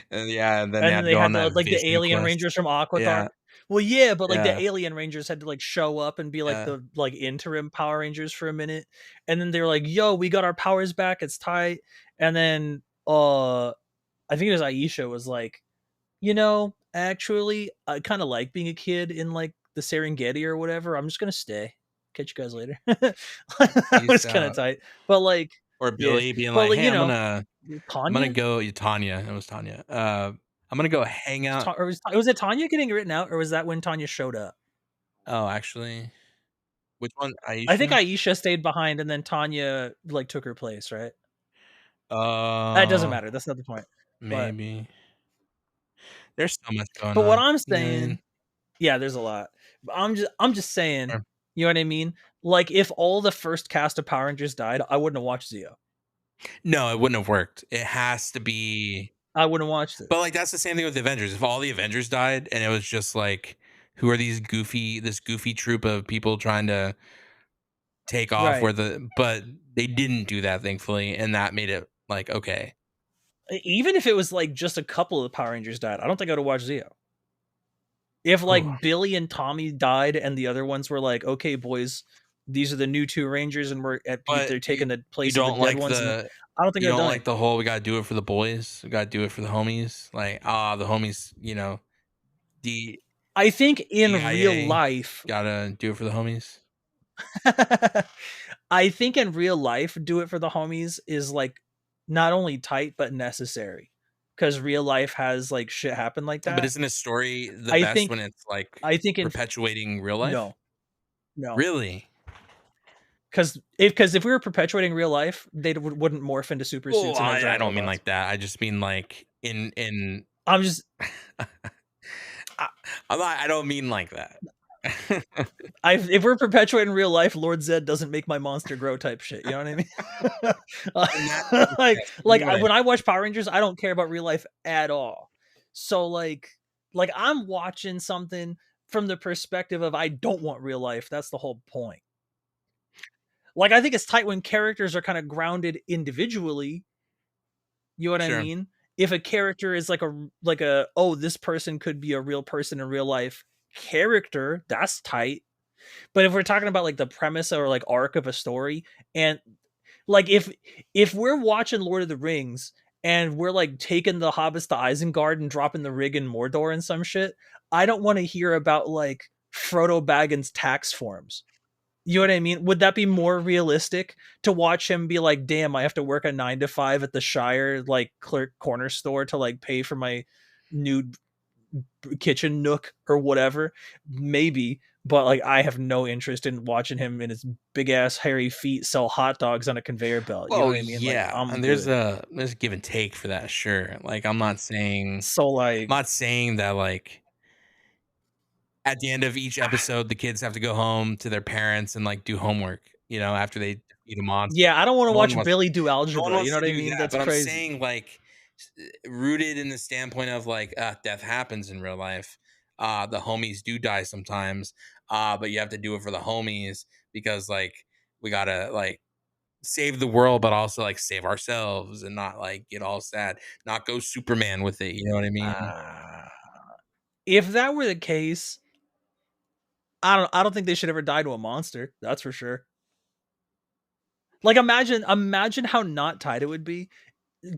And yeah, and then they and then had to they go had on the that like the vision alien quest. rangers from Aquatar. Yeah, Well, yeah, but like the yeah, alien rangers had to like show up and be like yeah. the like interim Power Rangers for a minute, and then they were like, "Yo, we got our powers back. It's tight." And then I think it was Aisha was like, actually, I kind of like being a kid in like the Serengeti or whatever. I'm just gonna stay. Catch you guys later. That Peace was kind of out. tight, but like, Or yeah, Billy being but like, like "Hey, I'm gonna Tanya, go." Tanya, it was Tanya. I'm gonna go hang out. Or was it Tanya getting written out, or was that when Tanya showed up? Oh, actually, which one? I think Aisha? Aisha stayed behind, and then Tanya like took her place, right? It doesn't Uh, matter. That's not the point. But maybe. There's so much going but what on. I'm You know what I mean? saying, yeah, there's a lot. But I'm just saying, you know what I mean? Like if all the first cast of Power Rangers died, I wouldn't have watched Zeo. No, it wouldn't have worked. It has to be, I wouldn't have watched it. but like that's the same thing with the Avengers. If all the Avengers died and it was just like, who are this goofy troop of people trying to take off Right. but they didn't do that, thankfully, and that made it like okay. Even if it was like just a couple of the Power Rangers died, I don't think I would have watched Zeo. If Oh, like Billy and Tommy died and the other ones were like, okay, boys, these are the new two Rangers and but they're taking the you place of the don't dead like ones, and the I don't think you I'd have don't done like it. the whole we gotta do it for the boys, we gotta do it for the homies, like the homies, D I think in real DIA life, gotta do it for the homies. I think in real life, do it for the homies is like not only tight but necessary because real life has like shit happen like But that. isn't a story the I best think when it's like I think in perpetuating real life? no, no, Really? because if we were perpetuating real life, they wouldn't morph into super Well, suits and have I giant don't mean robots. like that. I just mean like in I'm just I, I don't mean like that. if we're perpetuating real life, Lord Zed doesn't make my monster grow type shit. You know what I mean? In that sense, like yes. You know what I when I watch Power Rangers, I don't care about real life at all. So like I'm watching something from the perspective of I don't want real life. That's the whole point. Like I think it's tight when characters are kind of grounded individually. You know what I sure. mean? If a character is like a oh, this person could be a real person in real life character, that's tight. But if we're talking about like the premise or like arc of a story, and like if we're watching Lord of the Rings and we're like taking the hobbits to Isengard and dropping the rig in Mordor and some shit, I don't want to hear about like Frodo Baggins' tax forms. You know what I mean? Would that be more realistic to watch him be like, "Damn, I have to work a 9 to 5 at the Shire like clerk corner store to like pay for my new kitchen nook or whatever?" Maybe, but like I have no interest in watching him in his big ass hairy feet sell hot dogs on a conveyor belt. You know Well, what I mean? Like yeah, I'm and good. there's a give and take for that, sure. Like, So I'm like not saying that, like, at the end of each episode, the kids have to go home to their parents and, like, do homework, after they defeat a monster. yeah, I don't want to No one watch wants Billy do no one algebra. You wants know to what I do mean? that, That's but I'm crazy. saying, like, rooted in the standpoint of, like, death happens in real life. The homies do die sometimes, but you have to do it for the homies because, like, we gotta, like, save the world, but also, like, save ourselves and not, like, get all sad, not go Superman with it, you know what I mean? Uh, if that were the case, I don't think they should ever die to a monster. That's for sure. Like imagine how not tight it would be.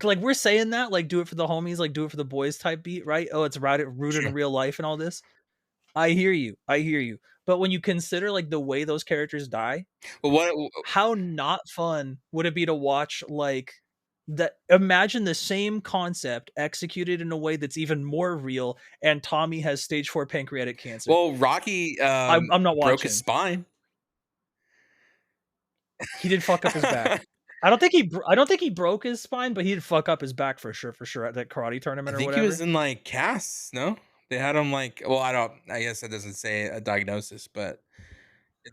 Like we're saying that, like do it for the homies, like do it for the boys type beat, right? Oh, it's rooted in Sure. real life and all this. I hear you. I hear you. But when you consider like the way those characters die, But what how not fun would it be to watch like that? Imagine the same concept executed in a way that's even more real, and Tommy has stage 4 pancreatic cancer. well, Rocky, I'm not broke his watching. spine. He did fuck up his back. I don't think he broke his spine, but he did fuck up his back for sure at that karate I tournament or think he was whatever. in, like, casts, no? They had him, like, well, I guess that doesn't say a diagnosis, but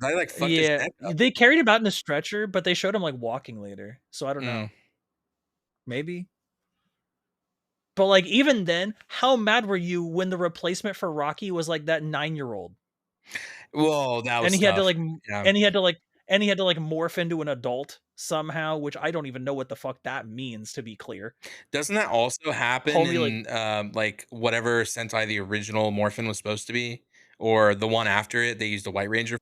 they, like, fucked his Yeah, neck up. they carried him out in a stretcher, but they showed him like walking later. So I don't Mm. know. Maybe. But like even then, how mad were you when the replacement for Rocky was like that 9-year-old? Well, that And was he had to tough. like Yeah. and he had to like and he had to like morph into an adult somehow, which I don't even know what the fuck that means to be clear. Doesn't that also happen Homie like in, like, whatever Sentai the original Morphin was supposed to be? Or the one after it, they used a White Ranger?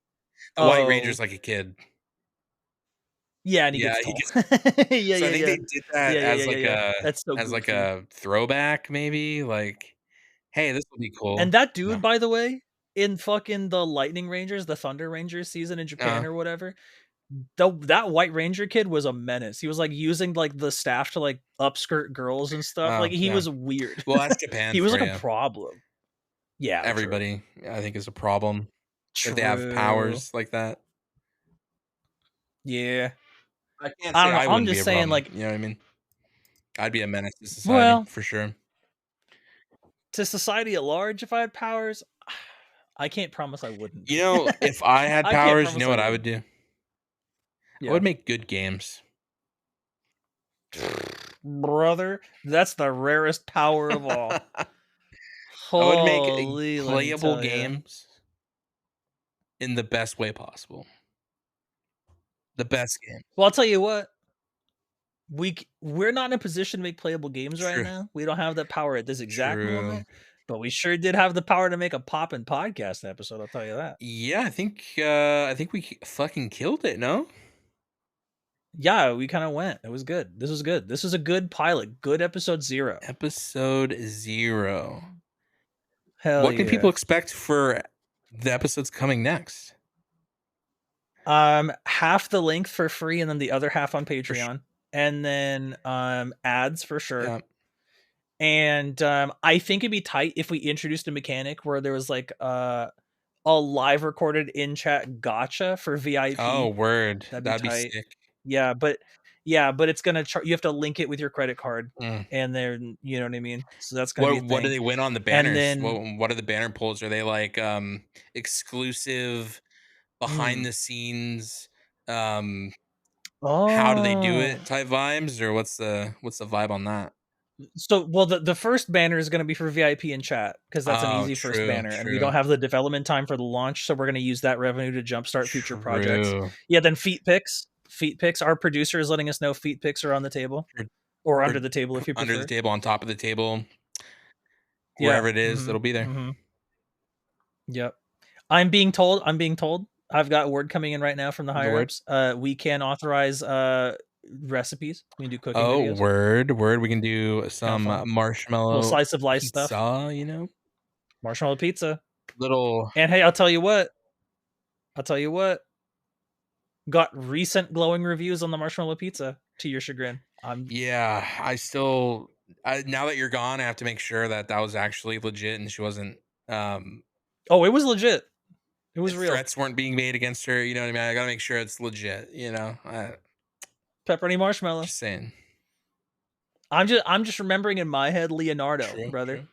The White oh Ranger's like a kid. yeah, and he Yeah, gets he tall. gets Yeah, so I yeah, think yeah. they did that Yeah, yeah, yeah, as yeah, like yeah. a That's so goofy. throwback maybe, like, "Hey, this will be cool." And that No. dude, by the way, in fucking the Lightning Rangers, the Thunder Rangers season in Japan uh or whatever, that White Ranger kid was a menace. He was like using like the staff to like upskirt girls and stuff. Like oh, he yeah. was weird. Well, that's Japan He was for like a you. problem. Yeah, true. Everybody, I think, is a problem if they have True. powers like that. Yeah. I can't I say don't know. I I'm wouldn't be just a saying problem, like, you know what I mean? I'd be a menace to society well, for sure. to society at large, if I had powers, I can't promise I wouldn't You be. know, if I had I can't powers, you promise know I what I would wouldn't. do? I would Yeah. make good games. Brother, that's the rarest power of all. I would make Holy, let me playable tell you. games in the best way possible. The best game. Well, I'll tell you what, we're not in a position to make playable games right True, now. We don't have that power at this exact true. moment, but we sure did have the power to make a poppin' podcast episode, I'll tell you that. Yeah, I think we fucking killed it, no? Yeah, we kinda went. It was good. This was good. This was a good pilot. Good episode 0. Episode 0. Hell What can people yeah. expect for the episodes coming next? Half the length for free and then the other half on For sure. Patreon. And then, ads for sure. Yeah. And, I think it'd be tight if we introduced a mechanic where there was, like, a live recorded in chat gotcha for Oh, VIP. word. That'd be That'd be tight. sick. Yeah, but it's gonna you have to link it with your credit card, Mm. and then you know what I mean? So that's gonna be a What do thing. they win on the And banners? then What are the banner pulls? Are they like exclusive behind mm, the scenes um how do they do oh. it type vibes, or what's the vibe on that? So well, the first banner is gonna be for VIP in chat because that's an Oh, easy first true, banner, and we true. don't have the development time for the launch, so we're gonna use that revenue to jumpstart future projects. True. Yeah, then feet picks. Feet picks. Our producer is letting us know feet picks are on the table, Or, or or under the table if you under the prefer. table, on top of the table, Yeah. wherever it is, Mhm. it'll be there. Mhm. Yep. I'm being told I've got word coming in right now from the The higher word? ups. We can authorize recipes. We can do cooking Oh, videos. word, word. We can do Kind of some fun. Little marshmallow slice of life stuff. pizza, you know? Marshmallow pizza. Little And hey, I'll tell you what. I'll tell you what. Got recent glowing reviews on the marshmallow pizza. To your chagrin. yeah, I still now that you're gone, I have to make sure that that was actually legit and she wasn't, um Oh, it was legit. It was real. threats weren't being made against her, you know what I mean? I gotta make sure it's legit, you know? Pepperoni marshmallow. Just saying. I'm just remembering in my head Leonardo, True, brother. true.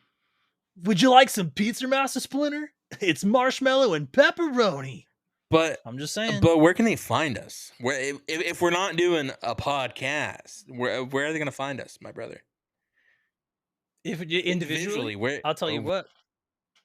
Would you like some pizza master splinter? It's marshmallow and pepperoni. But I'm just saying. but where can they find us? Where if we're not doing a podcast, where are they gonna find us, my brother? If Individually, individually, where I'll tell you what.